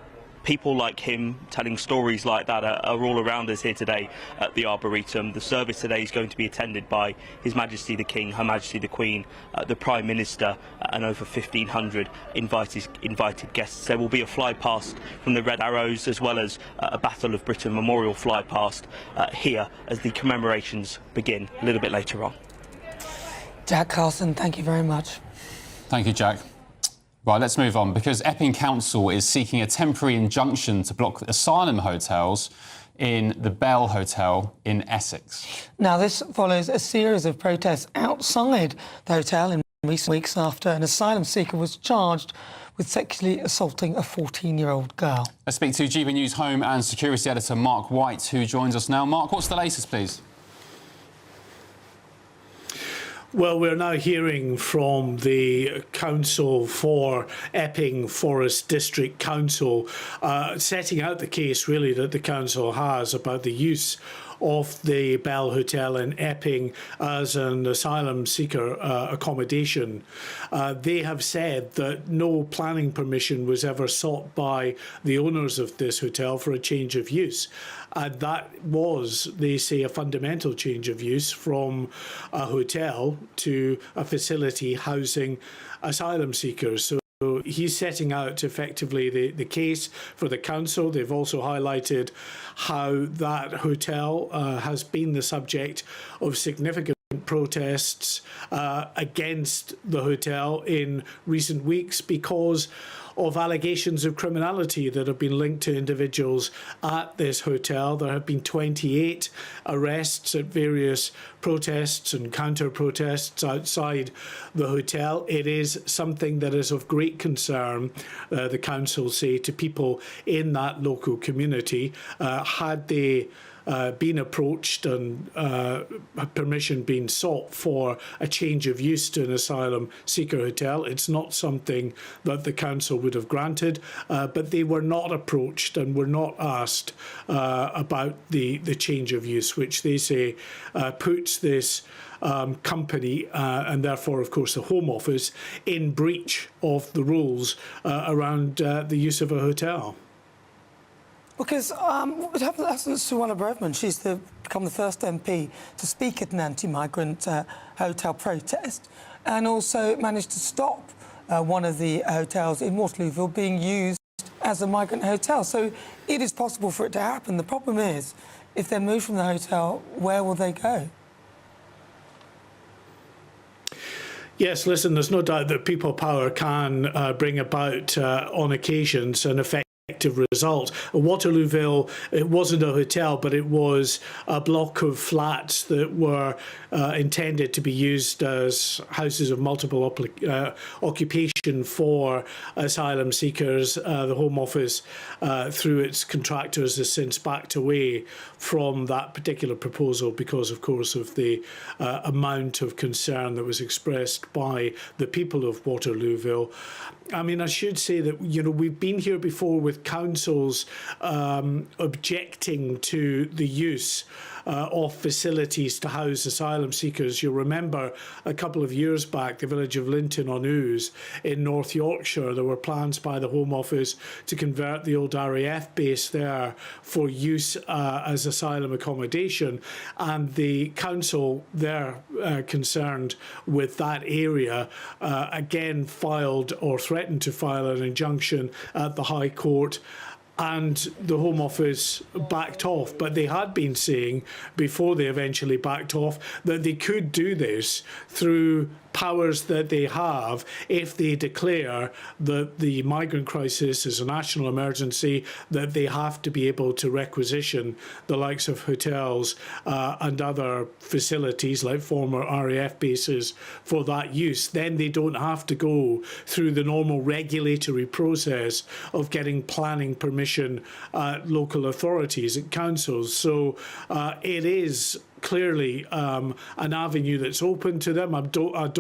Speaker 16: People like him telling stories like that are all around us here today at the Arboretum. The service today is going to be attended by His Majesty the King, Her Majesty the Queen, the Prime Minister, and over 1,500 invited guests. There will be a fly past from the Red Arrows, as well as a Battle of Britain memorial fly past here as the commemorations begin a little bit later on.
Speaker 7: Jack Carson, thank you very much.
Speaker 5: Thank you, Jack. Right, let's move on, because Epping Council is seeking a temporary injunction to block Asylum hotels in the Bell Hotel in Essex.
Speaker 7: Now, this follows a series of protests outside the hotel in recent weeks after an asylum seeker was charged with sexually assaulting a 14-year-old girl.
Speaker 5: Let's speak to GBNews Home and Security Editor Mark White, who joins us now. Mark, what's the latest, please?
Speaker 6: Well, we're now hearing from the Council for Epping Forest District Council, setting out the case really that the council has about the use of the Bell Hotel in Epping as an asylum seeker accommodation. They have said that no planning permission was ever sought by the owners of this hotel for a change of use. And that was, they say, a fundamental change of use from a hotel to a facility housing asylum seekers. So he's setting out effectively the case for the council. They've also highlighted how that hotel has been the subject of significant protests against the hotel in recent weeks because of allegations of criminality that have been linked to individuals at this hotel. There have been 28 arrests at various protests and counter-protests outside the hotel. It is something that is of great concern, the council say, to people in that local community. Had they been approached and permission been sought for a change of use to an asylum seeker hotel, it's not something that the council would have granted, but they were not approached and were not asked about the change of use, which they say puts this company and therefore, of course, the Home Office in breach of the rules around the use of a hotel.
Speaker 7: Because what happens to Suella Braverman? She's become the first MP to speak at an anti-migrant hotel protest, and also managed to stop one of the hotels in Waterlooville being used as a migrant hotel. So it is possible for it to happen. The problem is, if they're moved from the hotel, where will they go?
Speaker 6: Yes, listen, there's no doubt that people power can bring about, on occasions, an effective result. Waterlooville, it wasn't a hotel, but it was a block of flats that were intended to be used as houses of multiple occupation for asylum seekers. The Home Office, through its contractors, has since backed away from that particular proposal because, of course, of the amount of concern that was expressed by the people of Waterlooville. I mean, I should say that, you know, we've been here before with councils objecting to the use of facilities to house asylum seekers. You'll remember a couple of years back, the village of Linton on Ouse in North Yorkshire, there were plans by the Home Office to convert the old RAF base there for use as asylum accommodation, and the council there concerned with that area again filed or threatened to file an injunction at the High Court, and the Home Office backed off. But they had been saying, before they eventually backed off, that they could do this through powers that they have if they declare that the migrant crisis is a national emergency, that they have to be able to requisition the likes of hotels and other facilities like former RAF bases for that use. Then they don't have to go through the normal regulatory process of getting planning permission at local authorities, at councils. So it is clearly an avenue that's open to them. I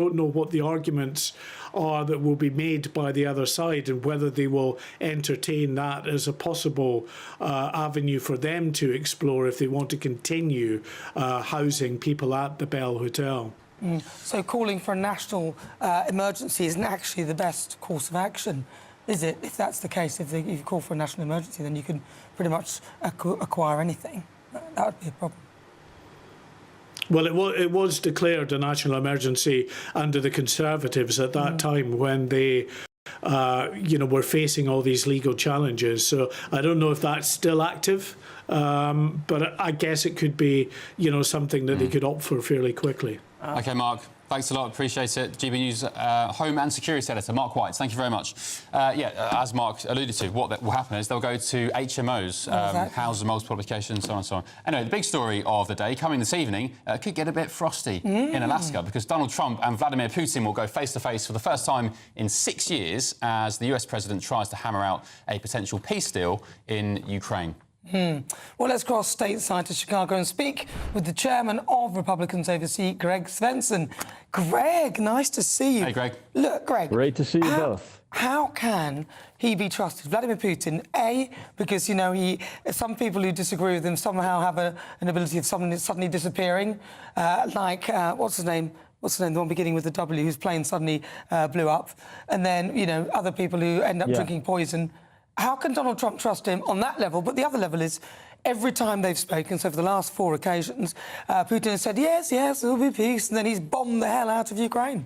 Speaker 6: don't know what the arguments are that will be made by the other side and whether they will entertain that as a possible avenue for them to explore if they want to continue housing people at the Bell Hotel.
Speaker 7: So calling for a national emergency isn't actually the best course of action, is it? If that's the case, if you call for a national emergency, then you can pretty much acquire anything. That would be a problem.
Speaker 6: Well, it was declared a national emergency under the Conservatives at that time when they, were facing all these legal challenges. So I don't know if that's still active, but I guess it could be, something that they could opt for fairly quickly.
Speaker 5: OK, Mark. Thanks a lot, appreciate it. GB News Home and Security Editor, Mark White, thank you very much. As Mark alluded to, what will happen is they'll go to HMOs, houses of multiple applications, so on and so on. Anyway, the big story of the day, coming this evening, could get a bit frosty in Alaska, because Donald Trump and Vladimir Putin will go face-to-face for the first time in 6 years as the US president tries to hammer out a potential peace deal in Ukraine.
Speaker 7: Well, let's cross stateside to Chicago and speak with the chairman of Republicans Overseas, Greg Svensson. Greg, nice to see you.
Speaker 5: Hey, Greg.
Speaker 7: Look, Greg.
Speaker 3: Great to see you both.
Speaker 7: How can he be trusted? Vladimir Putin, A, because, some people who disagree with him somehow have an ability of suddenly disappearing, what's his name? The one beginning with the W, whose plane suddenly blew up. And then, other people who end up drinking poison. How can Donald Trump trust him on that level? But the other level is every time they've spoken, so for the last 4 occasions, Putin has said, yes, there'll be peace, and then he's bombed the hell out of Ukraine.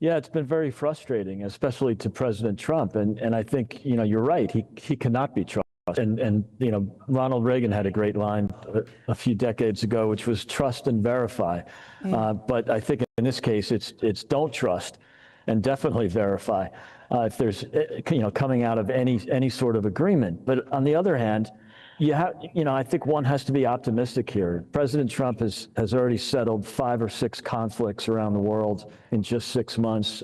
Speaker 3: Yeah, it's been very frustrating, especially to President Trump. And I think, you're right, he cannot be trusted. And Ronald Reagan had a great line a few decades ago, which was trust and verify. But I think in this case, it's don't trust and definitely verify. If there's, coming out of any sort of agreement. But on the other hand, I think one has to be optimistic here. President Trump has already settled 5 or 6 conflicts around the world in just 6 months,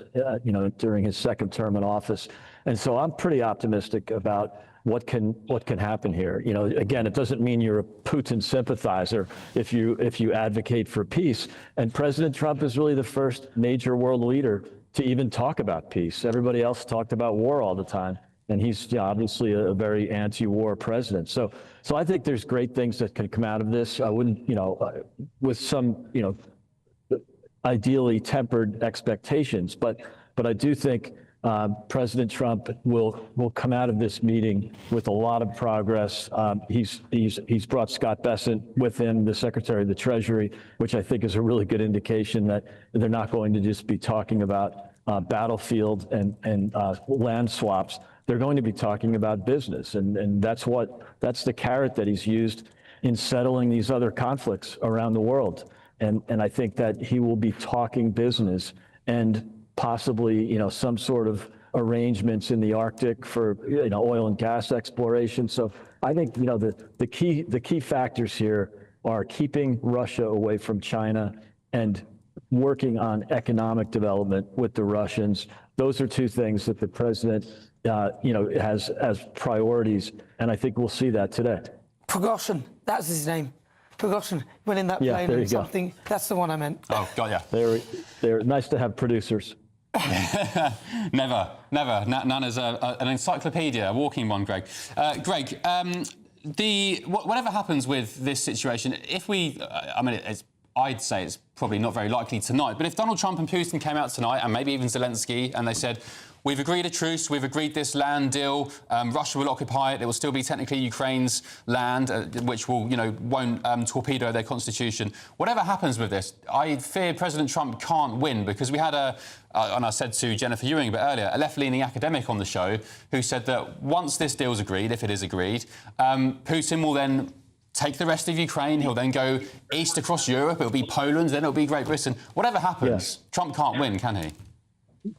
Speaker 3: during his second term in office. And so I'm pretty optimistic about what can happen here. Again, it doesn't mean you're a Putin sympathizer if you advocate for peace. And President Trump is really the first major world leader to even talk about peace. Everybody else talked about war all the time, and he's obviously a very anti-war president. So I think there's great things that can come out of this. I wouldn't, with some, ideally tempered expectations, but I do think President Trump will come out of this meeting with a lot of progress. He's brought Scott Bessent with him, the Secretary of the Treasury, which I think is a really good indication that they're not going to just be talking about battlefield and land swaps. They're going to be talking about business, and that's the carrot that he's used in settling these other conflicts around the world. And I think that he will be talking business and possibly, some sort of arrangements in the Arctic for, oil and gas exploration. So I think, the key factors here are keeping Russia away from China and working on economic development with the Russians. Those are 2 things that the president, has as priorities, and I think we'll see that today.
Speaker 7: Prigozhin, that's his name. Prigozhin went in that plane and something. Go. That's the one I meant.
Speaker 5: Oh, got ya.
Speaker 3: They're nice to have producers.
Speaker 5: Never. None is an encyclopedia, a walking one, Greg. Greg, whatever happens with this situation, if we, I'd say it's probably not very likely tonight, but if Donald Trump and Putin came out tonight, and maybe even Zelensky, and they said, we've agreed a truce, we've agreed this land deal, Russia will occupy it, it will still be technically Ukraine's land, which will, won't torpedo their constitution. Whatever happens with this, I fear President Trump can't win, because we had and I said to Jennifer Ewing a bit earlier, a left-leaning academic on the show who said that once this deal's agreed, if it is agreed, Putin will then take the rest of Ukraine. He'll then go east across Europe. It'll be Poland, then it'll be Great Britain. Whatever happens, Trump can't win, can he?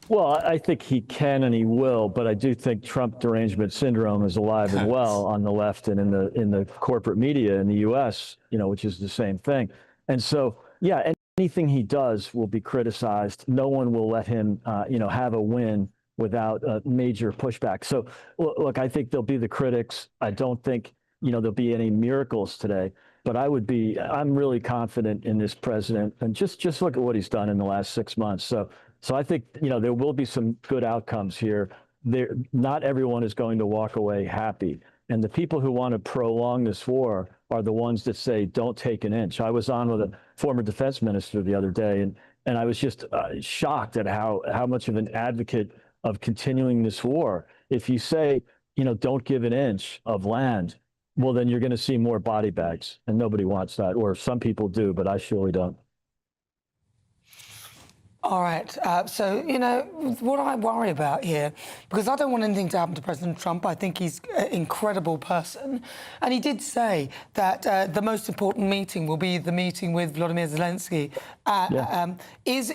Speaker 3: Well, I think he can and he will, but I do think Trump derangement syndrome is alive and well on the left and in the corporate media in the U.S., which is the same thing. And so, yeah, anything he does will be criticized. No one will let him, have a win without a major pushback. So, look, I think there'll be the critics. I don't think, there'll be any miracles today. But I'm really confident in this president, and just look at what he's done in the last 6 months. So I think, there will be some good outcomes here. Not everyone is going to walk away happy. And the people who want to prolong this war are the ones that say, don't take an inch. I was on with a former defense minister the other day, and I was just shocked at how much of an advocate of continuing this war. If you say, don't give an inch of land, well, then you're going to see more body bags, and nobody wants that. Or some people do, but I surely don't.
Speaker 7: All right. So, what I worry about here, because I don't want anything to happen to President Trump. I think he's an incredible person. And he did say that the most important meeting will be the meeting with Volodymyr Zelensky. Is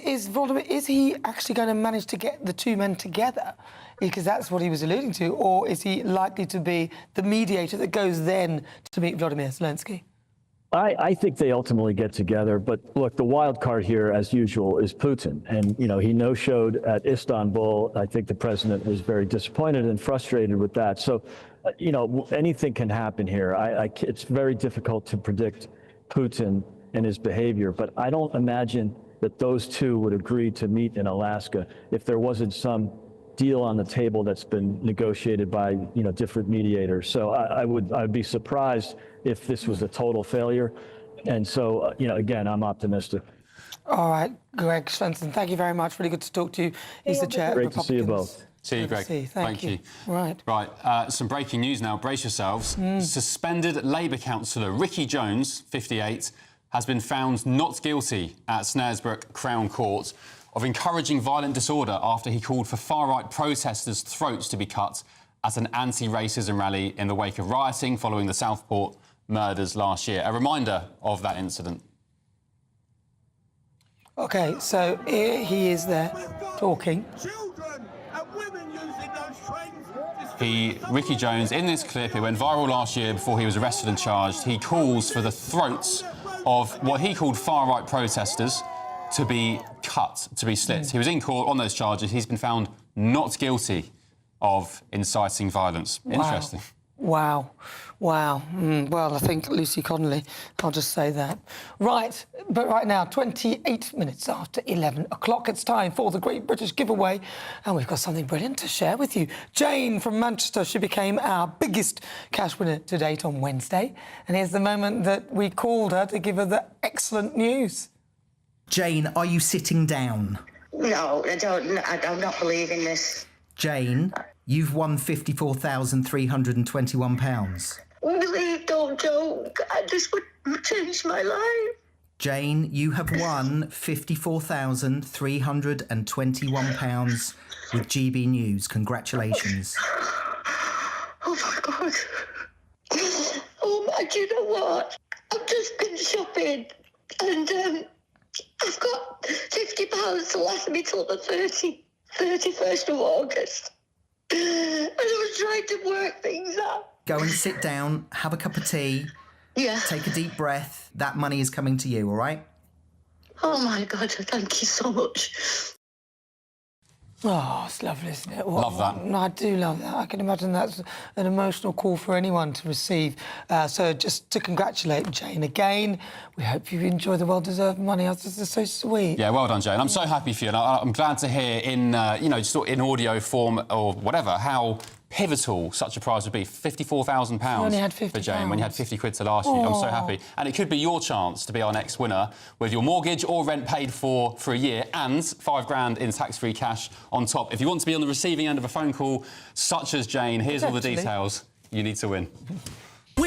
Speaker 7: he actually going to manage to get the two men together? Because that's what he was alluding to. Or is he likely to be the mediator that goes then to meet Volodymyr Zelensky?
Speaker 3: I think they ultimately get together, but look, the wild card here, as usual, is Putin. And, he no-showed at Istanbul. I think the president was very disappointed and frustrated with that. So, anything can happen here. It's very difficult to predict Putin and his behavior, but I don't imagine that those two would agree to meet in Alaska if there wasn't some deal on the table that's been negotiated by different mediators. So I'd be surprised if this was a total failure. And so again, I'm optimistic.
Speaker 7: All right, Greg Svensson, thank you very much. Really good to talk to you. He's the chair of
Speaker 3: Great
Speaker 7: Republicans.
Speaker 3: to see you both.
Speaker 5: See you, Greg.
Speaker 7: Thank you. Right.
Speaker 5: Some breaking news now. Brace yourselves. Suspended Labour councillor Ricky Jones, 58, has been found not guilty at Snaresbrook Crown Court of encouraging violent disorder after he called for far-right protesters' throats to be cut at an anti-racism rally in the wake of rioting following the Southport murders last year. A reminder of that incident.
Speaker 7: OK, so here he is there talking.
Speaker 5: Ricky Jones, in this clip, it went viral last year before he was arrested and charged. He calls for the throats of what he called far-right protesters to be cut, to be slit. He was in court on those charges. He's been found not guilty of inciting violence.
Speaker 7: Wow.
Speaker 5: Interesting.
Speaker 7: Wow. Well, I think Lucy Connolly, I'll just say that. Right, but right now, 28 minutes after 11 o'clock, it's time for the Great British Giveaway, and we've got something brilliant to share with you. Jane from Manchester, she became our biggest cash winner to date on Wednesday, and here's the moment that we called her to give her the excellent news.
Speaker 4: Jane, are you sitting down?
Speaker 19: No, I don't. I'm not believing this.
Speaker 4: Jane, you've won £54,321.
Speaker 19: Please don't joke. This would change my life.
Speaker 4: Jane, you have won £54,321 with GB News. Congratulations.
Speaker 19: Oh, my God. Oh, my, do you know what? I've just been shopping and I've got £50 to last me till the 31st of August. And I was trying to work things out.
Speaker 4: Go and sit down, have a cup of tea.
Speaker 19: Yeah.
Speaker 4: Take a deep breath. That money is coming to you, all right?
Speaker 19: Oh, my God, thank you so much.
Speaker 7: Oh, it's lovely, isn't it?
Speaker 5: Love that.
Speaker 7: I do love that. I can imagine that's an emotional call for anyone to receive. So just to congratulate Jane again. We hope you enjoy the well-deserved money. This is so sweet.
Speaker 5: Yeah, well done, Jane. I'm so happy for you. And I'm glad to hear in, just in audio form or whatever, how pivotal such a prize would be. £54,000 for Jane when you had 50 quid to last year. I'm so happy. And it could be your chance to be our next winner with your mortgage or rent paid for a year and £5,000 in tax-free cash on top. If you want to be on the receiving end of a phone call such as Jane, here's all the details you need to win.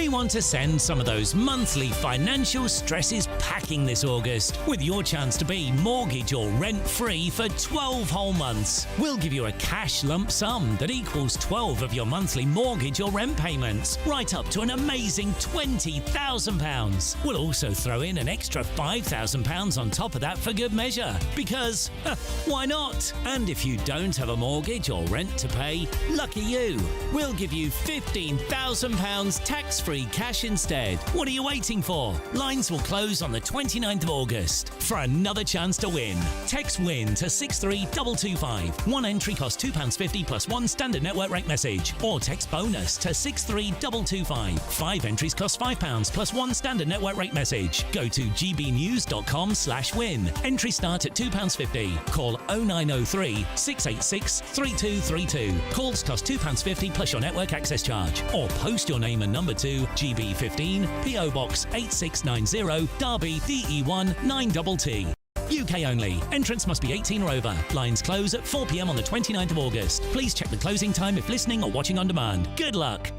Speaker 20: We want to send some of those monthly financial stresses packing this August with your chance to be mortgage or rent-free for 12 whole months. We'll give you a cash lump sum that equals 12 of your monthly mortgage or rent payments, right up to an amazing £20,000. We'll also throw in an extra £5,000 on top of that for good measure, because why not? And if you don't have a mortgage or rent to pay, lucky you. We'll give you £15,000 tax-free cash instead. What are you waiting for? Lines will close on the 29th of August. For another chance to win, text WIN to 63225. One entry costs £2.50 plus one standard network rate message. Or text BONUS to 63225. 5 entries cost £5 plus one standard network rate message. Go to gbnews.com/win. Entry start at £2.50. Call 0903 686 3232. Calls cost £2.50 plus your network access charge. Or post your name and number to GB15 PO Box 8690 Derby DE1 9TT. UK only. Entrance must be 18 or over. Lines close at 4 p.m. on the 29th of August. Please check the closing time if listening or watching on demand. Good luck.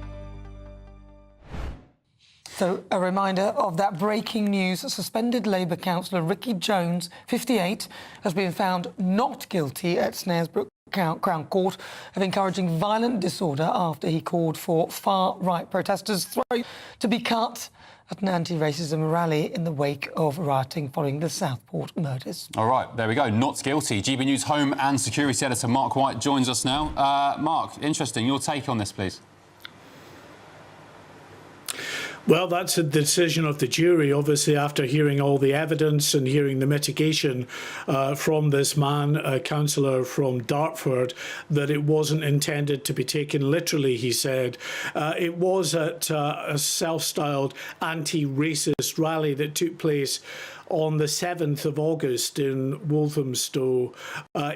Speaker 7: So, a reminder of that breaking news. Suspended Labour councillor Ricky Jones, 58, has been found not guilty at Snaresbrook Crown Court of encouraging violent disorder after he called for far-right protesters' throat to be cut at an anti-racism rally in the wake of rioting following the Southport murders.
Speaker 5: All right, there we go. Not guilty. GB News Home and Security Editor Mark White joins us now. Mark, interesting. Your take on this, please.
Speaker 6: Well, that's a decision of the jury, obviously, after hearing all the evidence and hearing the mitigation from this man, a councillor from Dartford, that it wasn't intended to be taken literally, he said. It was at a self-styled anti-racist rally that took place on the 7th of August in Walthamstow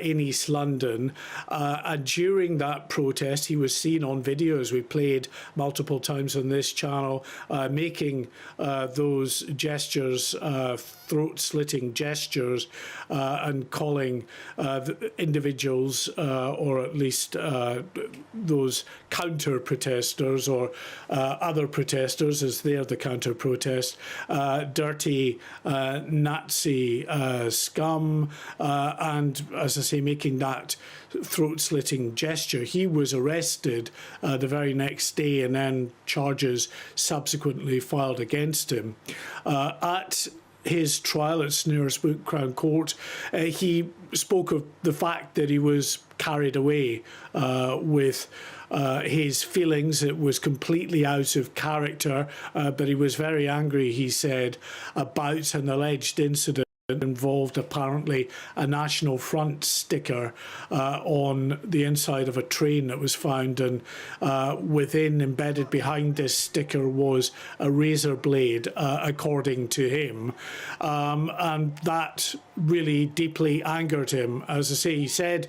Speaker 6: in East London. And during that protest, he was seen on video, as we played multiple times on this channel, making those gestures, throat-slitting gestures, and calling individuals, or at least those counter-protesters or other protesters, as they're the counter-protest, dirty Nazi scum, and, as I say, making that throat-slitting gesture. He was arrested the very next day, and then charges subsequently filed against him. At his trial at Snaresbrook Crown Court, he spoke of the fact that he was carried away with his feelings. It was completely out of character, but he was very angry, he said, about an alleged incident involved apparently a National Front sticker on the inside of a train that was found, and within, embedded behind this sticker, was a razor blade, according to him, and that really deeply angered him. As I say, he said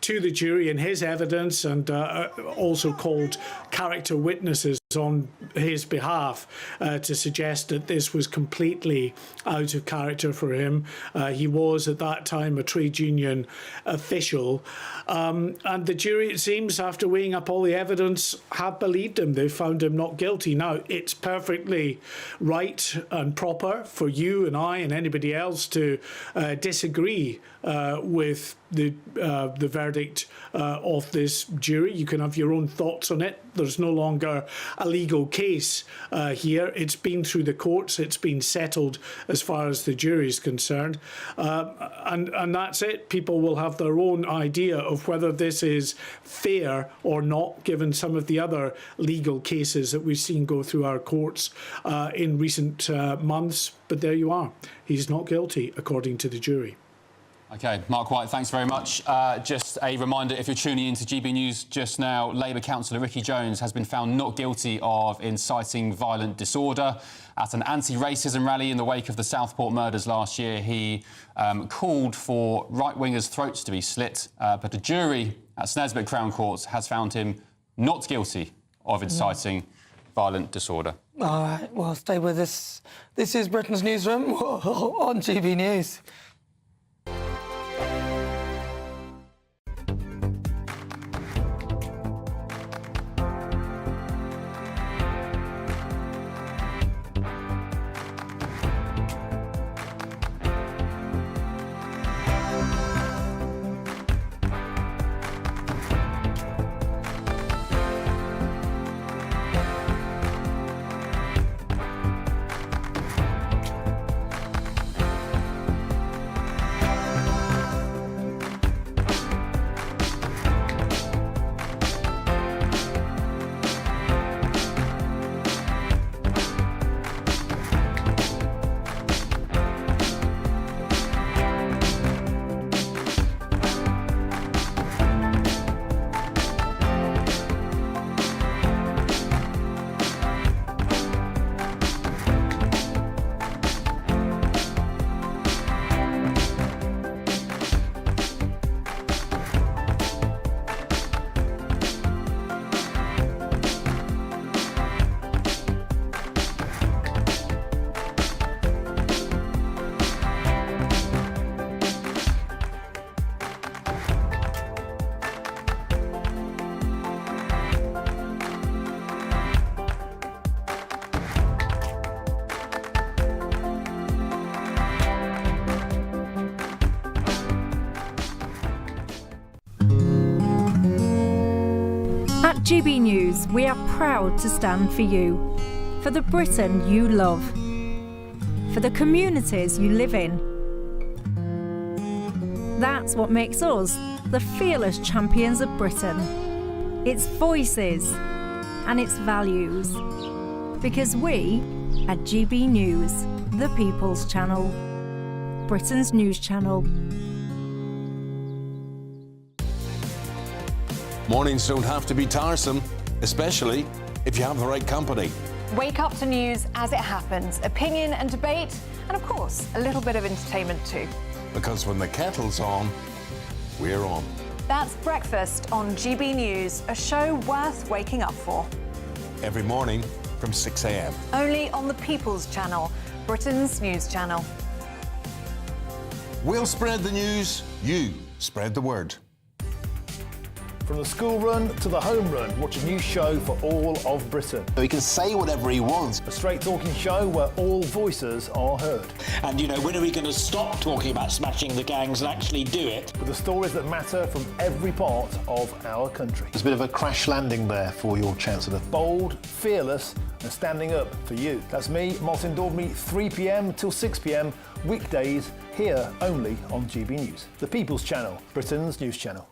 Speaker 6: to the jury in his evidence, and also called character witnesses on his behalf to suggest that this was completely out of character for him. He was at that time a trade union official, and the jury, it seems, after weighing up all the evidence, have believed him. They found him not guilty. Now, it's perfectly right and proper for you and I and anybody else to disagree with the verdict of this jury. You can have your own thoughts on it. There's no longer a legal case here. It's been through the courts. It's been settled as far as the jury is concerned. And that's it. People will have their own idea of whether this is fair or not, given some of the other legal cases that we've seen go through our courts in recent months. But there you are. He's not guilty, according to the jury.
Speaker 5: OK, Mark White, thanks very much. Just a reminder, if you're tuning into GB News just now, Labour councillor Ricky Jones has been found not guilty of inciting violent disorder. At an anti-racism rally in the wake of the Southport murders last year, he called for right-wingers' throats to be slit, but a jury at Snaresbrook Crown Court has found him not guilty of inciting violent disorder.
Speaker 7: All right, well, stay with us. This is Britain's Newsroom on GB News.
Speaker 8: GB News, we are proud to stand for you, for the Britain you love, for the communities you live in. That's what makes us the fearless champions of Britain. Its voices and its values. Because we, at GB News, the People's Channel, Britain's news channel.
Speaker 21: Mornings don't have to be tiresome, especially if you have the right company.
Speaker 22: Wake up to news as it happens, opinion and debate, and of course, a little bit of entertainment too.
Speaker 21: Because when the kettle's on, we're on.
Speaker 22: That's Breakfast on GB News, a show worth waking up for.
Speaker 21: Every morning from 6 a.m.
Speaker 22: Only on the People's Channel, Britain's news channel.
Speaker 21: We'll spread the news, you spread the word.
Speaker 23: From the school run to the home run, watch a new show for all of Britain.
Speaker 24: He can say whatever he wants.
Speaker 23: A straight-talking show where all voices are heard.
Speaker 25: And, you know, when are we going to stop talking about smashing the gangs and actually do it?
Speaker 23: With the stories that matter from every part of our country.
Speaker 24: There's a bit of a crash landing there for your Chancellor.
Speaker 23: Bold, fearless and standing up for you. That's me, Martin Daubney, 3 p.m. till 6 p.m, weekdays, here only on GB News. The People's Channel, Britain's news channel.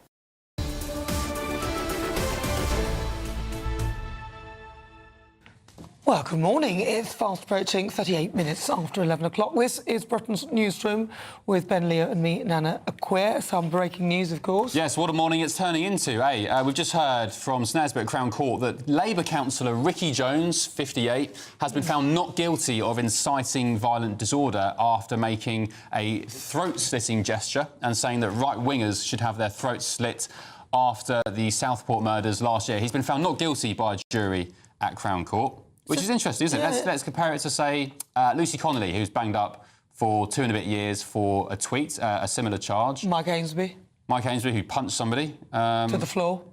Speaker 7: Well, good morning. It's fast approaching 38 minutes after 11 o'clock. This is Britain's Newsroom with Ben Leo and me, Nana Acquare. Some breaking news, of course.
Speaker 5: Yes, what a morning it's turning into, eh? We've just heard from Snaresborough Crown Court that Labour councillor Ricky Jones, 58, has been found not guilty of inciting violent disorder after making a throat-slitting gesture and saying that right-wingers should have their throats slit after the Southport murders last year. He's been found not guilty by a jury at Crown Court. Which is interesting, isn't it? Let's compare it to, say, Lucy Connolly, who's banged up for 2 and a bit years for a tweet, a similar charge.
Speaker 7: Mike Ainsby.
Speaker 5: Mike Ainsby, who punched somebody.
Speaker 7: To the floor.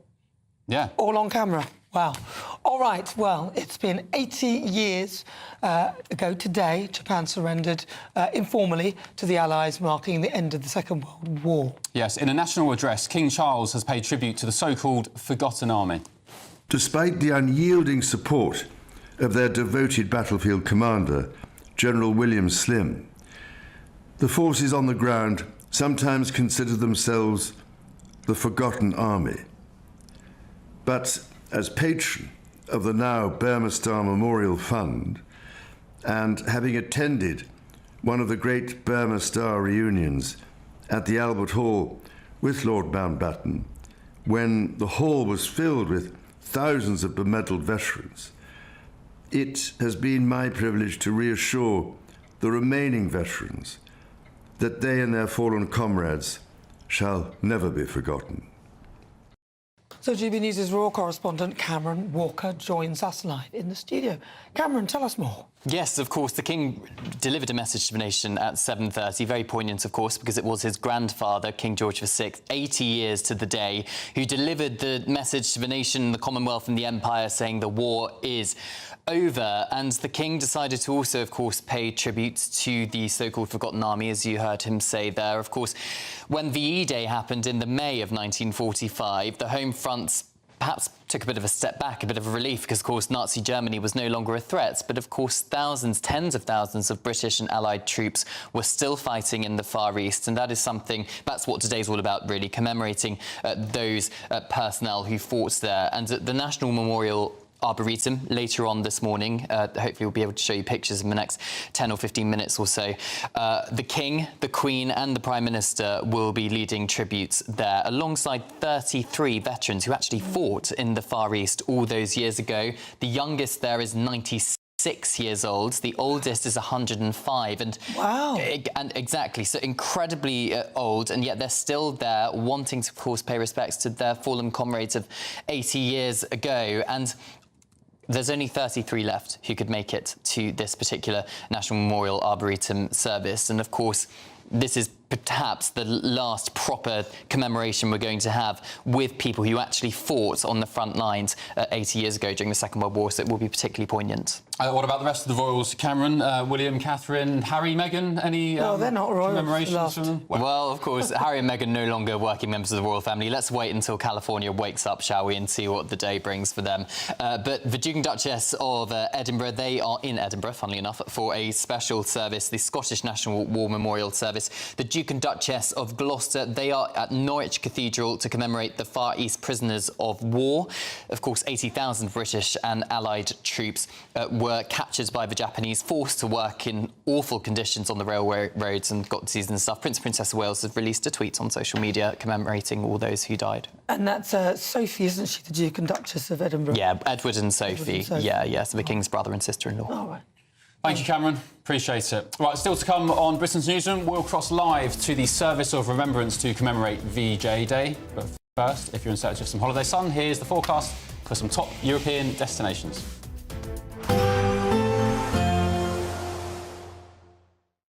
Speaker 5: Yeah.
Speaker 7: All on camera. Wow. All right, well, it's been 80 years ago today, Japan surrendered informally to the Allies, marking the end of the Second World War.
Speaker 5: Yes, in a national address, King Charles has paid tribute to the so-called Forgotten Army.
Speaker 11: Despite the unyielding support of their devoted battlefield commander, General William Slim, the forces on the ground sometimes consider themselves the Forgotten Army. But as patron of the now Burma Star Memorial Fund, and having attended one of the great Burma Star reunions at the Albert Hall with Lord Mountbatten, when the hall was filled with thousands of bemedalled veterans, it has been my privilege to reassure the remaining veterans that they and their fallen comrades shall never be forgotten.
Speaker 7: So GB News' Royal correspondent Cameron Walker joins us live in the studio. Cameron, tell us more.
Speaker 26: Yes, of course, the King delivered a message to the nation at 7:30, very poignant, of course, because it was his grandfather, King George VI, 80 years to the day, who delivered the message to the nation, the Commonwealth and the Empire, saying the war is over. And the King decided to also, of course, pay tribute to the so-called Forgotten Army, as you heard him say there. Of course, when VE Day happened in the May of 1945, the home fronts perhaps took a bit of a step back, a bit of a relief, because, of course, Nazi Germany was no longer a threat. But, of course, thousands, tens of thousands of British and Allied troops were still fighting in the Far East. And that is something, that's what today's all about, really, commemorating those personnel who fought there. And the National Memorial Arboretum later on this morning. Hopefully we'll be able to show you pictures in the next 10 or 15 minutes or so. The King, the Queen and the Prime Minister will be leading tributes there alongside 33 veterans who actually fought in the Far East all those years ago. The youngest there is 96 years old. The oldest is 105. And
Speaker 7: wow.
Speaker 26: And exactly. So incredibly old, and yet they're still there wanting to, of course, pay respects to their fallen comrades of 80 years ago. And there's only 33 left who could make it to this particular National Memorial Arboretum service. And of course, this is perhaps the last proper commemoration we're going to have with people who actually fought on the front lines 80 years ago during the Second World War, so it will be particularly poignant.
Speaker 5: What about the rest of the royals? Cameron, William, Catherine, Harry, Meghan? Any
Speaker 7: they're not royals.
Speaker 5: commemorations from them?
Speaker 26: Well, of course, Harry and Meghan no longer working members of the royal family. Let's wait until California wakes up, shall we, and see what the day brings for them. But the Duke and Duchess of Edinburgh, they are in Edinburgh, funnily enough, for a special service, the Scottish National War Memorial Service. The Duke and Duchess of Gloucester, they are at Norwich Cathedral to commemorate the Far East prisoners of war. Of course, 80,000 British and Allied troops were captured by the Japanese, forced to work in awful conditions on the railroads and got disease and stuff. Prince and Princess of Wales have released a tweet on social media commemorating all those who died.
Speaker 7: And that's Sophie, isn't she, the Duke and Duchess of Edinburgh?
Speaker 26: Yeah, Edward and Sophie. Yeah, so the King's brother and sister-in-law.
Speaker 7: Oh, right.
Speaker 5: Thank you, Cameron. Appreciate it. Right, still to come on Britain's Newsroom, we'll cross live to the service of remembrance to commemorate VJ Day. But first, if you're in search of some holiday sun, here's the forecast for some top European destinations.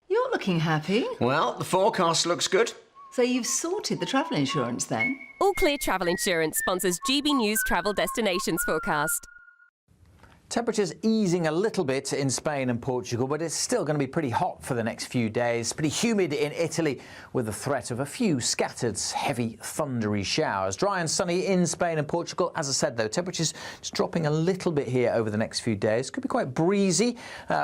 Speaker 1: You're looking happy.
Speaker 9: Well, the forecast looks good.
Speaker 1: So you've sorted the travel insurance then?
Speaker 10: All Clear Travel Insurance sponsors GB News Travel Destinations Forecast.
Speaker 12: Temperatures easing a little bit in Spain and Portugal, but it's still going to be pretty hot for the next few days. Pretty humid in Italy with the threat of a few scattered heavy thundery showers. Dry and sunny in Spain and Portugal. As I said, though, temperatures just dropping a little bit here over the next few days. Could be quite breezy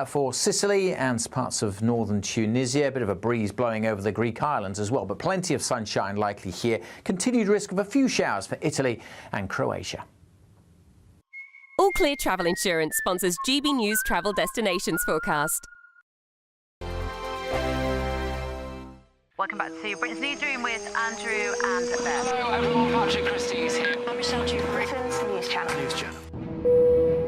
Speaker 12: for Sicily and parts of northern Tunisia. A bit of a breeze blowing over the Greek islands as well, but plenty of sunshine likely here. Continued risk of a few showers for Italy and Croatia.
Speaker 10: All Clear Travel Insurance sponsors GB News Travel Destinations Forecast.
Speaker 14: Welcome back to Britain's Newsroom with Andrew and Beth.
Speaker 17: Hello everyone, Patrick Christie's here.
Speaker 14: I'm Michelle Dewberry. Britain's News Channel.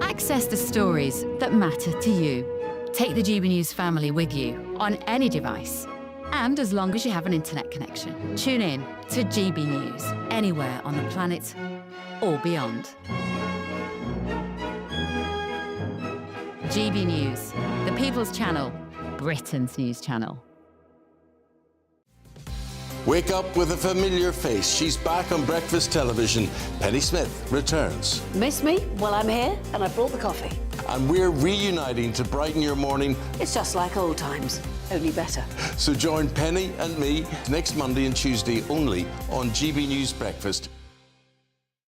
Speaker 27: Access the stories that matter to you. Take the GB News family with you on any device. And as long as you have an internet connection. Tune in to GB News anywhere on the planet or beyond. GB News, the People's Channel, Britain's news channel.
Speaker 21: Wake up with a familiar face. She's back on breakfast television. Penny Smith returns.
Speaker 28: Miss me? Well, I'm here and I brought the coffee.
Speaker 21: And we're reuniting to brighten your morning.
Speaker 28: It's just like old times, only better.
Speaker 21: So join Penny and me next Monday and Tuesday only on GB News Breakfast.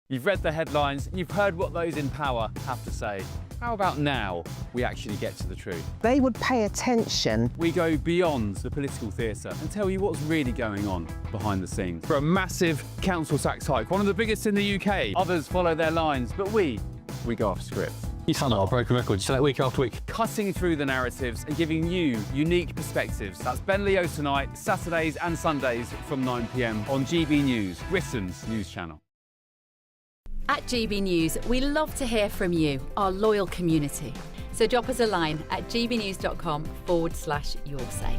Speaker 29: You've read the headlines, you've heard what those in power have to say. How about now we actually get to the truth?
Speaker 30: They would pay attention.
Speaker 29: We go beyond the political theatre and tell you what's really going on behind the scenes. For a massive council tax hike, one of the biggest in the UK. Others follow their lines, but we go off script.
Speaker 31: You sound like a broken record. You say that week after week.
Speaker 29: Cutting through the narratives and giving you unique perspectives. That's Ben Leo tonight, Saturdays and Sundays from 9 p.m. on GB News, Britain's news channel.
Speaker 27: At GB News, we love to hear from you, our loyal community. So drop us a line at gbnews.com/yoursay.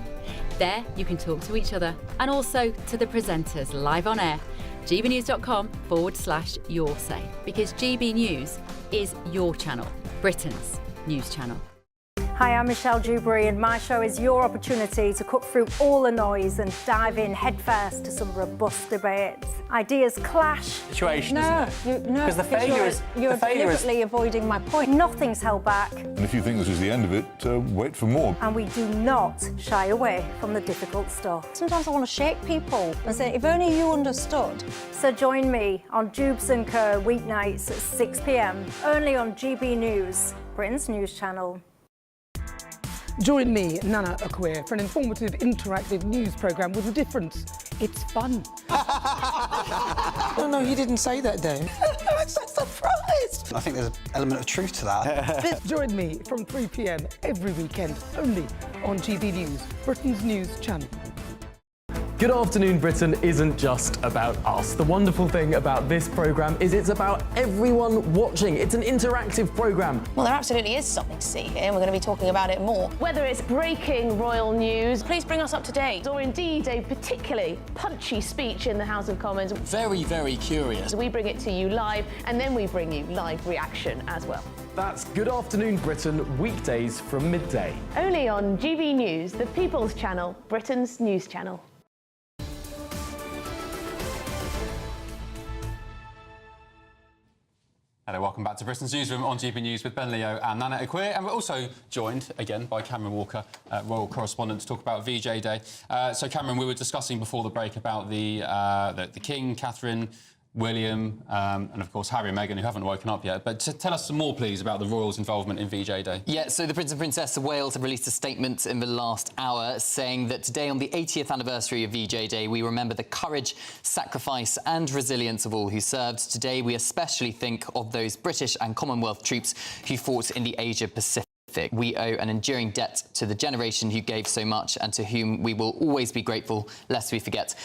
Speaker 27: There you can talk to each other and also to the presenters live on air. gbnews.com/yoursay, because GB News is your channel, Britain's news channel.
Speaker 32: Hi, I'm Michelle Dewberry and my show is your opportunity to cut through all the noise and dive in headfirst to some robust debates. Ideas clash.
Speaker 33: Situation,
Speaker 32: no,
Speaker 33: isn't it? Because the failure is...
Speaker 32: You're deliberately avoiding my point. Nothing's held back.
Speaker 34: And if you think this is the end of it, wait for more.
Speaker 32: And we do not shy away from the difficult stuff. Sometimes I want to shake people and say, if only you understood. So join me on Jubes & Co weeknights at 6 p.m, only on GB News, Britain's news channel.
Speaker 7: Join me, Nana Okoye, for an informative, interactive news programme with a difference. It's fun. No, he didn't say that, though. I'm so surprised.
Speaker 35: I think there's an element of truth to that.
Speaker 7: Join me from 3 p.m. every weekend, only on GB News, Britain's news channel.
Speaker 36: Good Afternoon Britain isn't just about us. The wonderful thing about this programme is it's about everyone watching. It's an interactive programme.
Speaker 37: Well, there absolutely is something to see here, and we're going to be talking about it more.
Speaker 38: Whether it's breaking royal news, please bring us up to date, or indeed a particularly punchy speech in the House of Commons.
Speaker 35: Very, very curious.
Speaker 38: We bring it to you live, and then we bring you live reaction as well.
Speaker 36: That's Good Afternoon Britain, weekdays from midday.
Speaker 38: Only on GB News, the People's Channel, Britain's news channel.
Speaker 5: Hello, welcome back to Britain's Newsroom on GB News with Ben Leo and Nana Akweer. And we're also joined, again, by Cameron Walker, Royal Correspondent, to talk about VJ Day. So, Cameron, we were discussing before the break about the King, Catherine, William, and, of course, Harry and Meghan, who haven't woken up yet. But tell us some more, please, about the Royals' involvement in VJ Day.
Speaker 2: Yeah, so the Prince and Princess of Wales have released a statement in the last hour saying that today, on the 80th anniversary of VJ Day, we remember the courage, sacrifice and resilience of all who served. Today, we especially think of those British and Commonwealth troops who fought in the Asia-Pacific. We owe an enduring debt to the generation who gave so much and to whom we will always be grateful, lest we forget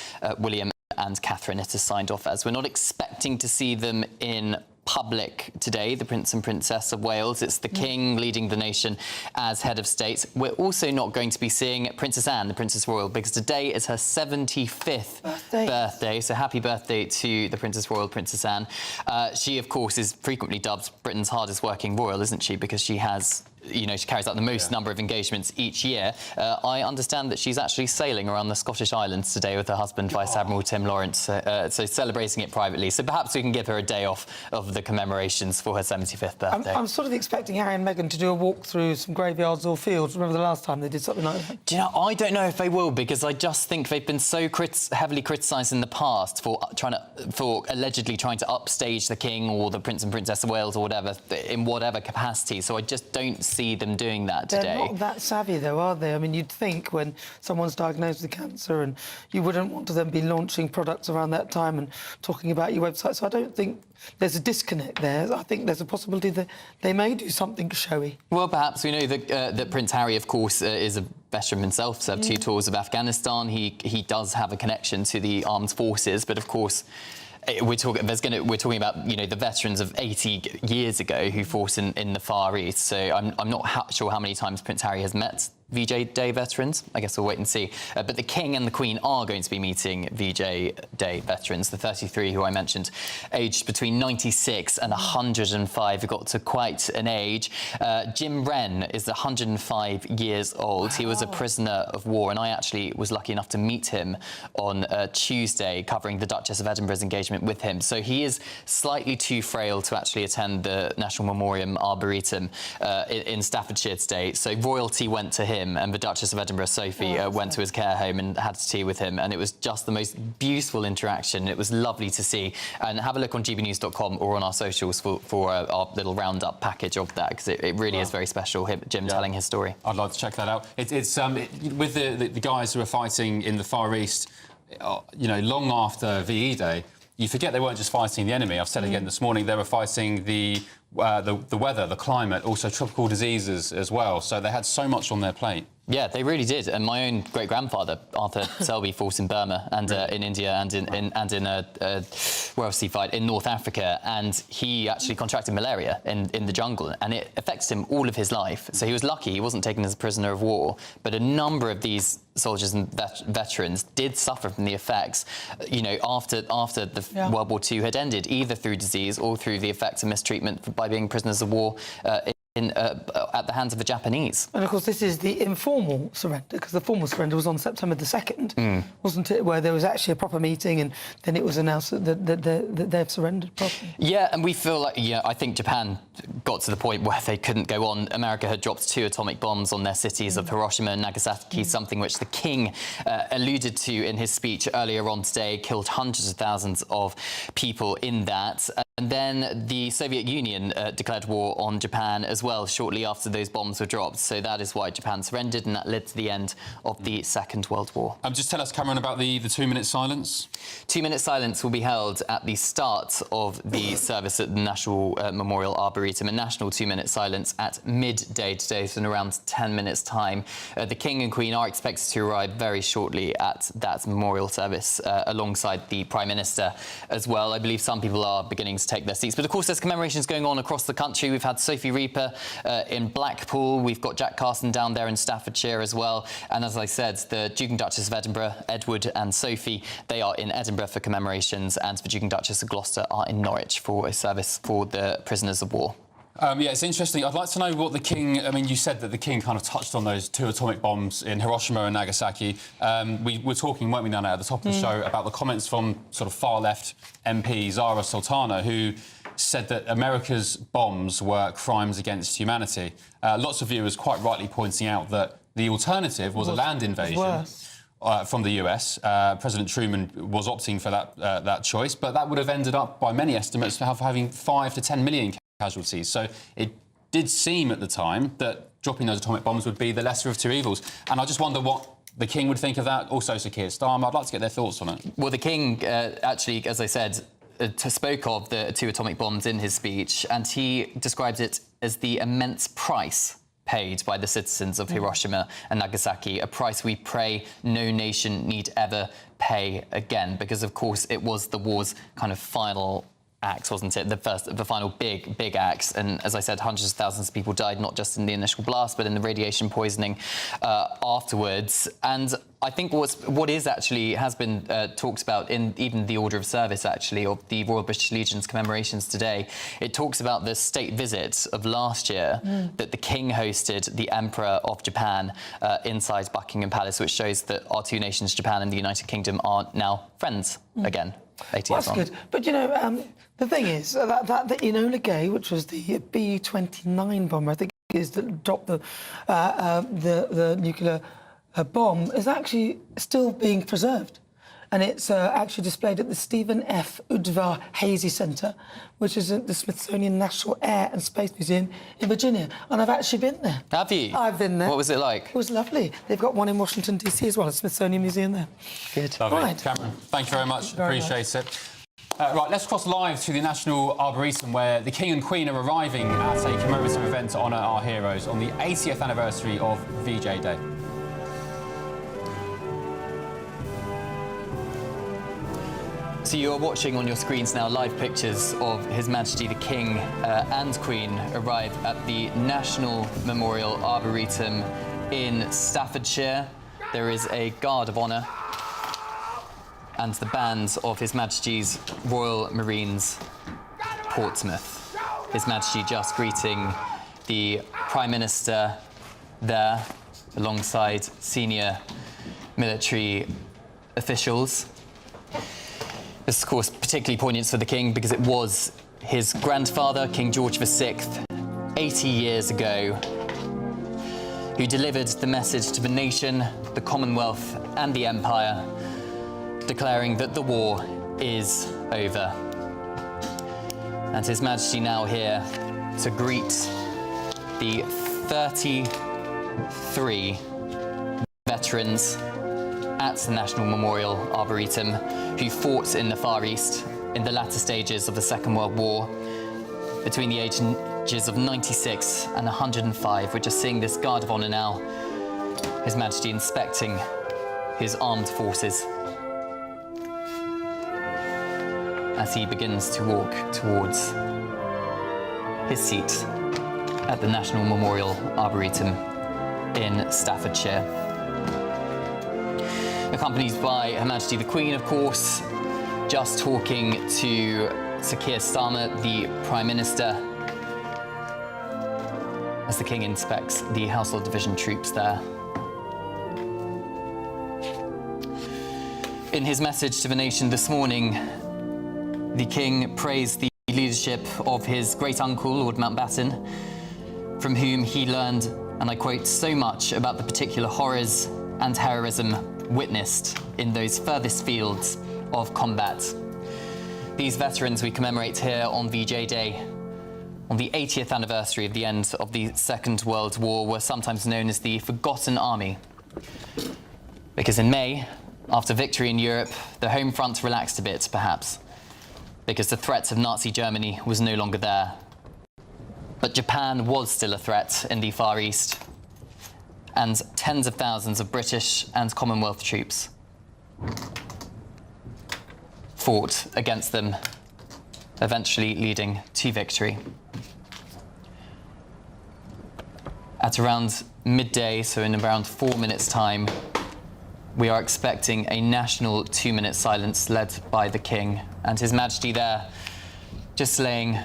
Speaker 2: William and Catherine. It is signed off as. We're not expecting to see them in public today, the Prince and Princess of Wales. It's the King leading the nation as head of state. We're also not going to be seeing Princess Anne, the Princess Royal, because today is her 75th birthday. So happy birthday to the Princess Royal, Princess Anne. She, of course, is frequently dubbed Britain's hardest working royal, isn't she? Because she has, you know, she carries out the most number of engagements each year. I understand that she's actually sailing around the Scottish Islands today with her husband, Vice Admiral Tim Lawrence, so celebrating it privately. So perhaps we can give her a day off of the commemorations for her 75th birthday.
Speaker 7: I'm sort of expecting Harry and Meghan to do a walk through some graveyards or fields. Remember the last time they did something like that?
Speaker 2: Do you know, I don't know if they will, because I just think they've been so heavily criticised in the past for allegedly trying to upstage the King or the Prince and Princess of Wales or whatever, in whatever capacity. So I just don't see them doing that today.
Speaker 7: They're not that savvy, though, are they? I mean, you'd think when someone's diagnosed with cancer, and you wouldn't want to then be launching products around that time and talking about your website. So I don't think there's a disconnect there. I think there's a possibility that they may do something showy.
Speaker 2: Well, perhaps. We know that Prince Harry, of course, is a veteran himself, served 2 tours of Afghanistan. He does have a connection to the armed forces, but of course, we're talking about, you know, the veterans of 80 years ago who fought in the Far East. So I'm not sure how many times Prince Harry has met VJ Day veterans. I guess we'll wait and see. But the King and the Queen are going to be meeting VJ Day veterans. The 33 who I mentioned, aged between 96 and 105, got to quite an age. Jim Wren is 105 years old. Wow. He was a prisoner of war, and I actually was lucky enough to meet him on Tuesday, covering the Duchess of Edinburgh's engagement with him. So he is slightly too frail to actually attend the National Memoriam Arboretum in Staffordshire today. So royalty went to him, and the Duchess of Edinburgh, Sophie, went to his care home and had tea with him, and it was just the most beautiful interaction. It was lovely to see. And have a look on gbnews.com or on our socials for our little roundup package of that, because it really is very special, Jim telling his story.
Speaker 5: I'd like to check that out. It's with the guys who are fighting in the Far East, you know, long after VE Day, you forget they weren't just fighting the enemy. I've said it again this morning, they were fighting the weather, the climate, also tropical diseases as well. So they had so much on their plate.
Speaker 2: Yeah, they really did. And my own great-grandfather, Arthur Selby, fought in Burma and in India and in where else he fight? In North Africa. And he actually contracted malaria in the jungle, and it affected him all of his life. So he was lucky he wasn't taken as a prisoner of war. But a number of these soldiers and veterans did suffer from the effects, you know, after the World War II had ended, either through disease or through the effects of mistreatment by being prisoners of war at the hands of the Japanese.
Speaker 7: And, of course, this is the informal surrender, because the formal surrender was on September the 2nd, wasn't it, where there was actually a proper meeting and then it was announced that they've surrendered properly.
Speaker 2: Yeah, and we feel like, I think Japan got to the point where they couldn't go on. America had dropped 2 atomic bombs on their cities of Hiroshima and Nagasaki, something which the King alluded to in his speech earlier on today, killed hundreds of thousands of people in that. And then the Soviet Union declared war on Japan as well shortly after those bombs were dropped. So that is why Japan surrendered, and that led to the end of the Second World War.
Speaker 5: Just tell us, Cameron, about the 2-minute silence.
Speaker 2: 2-minute silence will be held at the start of the service at the National Memorial Arboretum, a national 2-minute silence at midday today, so in around 10 minutes' time. The King and Queen are expected to arrive very shortly at that memorial service alongside the Prime Minister as well. I believe some people are beginning to take their seats. But of course, there's commemorations going on across the country. We've had Sophie Reaper in Blackpool. We've got Jack Carson down there in Staffordshire as well. And as I said, the Duke and Duchess of Edinburgh, Edward and Sophie, they are in Edinburgh for commemorations, and the Duke and Duchess of Gloucester are in Norwich for a service for the prisoners of war.
Speaker 5: Yeah, it's interesting. I'd like to know what the King... I mean, you said that the King kind of touched on those 2 atomic bombs in Hiroshima and Nagasaki. We were talking, weren't we, Nana, at the top of the show, about the comments from sort of far-left MP Zara Sultana, who said that America's bombs were crimes against humanity. Lots of viewers quite rightly pointing out that the alternative was a land invasion from the US. President Truman was opting for that choice, but that would have ended up, by many estimates, having 5 to 10 million casualties. So it did seem at the time that dropping those atomic bombs would be the lesser of two evils. And I just wonder what the King would think of that. Also, Sir Keir Starmer, I'd like to get their thoughts on it.
Speaker 2: Well, the King actually, as I said, spoke of the 2 atomic bombs in his speech, and he described it as the immense price paid by the citizens of Hiroshima and Nagasaki, a price we pray no nation need ever pay again, because, of course, it was the war's kind of final act, wasn't it? The final big act. And as I said, hundreds of thousands of people died, not just in the initial blast, but in the radiation poisoning afterwards. And I think what has been talked about in even the Order of Service, actually, of the Royal British Legion's commemorations today, it talks about the state visit of last year that the King hosted the Emperor of Japan inside Buckingham Palace, which shows that our two nations, Japan and the United Kingdom, are now friends again. 80 years on.
Speaker 7: That's good. But, you know, the thing is that Enola Gay, which was the B-29 bomber, I think is that dropped the nuclear bomb, is actually still being preserved. And it's actually displayed at the Stephen F. Udvar Hazy Centre, which is at the Smithsonian National Air and Space Museum in Virginia. And I've actually been there.
Speaker 2: Have you?
Speaker 7: I've been there.
Speaker 2: What was it like?
Speaker 7: It was lovely. They've got one in Washington, D.C. as well, at the Smithsonian Museum there.
Speaker 2: Good.
Speaker 5: Lovely.
Speaker 7: Right.
Speaker 5: Cameron, thank you very much. Appreciate it. Right, let's cross live to the National Arboretum, where the King and Queen are arriving at a commemorative event to honour our heroes on the 80th anniversary of VJ Day.
Speaker 2: So you are watching on your screens now live pictures of His Majesty the King and Queen arrive at the National Memorial Arboretum in Staffordshire. There is a guard of honour and the bands of His Majesty's Royal Marines, Portsmouth. His Majesty just greeting the Prime Minister there, alongside senior military officials. This is, of course, particularly poignant for the King because it was his grandfather, King George VI, 80 years ago, who delivered the message to the nation, the Commonwealth and the Empire, declaring that the war is over. And His Majesty now here to greet the 33 veterans at the National Memorial Arboretum who fought in the Far East in the latter stages of the Second World War between the ages of 96 and 105. We're just seeing this guard of honour now, His Majesty inspecting his armed forces as he begins to walk towards his seat at the National Memorial Arboretum in Staffordshire. Accompanied by Her Majesty the Queen, of course, just talking to Sir Keir Starmer, the Prime Minister, as the King inspects the Household Division troops there. In his message to the nation this morning, the King praised the leadership of his great-uncle, Lord Mountbatten, from whom he learned, and I quote, so much about the particular horrors and heroism witnessed in those furthest fields of combat. These veterans we commemorate here on VJ Day, on the 80th anniversary of the end of the Second World War, were sometimes known as the Forgotten Army. Because in May, after victory in Europe, the home front relaxed a bit, perhaps, because the threat of Nazi Germany was no longer there. But Japan was still a threat in the Far East, and tens of thousands of British and Commonwealth troops fought against them, eventually leading to victory. At around midday, so in around 4 minutes' time, we are expecting a national 2-minute silence led by the King and His Majesty there, just laying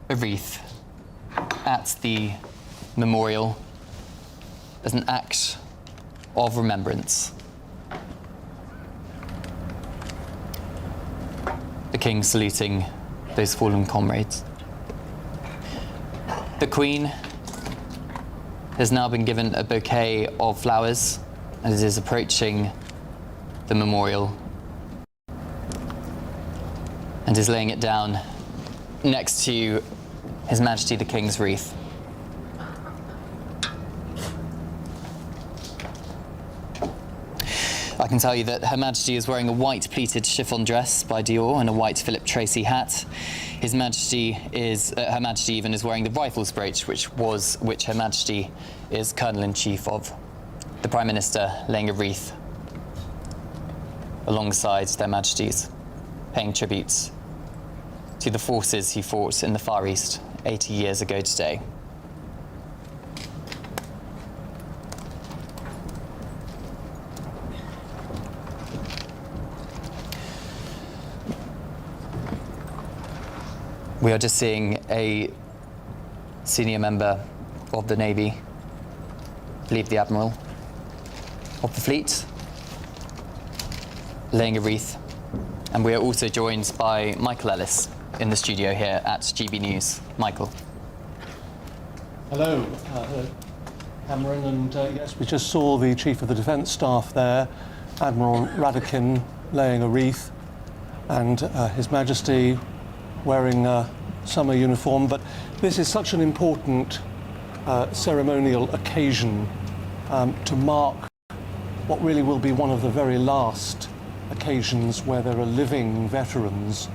Speaker 2: a wreath at the memorial as an act of remembrance. The King saluting those fallen comrades. The Queen has now been given a bouquet of flowers as it is approaching the memorial and is laying it down next to His Majesty the King's wreath. I can tell you that Her Majesty is wearing a white pleated chiffon dress by Dior and a white Philip Tracy hat. Her Majesty even is wearing the Rifles brooch, which Her Majesty is Colonel-in-Chief of. The Prime Minister laying a wreath alongside their Majesties, paying tributes to the forces who fought in the Far East 80 years ago today. We are just seeing a senior member of the Navy leave the Admiral of the fleet, laying a wreath. And we are also joined by Michael Ellis in the studio here at GB News. Michael.
Speaker 3: Hello, Cameron, and yes, we just saw the Chief of the Defence Staff there, Admiral Radakin, laying a wreath, and His Majesty wearing a summer uniform. But this is such an important ceremonial occasion to mark what really will be one of the very last occasions where there are living veterans,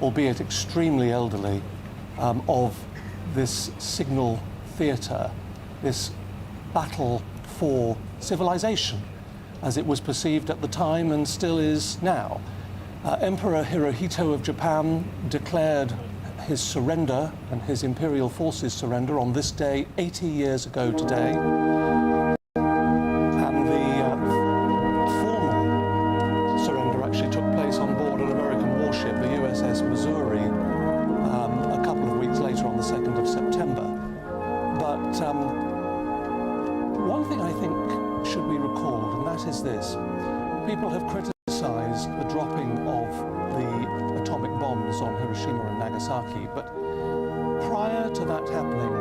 Speaker 3: albeit extremely elderly, of this signal theatre, this battle for civilization, as it was perceived at the time and still is now. Emperor Hirohito of Japan declared his surrender and his imperial forces' surrender on this day 80 years ago today. And the formal surrender actually took place on board an American warship, the USS Missouri, a couple of weeks later on the 2nd of September. But one thing I think should be recalled, and that is this. People have criticized the dropping of the atomic bombs on Hiroshima and Nagasaki, but prior to that happening,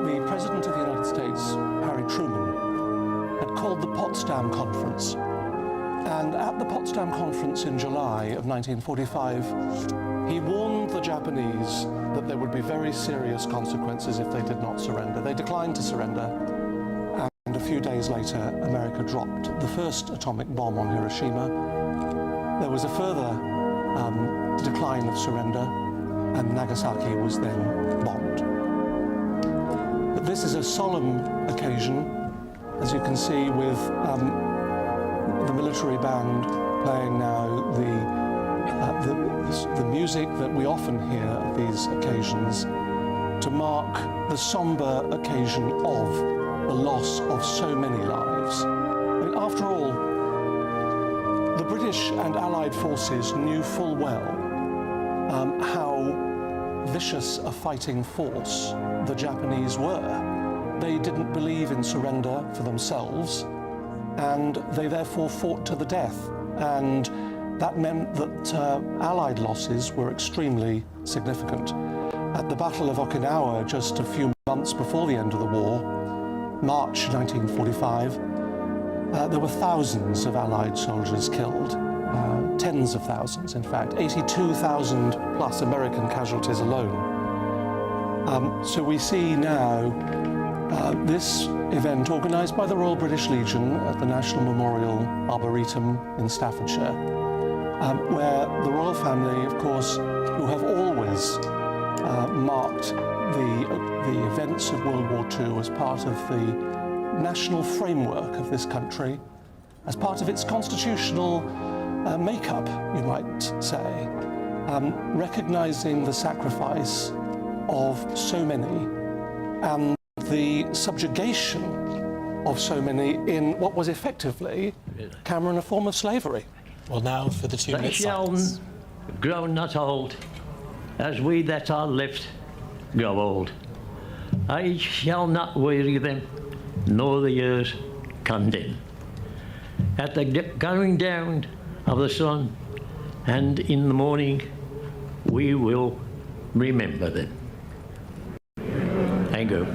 Speaker 3: the President of the United States, Harry Truman, had called the Potsdam Conference. And at the Potsdam Conference in July of 1945, he warned the Japanese that there would be very serious consequences if they did not surrender. They declined to surrender. And a few days later, America dropped the first atomic bomb on Hiroshima. There was a further decline of surrender, and Nagasaki was then bombed. But this is a solemn occasion, as you can see, with the military band playing now the music that we often hear at these occasions to mark the somber occasion of the loss of so many lives. I mean, after all, the British and Allied forces knew full well how vicious a fighting force the Japanese were. They didn't believe in surrender for themselves, and they therefore fought to the death. And that meant that Allied losses were extremely significant. At the Battle of Okinawa, just a few months before the end of the war, March 1945, there were thousands of Allied soldiers killed, tens of thousands, in fact, 82,000 plus American casualties alone. So we see now this event organised by the Royal British Legion at the National Memorial Arboretum in Staffordshire, where the royal family, of course, who have always marked the events of World War II as part of the national framework of this country, as part of its constitutional makeup, you might say, recognising the sacrifice of so many and the subjugation of so many in what was effectively, Cameron, a form of slavery.
Speaker 35: Well, now for the 2 minutes silence.
Speaker 4: Grow not old, as we that are left grow old. I shall not weary them, nor the years condemn. At the going down of the sun, and in the morning, we will remember them. Thank you.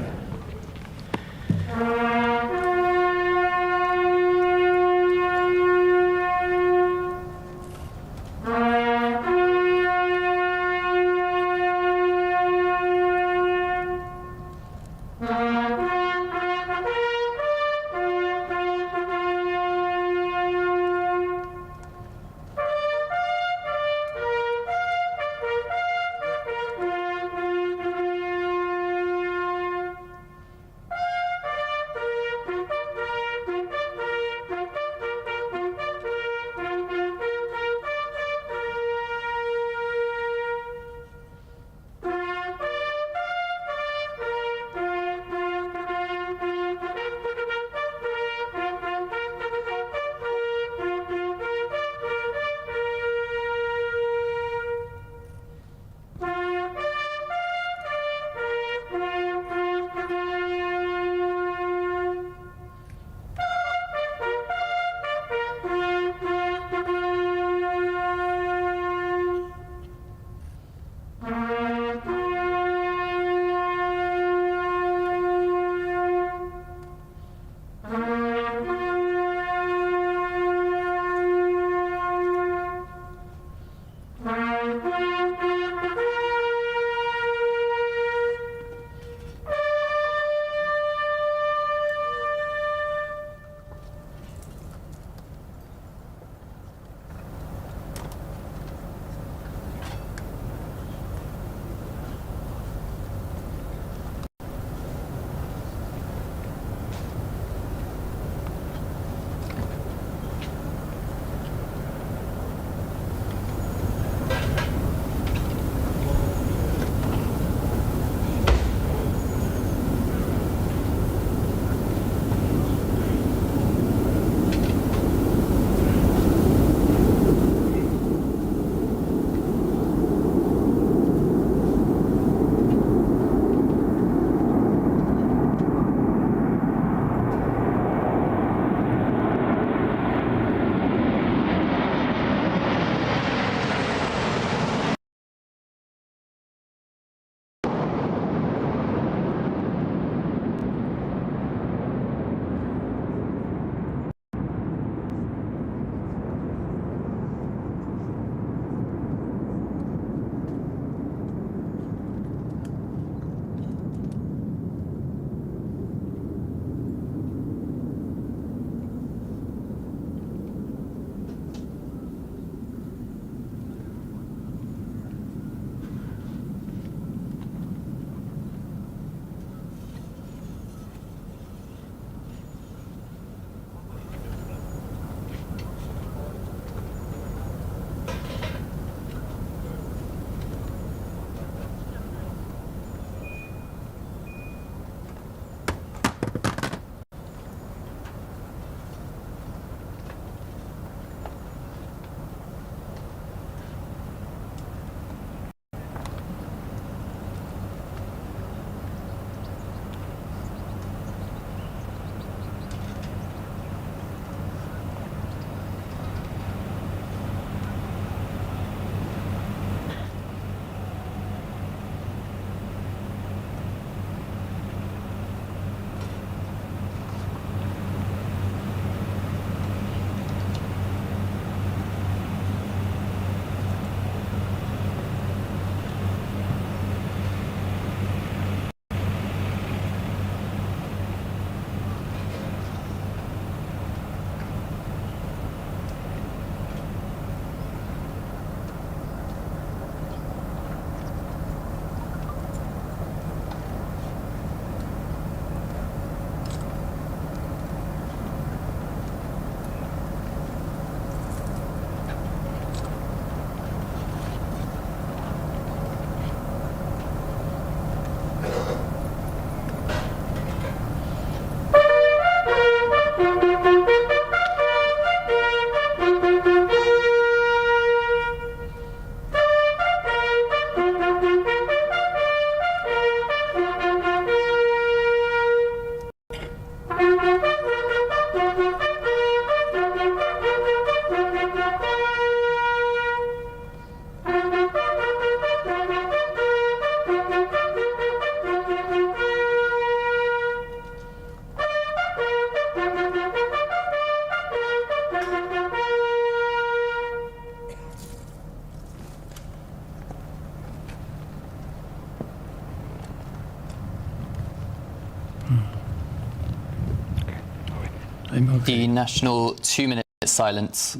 Speaker 2: The national 2-minute silence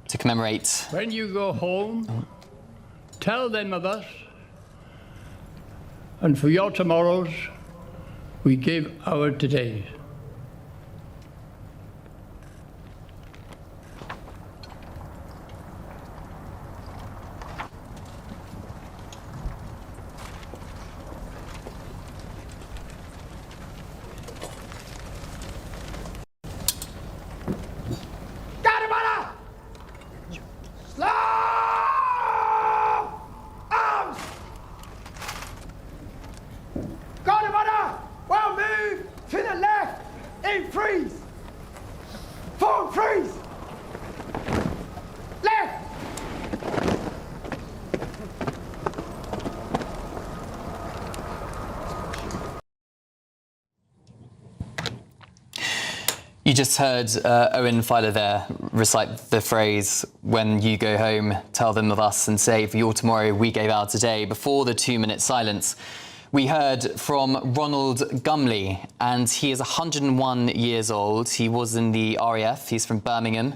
Speaker 2: to commemorate.
Speaker 1: When you go home, tell them of us, and for your tomorrows, we give our todays.
Speaker 2: You just heard Owen Filer there recite the phrase, when you go home, tell them of us and say, for your tomorrow, we gave our today. Before the 2-minute silence, we heard from Ronald Gumley, and he is 101 years old. He was in the RAF, he's from Birmingham,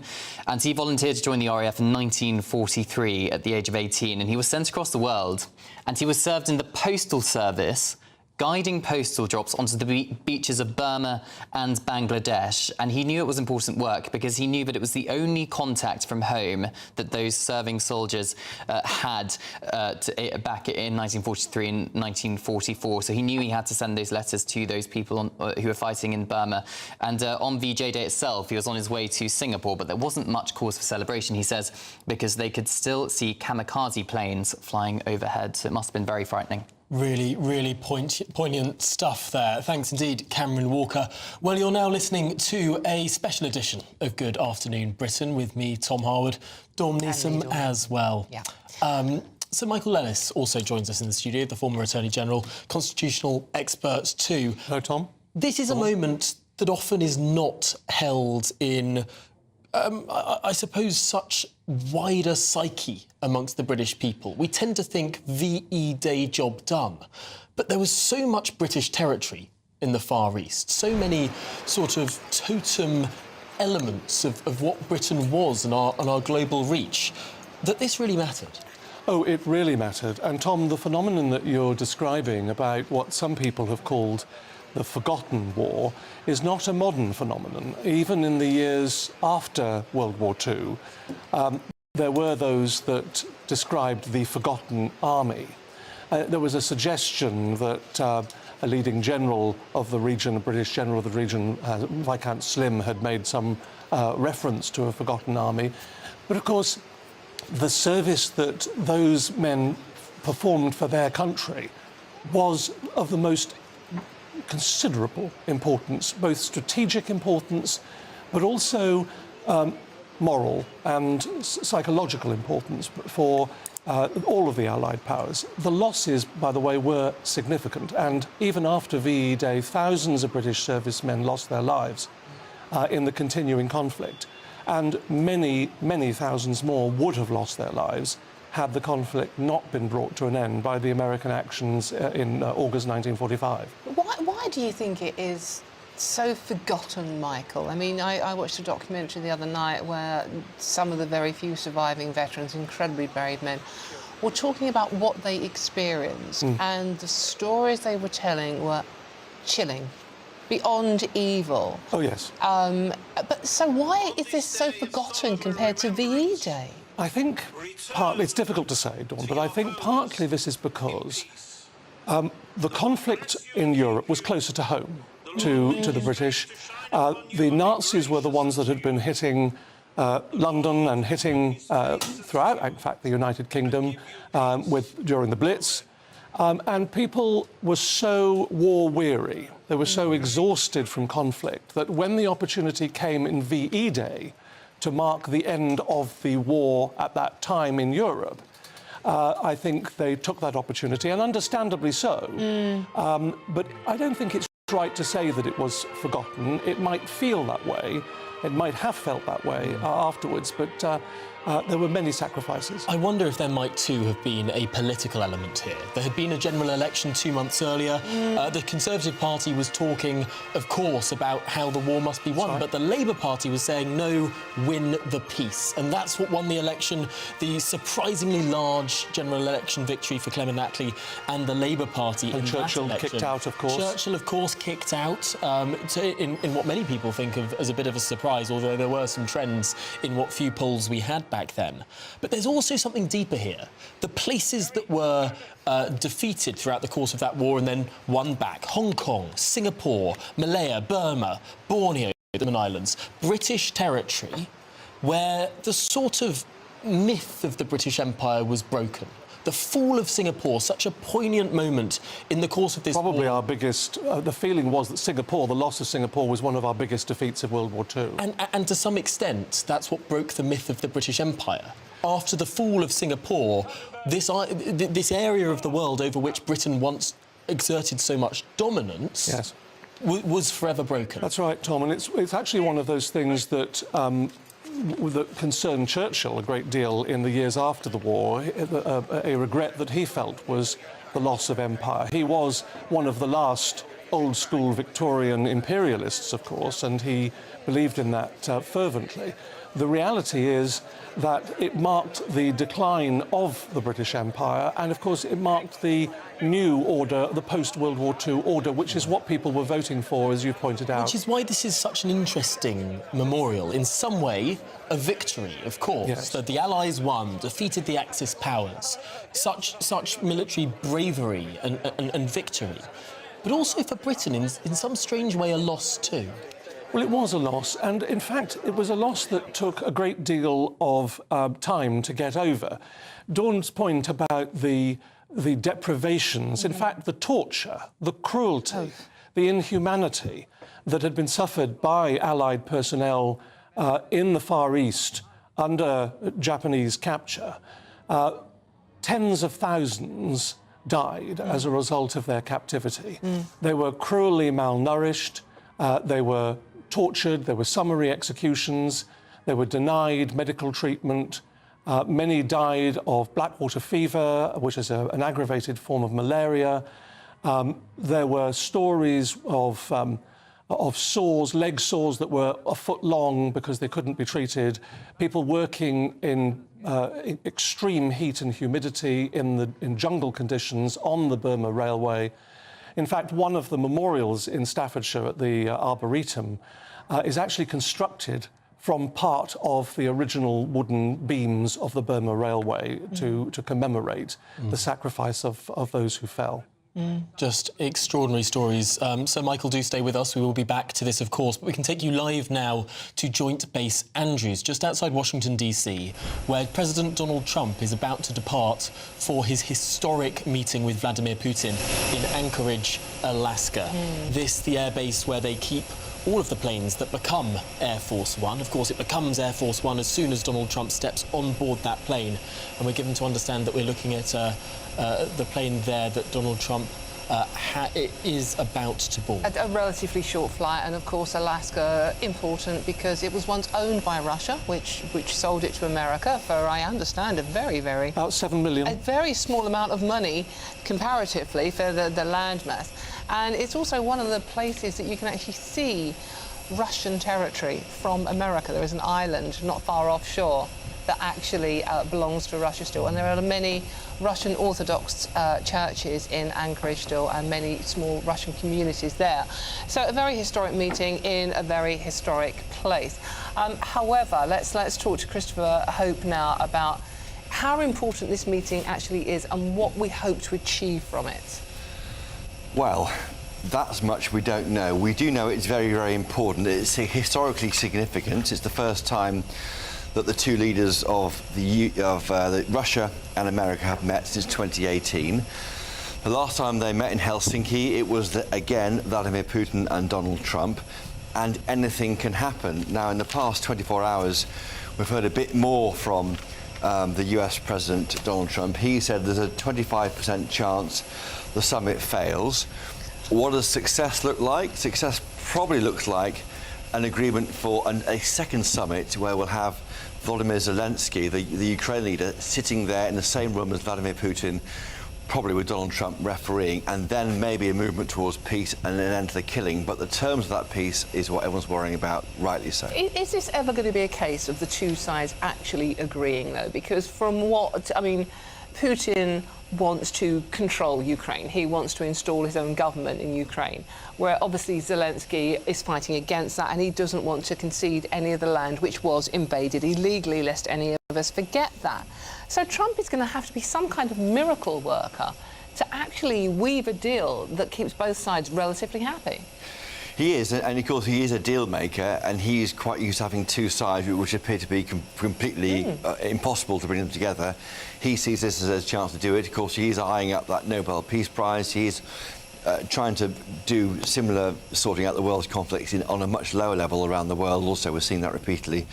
Speaker 2: and he volunteered to join the RAF in 1943 at the age of 18, and he was sent across the world, and he was served in the postal service, guiding postal drops onto the beaches of Burma and Bangladesh. And he knew it was important work because he knew that it was the only contact from home that those serving soldiers had back in 1943 and 1944. So he knew he had to send those letters to those people who were fighting in Burma. And on VJ Day itself, he was on his way to Singapore, but there wasn't much cause for celebration, he says, because they could still see kamikaze planes flying overhead. So it must have been very frightening.
Speaker 35: Really, really poignant stuff there. Thanks indeed, Cameron Walker. Well, you're now listening to a special edition of Good Afternoon Britain with me, Tom Harwood, Dawn Newsroom as well. Yeah. So Michael Lennis also joins us in the studio, the former Attorney General, constitutional expert too.
Speaker 3: Hello, Tom.
Speaker 35: This is a moment that often is not held in, I suppose, such wider psyche amongst the British people. We tend to think VE Day, job done. But there was so much British territory in the Far East, so many sort of totem elements of what Britain was and our global reach, that this really mattered.
Speaker 3: Oh, it really mattered. And Tom, the phenomenon that you're describing about what some people have called the Forgotten War is not a modern phenomenon. Even in the years after World War II, there were those that described the Forgotten Army. There was a suggestion that a leading general of the region, a British general of the region, Viscount Slim, had made some reference to a Forgotten Army. But of course, the service that those men performed for their country was of the most considerable importance, both strategic importance, but also moral and psychological importance for all of the Allied powers. The losses, by the way, were significant, and even after VE Day, thousands of British servicemen lost their lives in the continuing conflict, and many, many thousands more would have lost their lives had the conflict not been brought to an end by the American actions in August 1945.
Speaker 6: Why do you think it is so forgotten, Michael? I mean, I watched a documentary the other night where some of the very few surviving veterans, incredibly brave men, were talking about what they experienced, and the stories they were telling were chilling, beyond evil.
Speaker 3: Oh, yes.
Speaker 6: But so why is this so forgotten compared to VE Day?
Speaker 3: I think partly, it's difficult to say, Dawn, but I think partly this is because the conflict in Europe was closer to home to the British. The Nazis were the ones that had been hitting London and hitting throughout, in fact, the United Kingdom during the Blitz. And people were so war-weary, they were so exhausted from conflict, that when the opportunity came in VE Day to mark the end of the war at that time in Europe, I think they took that opportunity, and understandably so. But I don't think it's right to say that it was forgotten. It might feel that way. It might have felt that way afterwards, but there were many sacrifices.
Speaker 35: I wonder if there might too have been a political element here. There had been a general election 2 months earlier. The Conservative Party was talking, of course, about how the war must be won, but the Labour Party was saying, no, win the peace. And that's what won the election, the surprisingly large general election victory for Clement Attlee and the Labour Party.
Speaker 3: And Churchill kicked out, of course.
Speaker 35: Churchill, of course, kicked out in what many people think of as a bit of a surprise, although there were some trends in what few polls we had back then. But there's also something deeper here. The places that were defeated throughout the course of that war and then won back: Hong Kong, Singapore, Malaya, Burma, Borneo, the Solomon Islands, British territory, where the sort of myth of the British Empire was broken. The fall of Singapore, such a poignant moment in the course of this
Speaker 3: Probably
Speaker 35: war.
Speaker 3: our biggest... the feeling was that Singapore, the loss of Singapore, was one of our biggest defeats of World War II.
Speaker 35: And to some extent, that's what broke the myth of the British Empire. After the fall of Singapore, this area of the world over which Britain once exerted so much dominance was forever broken.
Speaker 3: That's right, Tom, and it's actually one of those things that that concerned Churchill a great deal in the years after the war. A regret that he felt was the loss of empire. He was one of the last old-school Victorian imperialists, of course, and he believed in that fervently. The reality is that it marked the decline of the British Empire, and of course it marked the new order, the post-World War II order, which is what people were voting for, as you pointed out.
Speaker 35: Which is why this is such an interesting memorial. In some way, a victory, of course,
Speaker 3: Yes.
Speaker 35: that the Allies won, defeated the Axis powers. Such military bravery and victory. But also for Britain, in some strange way, a loss too.
Speaker 3: Well, it was a loss, and in fact, it was a loss that took a great deal of time to get over. Dawn's point about the deprivations, in fact, the torture, the cruelty, the inhumanity that had been suffered by Allied personnel in the Far East under Japanese capture, tens of thousands died as a result of their captivity. They were cruelly malnourished, they were tortured, there were summary executions, they were denied medical treatment. Many died of blackwater fever, which is an aggravated form of malaria. There were stories of sores, leg sores that were a foot long because they couldn't be treated. People working in extreme heat and humidity in jungle conditions on the Burma Railway. In fact, one of the memorials in Staffordshire at the Arboretum is actually constructed from part of the original wooden beams of the Burma Railway to commemorate the sacrifice of those who fell.
Speaker 35: Just extraordinary stories. So, Michael, do stay with us. We will be back to this, of course, but we can take you live now to Joint Base Andrews, just outside Washington, D.C., where President Donald Trump is about to depart for his historic meeting with Vladimir Putin in Anchorage, Alaska. This, the air base where they keep all of the planes that become Air Force One. Of course, it becomes Air Force One as soon as Donald Trump steps on board that plane. And we're given to understand that we're looking at the plane there that Donald Trump is about to board.
Speaker 6: A relatively short flight, and of course Alaska important because it was once owned by Russia, which sold it to America for, I understand, a very
Speaker 3: about $7 million.
Speaker 6: A very small amount of money comparatively for the land mass. And it's also one of the places that you can actually see Russian territory from America. There is an island not far offshore that actually belongs to Russia still, and there are many Russian Orthodox churches in Anchorage still, and many small Russian communities there. So a very historic meeting in a very historic place. However, let's talk to Christopher Hope now about how important this meeting actually is and what we hope to achieve from it.
Speaker 8: Well, that's much we don't know. We do know it's very, very important. It's historically significant. It's the first time that the two leaders of Russia and America have met since 2018. The last time they met in Helsinki, it was, again, Vladimir Putin and Donald Trump, and anything can happen. Now, in the past 24 hours, we've heard a bit more from the US President Donald Trump. He said there's a 25% chance the summit fails. What does success look like? Success probably looks like an agreement for a second summit where we'll have Volodymyr Zelensky, the Ukraine leader, sitting there in the same room as Vladimir Putin, probably with Donald Trump refereeing, and then maybe a movement towards peace and an end to the killing. But the terms of that peace is what everyone's worrying about, rightly so.
Speaker 6: Is this ever going to be a case of the two sides actually agreeing, though? Because from what, I mean, Putin wants to control Ukraine. He wants to install his own government in Ukraine, where obviously Zelensky is fighting against that, and he doesn't want to concede any of the land which was invaded illegally, lest any of us forget that. So Trump is going to have to be some kind of miracle worker to actually weave a deal that keeps both sides relatively happy.
Speaker 8: He is, and of course he is a deal maker, and he's quite used to having two sides which appear to be completely impossible to bring them together. He sees this as a chance to do it. Of course, he's eyeing up that Nobel Peace Prize. He's trying to do similar sorting out the world's conflicts on a much lower level around the world. Also, we're seeing that repeatedly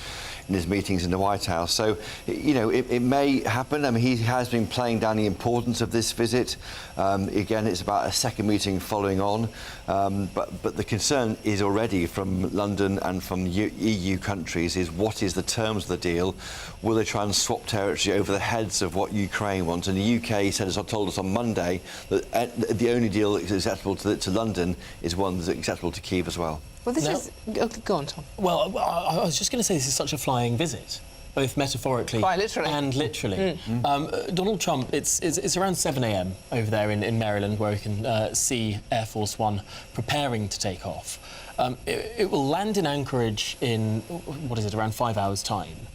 Speaker 8: in his meetings in the White House. So, you know, it may happen. I mean, he has been playing down the importance of this visit. Again, it's about a second meeting following on. But the concern is already from London and from EU countries is what is the terms of the deal? Will they try and swap territory over the heads of what Ukraine wants? And the UK told us on Monday that the only deal that is acceptable to London is one that's acceptable to Kyiv as well.
Speaker 6: Well, this is... Go on, Tom.
Speaker 35: Well, I was just going to say this is such a flying visit, both metaphorically and literally. Donald Trump, it's around 7 a.m. over there in Maryland, where we can see Air Force One preparing to take off. It will land in Anchorage in, what is it, around 5 hours' time.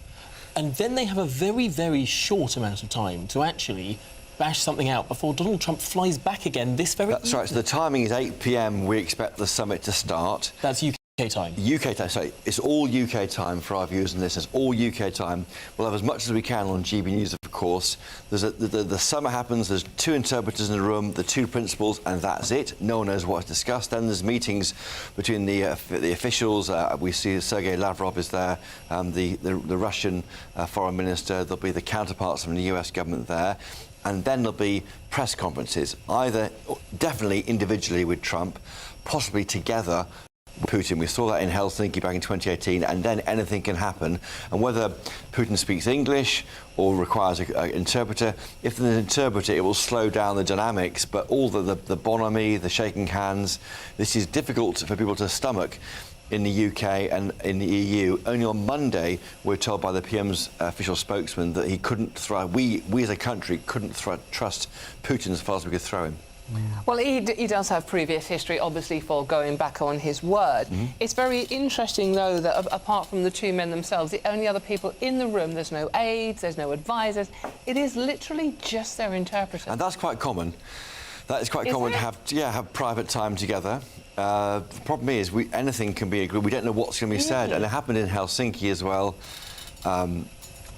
Speaker 35: And then they have a very, very short amount of time to actually bash something out before Donald Trump flies back again this very evening.
Speaker 8: That's right. So the timing is 8 p.m. We expect the summit to start.
Speaker 35: That's UK time.
Speaker 8: UK time. So it's all UK time for our viewers and listeners. All UK time. We'll have as much as we can on GBNews, of course. The summit happens. There's two interpreters in the room, the two principals, and that's it. No one knows what's discussed. Then there's meetings between the officials. We see Sergei Lavrov is there, the Russian foreign minister. There'll be the counterparts from the US government there. And then there'll be press conferences, either definitely individually with Trump, possibly together with Putin. We saw that in Helsinki back in 2018, and then anything can happen. And whether Putin speaks English or requires an interpreter, if there's an interpreter, it will slow down the dynamics. But all the bonhomie, the shaking hands, this is difficult for people to stomach in the UK and in the EU. Only on Monday, we're told by the PM's official spokesman that he couldn't throw, we as a country couldn't trust Putin as far as we could throw him.
Speaker 6: Well, he does have previous history, obviously, for going back on his word. It's very interesting, though, that apart from the two men themselves, the only other people in the room, there's no aides, there's no advisors. It is literally just their interpreter.
Speaker 8: And that's quite common. That is quite common to have private time together. The problem is, anything can be agreed. We don't know what's going to be said, and it happened in Helsinki as well.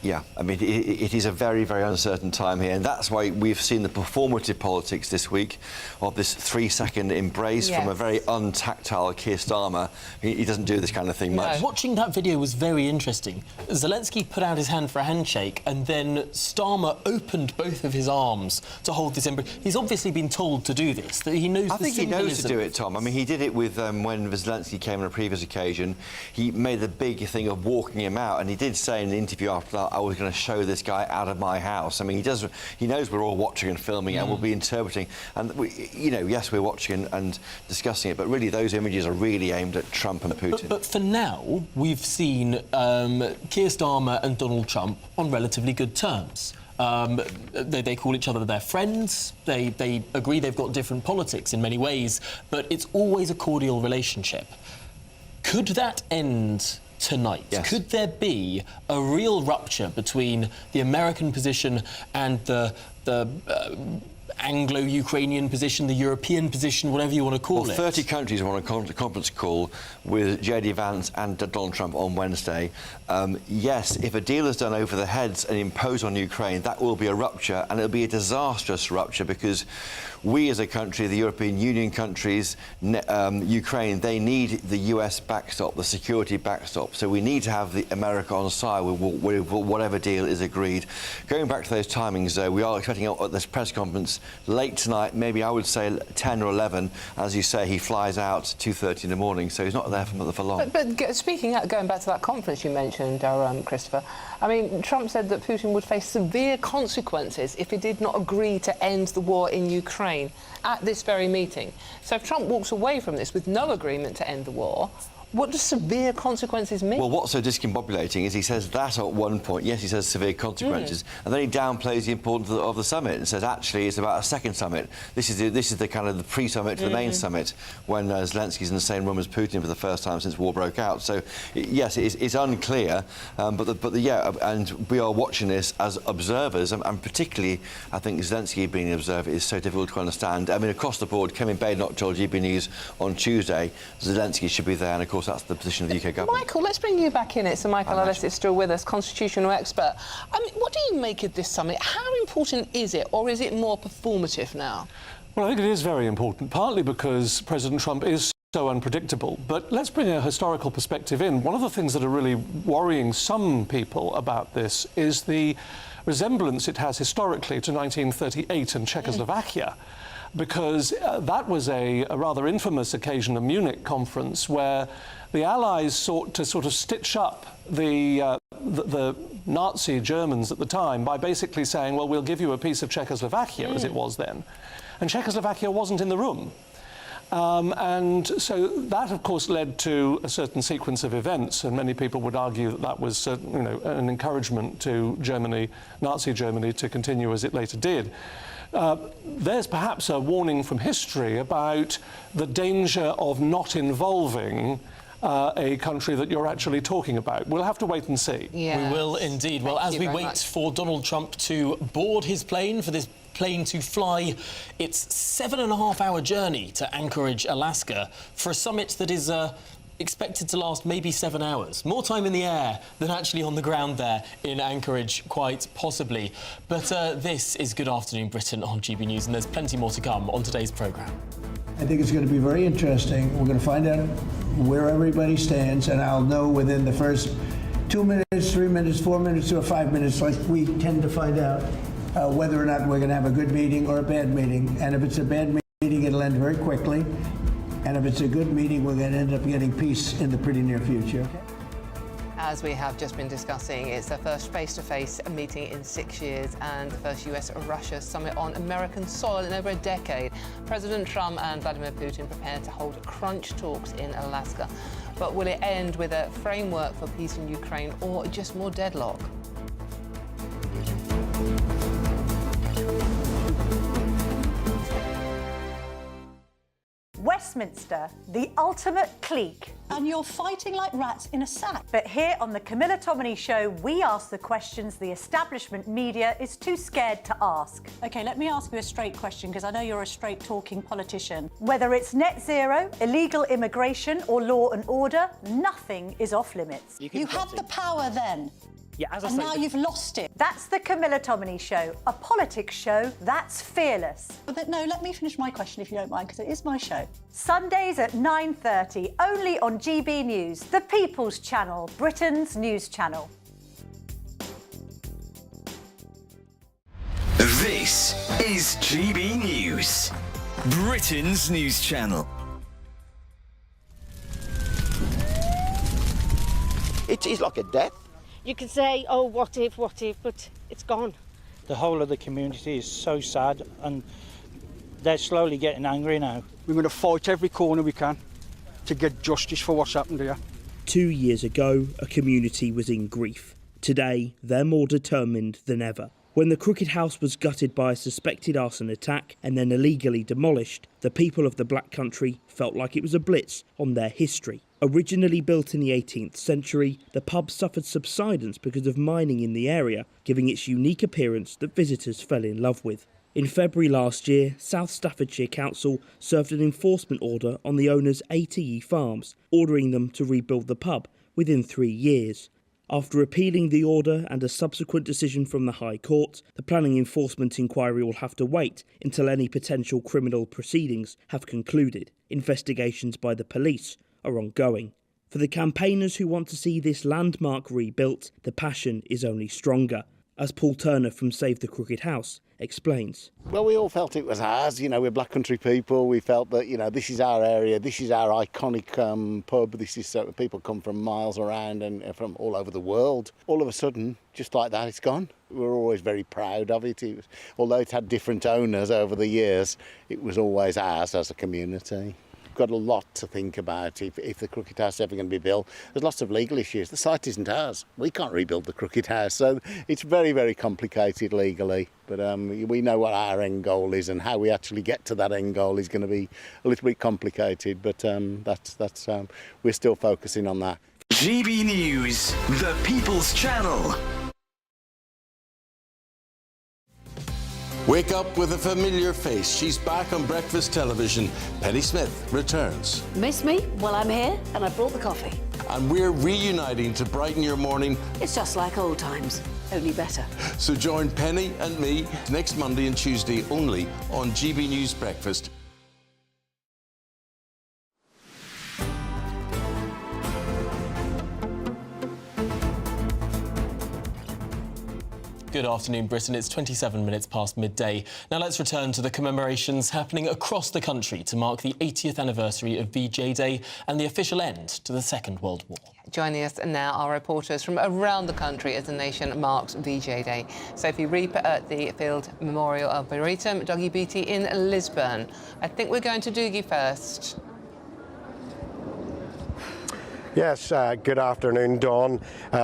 Speaker 8: Yeah, I mean, it is a very, very uncertain time here, and that's why we've seen the performative politics this week of this 3-second embrace from a very untactile Keir Starmer. He doesn't do this kind of thing much.
Speaker 35: Watching that video was very interesting. Zelensky put out his hand for a handshake, and then Starmer opened both of his arms to hold this embrace. He's obviously been told to do this, that he knows the symbolism.
Speaker 8: I think he knows to do it, Tom. I mean, he did it with when Zelensky came on a previous occasion. He made the big thing of walking him out, and he did say in the interview after that, I was going to show this guy out of my house. I mean, he knows we're all watching and filming and we'll be interpreting. And, yes, we're watching and discussing it, but really those images are really aimed at Trump and Putin.
Speaker 35: But for now, we've seen Keir Starmer and Donald Trump on relatively good terms. They call each other their friends. They agree they've got different politics in many ways, but it's always a cordial relationship. Could that end tonight?
Speaker 8: Yes.
Speaker 35: Could there be a real rupture between the American position and the Anglo-Ukrainian position, the European position, whatever you want to call it?
Speaker 8: 30 countries were on a conference call with J.D. Vance and Donald Trump on Wednesday. Yes, if a deal is done over the heads and imposed on Ukraine, that will be a rupture, and it'll be a disastrous rupture because we as a country, the European Union countries, Ukraine, they need the US backstop, the security backstop. So we need to have America on side with whatever deal is agreed. Going back to those timings, we are expecting at this press conference late tonight, maybe I would say 10 or 11. As you say, he flies out 2:30 in the morning, so he's not there for long.
Speaker 6: But speaking out, going back to that conference you mentioned, Christopher, I mean, Trump said that Putin would face severe consequences if he did not agree to end the war in Ukraine at this very meeting. So if Trump walks away from this with no agreement to end the war, what does severe consequences mean?
Speaker 8: Well, what's so discombobulating is he says that at one point, yes, he says severe consequences, and then he downplays the importance of the summit and says actually it's about a second summit. This is the kind of the pre-summit to the main summit when Zelensky's in the same room as Putin for the first time since war broke out. So yes, it's unclear, and we are watching this as observers, and particularly I think Zelensky being an observer is so difficult to understand. I mean, across the board, Kevin Badenoch told GBNews on Tuesday Zelensky should be there, and of course that's the position of the UK government.
Speaker 6: Michael, let's bring you back in it. So Michael Ellis is still with us, constitutional expert. I mean, what do you make of this summit? How important is it, or is it more performative now?
Speaker 3: Well, I think it is very important, partly because President Trump is so unpredictable. But let's bring a historical perspective in. One of the things that are really worrying some people about this is the resemblance it has historically to 1938 and Czechoslovakia. Because that was a rather infamous occasion, the Munich conference, where the Allies sought to sort of stitch up the Nazi Germans at the time by basically saying, well, we'll give you a piece of Czechoslovakia, as it was then. And Czechoslovakia wasn't in the room. And so that, of course, led to a certain sequence of events, and many people would argue that that was an encouragement to Germany, Nazi Germany, to continue as it later did. There's perhaps a warning from history about the danger of not involving a country that you're actually talking about. We'll have to wait and see.
Speaker 35: Yes. We will indeed. Well, as we wait for Donald Trump to board his plane, for this plane to fly its 7.5-hour journey to Anchorage, Alaska, for a summit that is expected to last maybe 7 hours. More time in the air than actually on the ground there in Anchorage, quite possibly. But this is Good Afternoon Britain on GB News, and there's plenty more to come on today's programme.
Speaker 9: I think it's going to be very interesting. We're going to find out where everybody stands, and I'll know within the first 2 minutes, 3 minutes, 4 minutes, or 5 minutes, like we tend to find out, whether or not we're going to have a good meeting or a bad meeting. And if it's a bad meeting, it'll end very quickly. And if it's a good meeting, we're going to end up getting peace in the pretty near future. Okay?
Speaker 6: As we have just been discussing, it's the first face-to-face meeting in 6 years and the first US-Russia summit on American soil in over a decade. President Trump and Vladimir Putin prepare to hold crunch talks in Alaska. But will it end with a framework for peace in Ukraine or just more deadlock?
Speaker 32: Westminster, the ultimate clique.
Speaker 10: And you're fighting like rats in a sack.
Speaker 32: But here on the Camilla Tominey Show, we ask the questions the establishment media is too scared to ask.
Speaker 10: OK, let me ask you a straight question, because I know you're a straight-talking politician.
Speaker 32: Whether it's net zero, illegal immigration or law and order, nothing is off limits.
Speaker 10: You had the power then.
Speaker 36: Yeah, as I
Speaker 10: and
Speaker 36: say,
Speaker 10: now you've lost it.
Speaker 32: That's the Camilla Tominey Show, a politics show that's fearless.
Speaker 10: But no, let me finish my question if you don't mind, because it is my show.
Speaker 32: Sundays at 9:30, only on GB News, the People's Channel, Britain's news channel.
Speaker 11: This is GB News, Britain's news channel.
Speaker 12: It is like a death.
Speaker 13: You can say, oh, what if, but it's gone.
Speaker 14: The whole of the community is so sad, and they're slowly getting angry now.
Speaker 15: We're going to fight every corner we can to get justice for what's happened here.
Speaker 16: 2 years ago, a community was in grief. Today, they're more determined than ever. When the Crooked House was gutted by a suspected arson attack and then illegally demolished, the people of the Black Country felt like it was a blitz on their history. Originally built in the 18th century, the pub suffered subsidence because of mining in the area, giving its unique appearance that visitors fell in love with. In February last year, South Staffordshire Council served an enforcement order on the owners ATE Farms, ordering them to rebuild the pub within 3 years. After appealing the order and a subsequent decision from the High Court, the planning enforcement inquiry will have to wait until any potential criminal proceedings have concluded. Investigations by the police are ongoing. For the campaigners who want to see this landmark rebuilt, the passion is only stronger. As Paul Turner from Save the Crooked House explains.
Speaker 12: Well, we all felt it was ours. You know, we're Black Country people. We felt that, you know, this is our area. This is our iconic pub. This is people come from miles around and from all over the world. All of a sudden, just like that, it's gone. We're always very proud of it. Although it's had different owners over the years, it was always ours as a community. Got a lot to think about if the Crooked House is ever going to be built. There's lots of legal issues. The site isn't ours. We can't rebuild the Crooked House, so it's very, very complicated legally. But we know what our end goal is, and how we actually get to that end goal is going to be a little bit complicated. But that's we're still focusing on that.
Speaker 11: GB News, the People's Channel.
Speaker 17: Wake up with a familiar face. She's back on breakfast television. Penny Smith returns.
Speaker 18: Miss me? Well, I'm here and I brought the coffee.
Speaker 17: And we're reuniting to brighten your morning.
Speaker 18: It's just like old times, only better.
Speaker 17: So join Penny and me next Monday and Tuesday only on GB News Breakfast.
Speaker 36: Good afternoon, Britain. It's 27 minutes past midday. Now let's return to the commemorations happening across the country to mark the 80th anniversary of VJ Day and the official end to the Second World War.
Speaker 6: Joining us now are reporters from around the country as the nation marks VJ Day. Sophie Reaper at the Field Memorial Arboretum, Dougie Beattie in Lisburn. I think we're going to Dougie first.
Speaker 19: Yes, good afternoon, Dawn.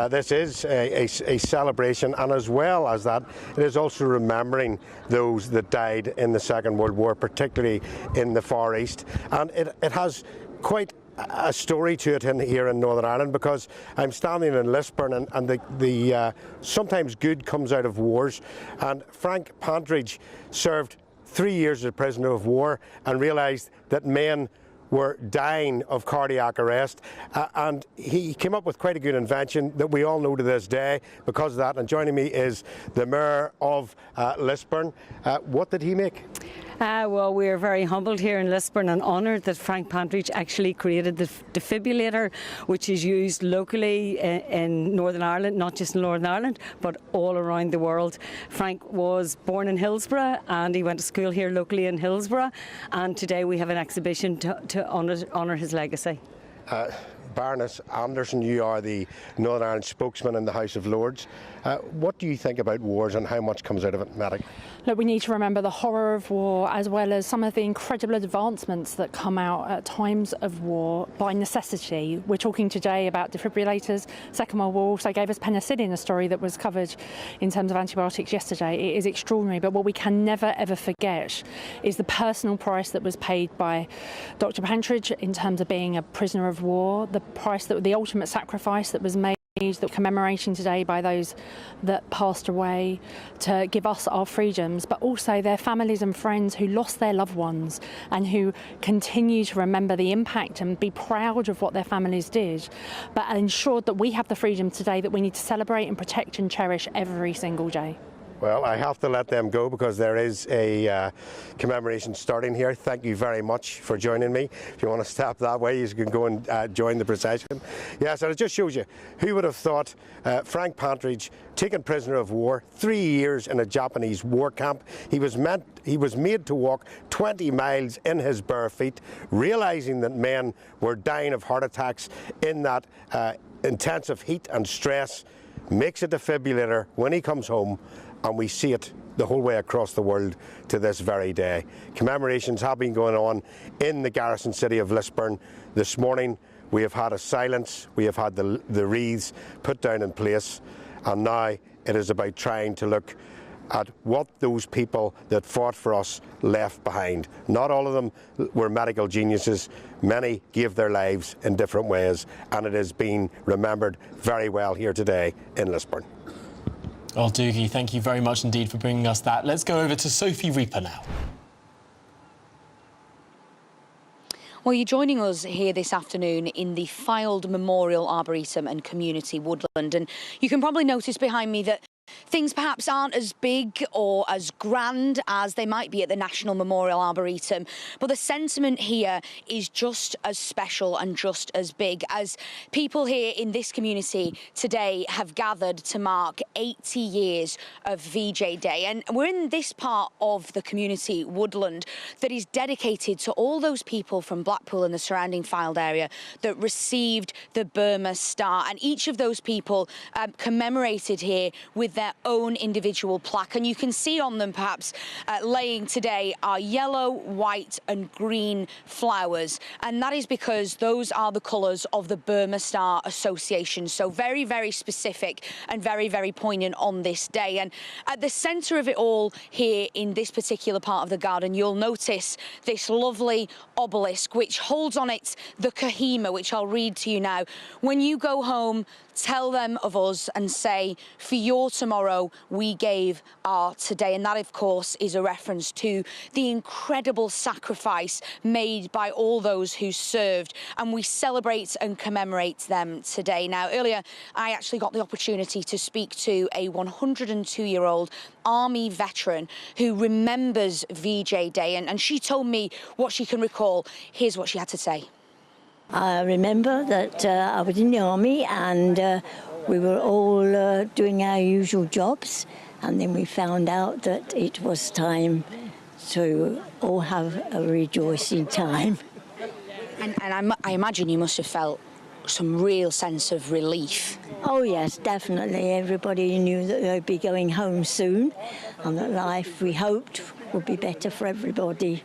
Speaker 19: This is a celebration, and as well as that, it is also remembering those that died in the Second World War, particularly in the Far East. And it has quite a story to it here in Northern Ireland, because I'm standing in Lisburn, and the sometimes good comes out of wars. And Frank Pantridge served 3 years as a prisoner of war and realised that men were dying of cardiac arrest, and he came up with quite a good invention that we all know to this day because of that. And joining me is the Mayor of Lisburn. What did he make?
Speaker 20: Well, we are very humbled here in Lisburn and honoured that Frank Pantridge actually created the defibrillator, which is used locally in Northern Ireland, not just in Northern Ireland, but all around the world. Frank was born in Hillsborough and he went to school here locally in Hillsborough, and today we have an exhibition to honour his legacy.
Speaker 19: Baroness Anderson, you are the Northern Ireland spokesman in the House of Lords. What do you think about wars and how much comes out of it, Medic?
Speaker 21: Look, we need to remember the horror of war, as well as some of the incredible advancements that come out at times of war by necessity. We're talking today about defibrillators. Second World War also gave us penicillin, a story that was covered in terms of antibiotics yesterday. It is extraordinary, but what we can never ever forget is the personal price that was paid by Dr. Pantridge in terms of being a prisoner of war, the ultimate sacrifice that was made, the commemoration today by those that passed away to give us our freedoms, but also their families and friends who lost their loved ones and who continue to remember the impact and be proud of what their families did, but ensured that we have the freedom today that we need to celebrate and protect and cherish every single day.
Speaker 19: Well, I have to let them go because there is a commemoration starting here. Thank you very much for joining me. If you want to step that way, you can go and join the procession. Yes, and it just shows you, who would have thought Frank Pantridge, taken prisoner of war, 3 years in a Japanese war camp. He was made to walk 20 miles in his bare feet, realising that men were dying of heart attacks in that intensive heat and stress, makes a defibrillator when he comes home, and we see it the whole way across the world to this very day. Commemorations have been going on in the garrison city of Lisburn. This morning we have had a silence, we have had the wreaths put down in place, and now it is about trying to look at what those people that fought for us left behind. Not all of them were medical geniuses. Many gave their lives in different ways, and it is being remembered very well here today in Lisburn.
Speaker 36: Well, Dougie, thank you very much indeed for bringing us that. Let's go over to Sophie Reaper now.
Speaker 21: Well, you're joining us here this afternoon in the Field Memorial Arboretum and Community Woodland, and you can probably notice behind me that things perhaps aren't as big or as grand as they might be at the National Memorial Arboretum, but the sentiment here is just as special and just as big, as people here in this community today have gathered to mark
Speaker 1: 80 years of VJ Day. And we're in this part of the community, Woodland, that is dedicated to all those people from Blackpool and the surrounding Fylde area that received the Burma Star. And each of those people commemorated here with their own individual plaque. And you can see on them, perhaps, laying today are yellow, white and green flowers. And that is because those are the colours of the Burma Star Association. So very, very specific and very, very poignant on this day. And at the centre of it all here in this particular part of the garden, you'll notice this lovely obelisk which holds on it the Kohima, which I'll read to you now. When you go home, tell them of us and say, for your tomorrow, we gave our today. And that, of course, is a reference to the incredible sacrifice made by all those who served. And we celebrate and commemorate them today. Now, earlier, I actually got the opportunity to speak to a 102-year-old Army veteran who remembers VJ Day. And she told me what she can recall. Here's what she had to say.
Speaker 4: I remember that I was in the army and we were all doing our usual jobs, and then we found out that it was time to all have a rejoicing time.
Speaker 1: And I imagine you must have felt some real sense of relief.
Speaker 4: Oh yes, definitely. Everybody knew that they'd be going home soon and that life, we hoped, would be better for everybody.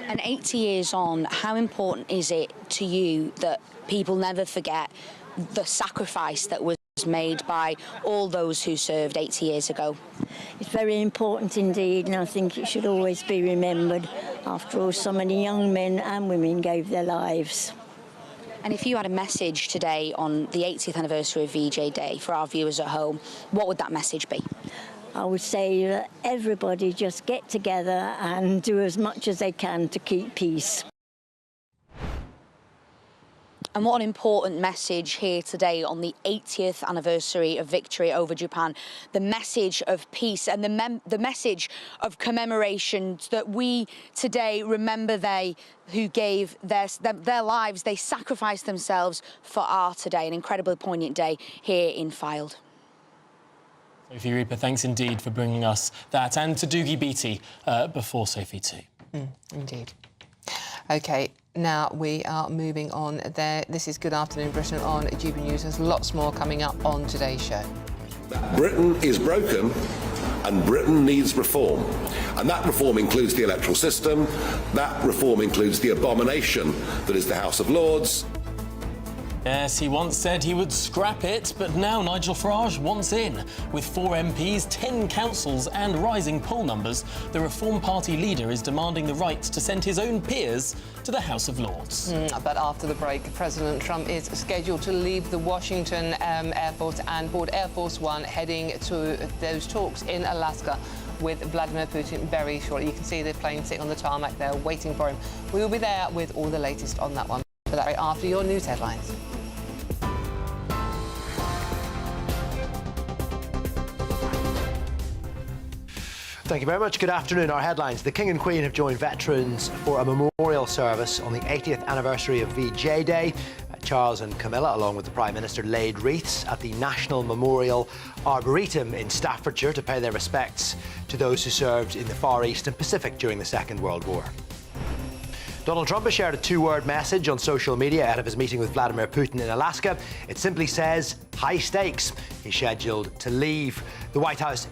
Speaker 1: And 80 years on, how important is it to you that people never forget the sacrifice that was made by all those who served 80 years ago?
Speaker 4: It's very important indeed, and I think it should always be remembered. After all, so many young men and women gave their lives.
Speaker 1: And if you had a message today on the 80th anniversary of VJ Day for our viewers at home, what would that message be?
Speaker 4: I would say that everybody just get together and do as much as they can to keep peace.
Speaker 1: And what an important message here today on the 80th anniversary of victory over Japan. The message of peace and the message of commemoration, that we today remember they who gave their lives, they sacrificed themselves for our today. An incredibly poignant day here in Fylde.
Speaker 36: Sophie Reaper, thanks indeed for bringing us that, and to Doogie Beattie before Sophie too.
Speaker 6: Indeed. OK, now we are moving on there. This is Good Afternoon Britain on GBNews. There's lots more coming up on today's show.
Speaker 5: Britain is broken and Britain needs reform. And that reform includes the electoral system. That reform includes the abomination that is the House of Lords.
Speaker 36: Yes, he once said he would scrap it, but now Nigel Farage wants in. With 4 MPs, 10 councils and rising poll numbers, the Reform Party leader is demanding the right to send his own peers to the House of Lords.
Speaker 6: But after the break, President Trump is scheduled to leave the Washington airport and board Air Force One, heading to those talks in Alaska with Vladimir Putin very shortly. You can see the plane sitting on the tarmac there waiting for him. We will be there with all the latest on that one. For that, after your news headlines.
Speaker 7: Thank you very much. Good afternoon. Our headlines. The King and Queen have joined veterans for a memorial service on the 80th anniversary of VJ Day. Charles and Camilla, along with the Prime Minister, laid wreaths at the National Memorial Arboretum in Staffordshire to pay their respects to those who served in the Far East and Pacific during the Second World War. Donald Trump has shared a 2-word message on social media ahead of his meeting with Vladimir Putin in Alaska. It simply says, high stakes. He's scheduled to leave. The White House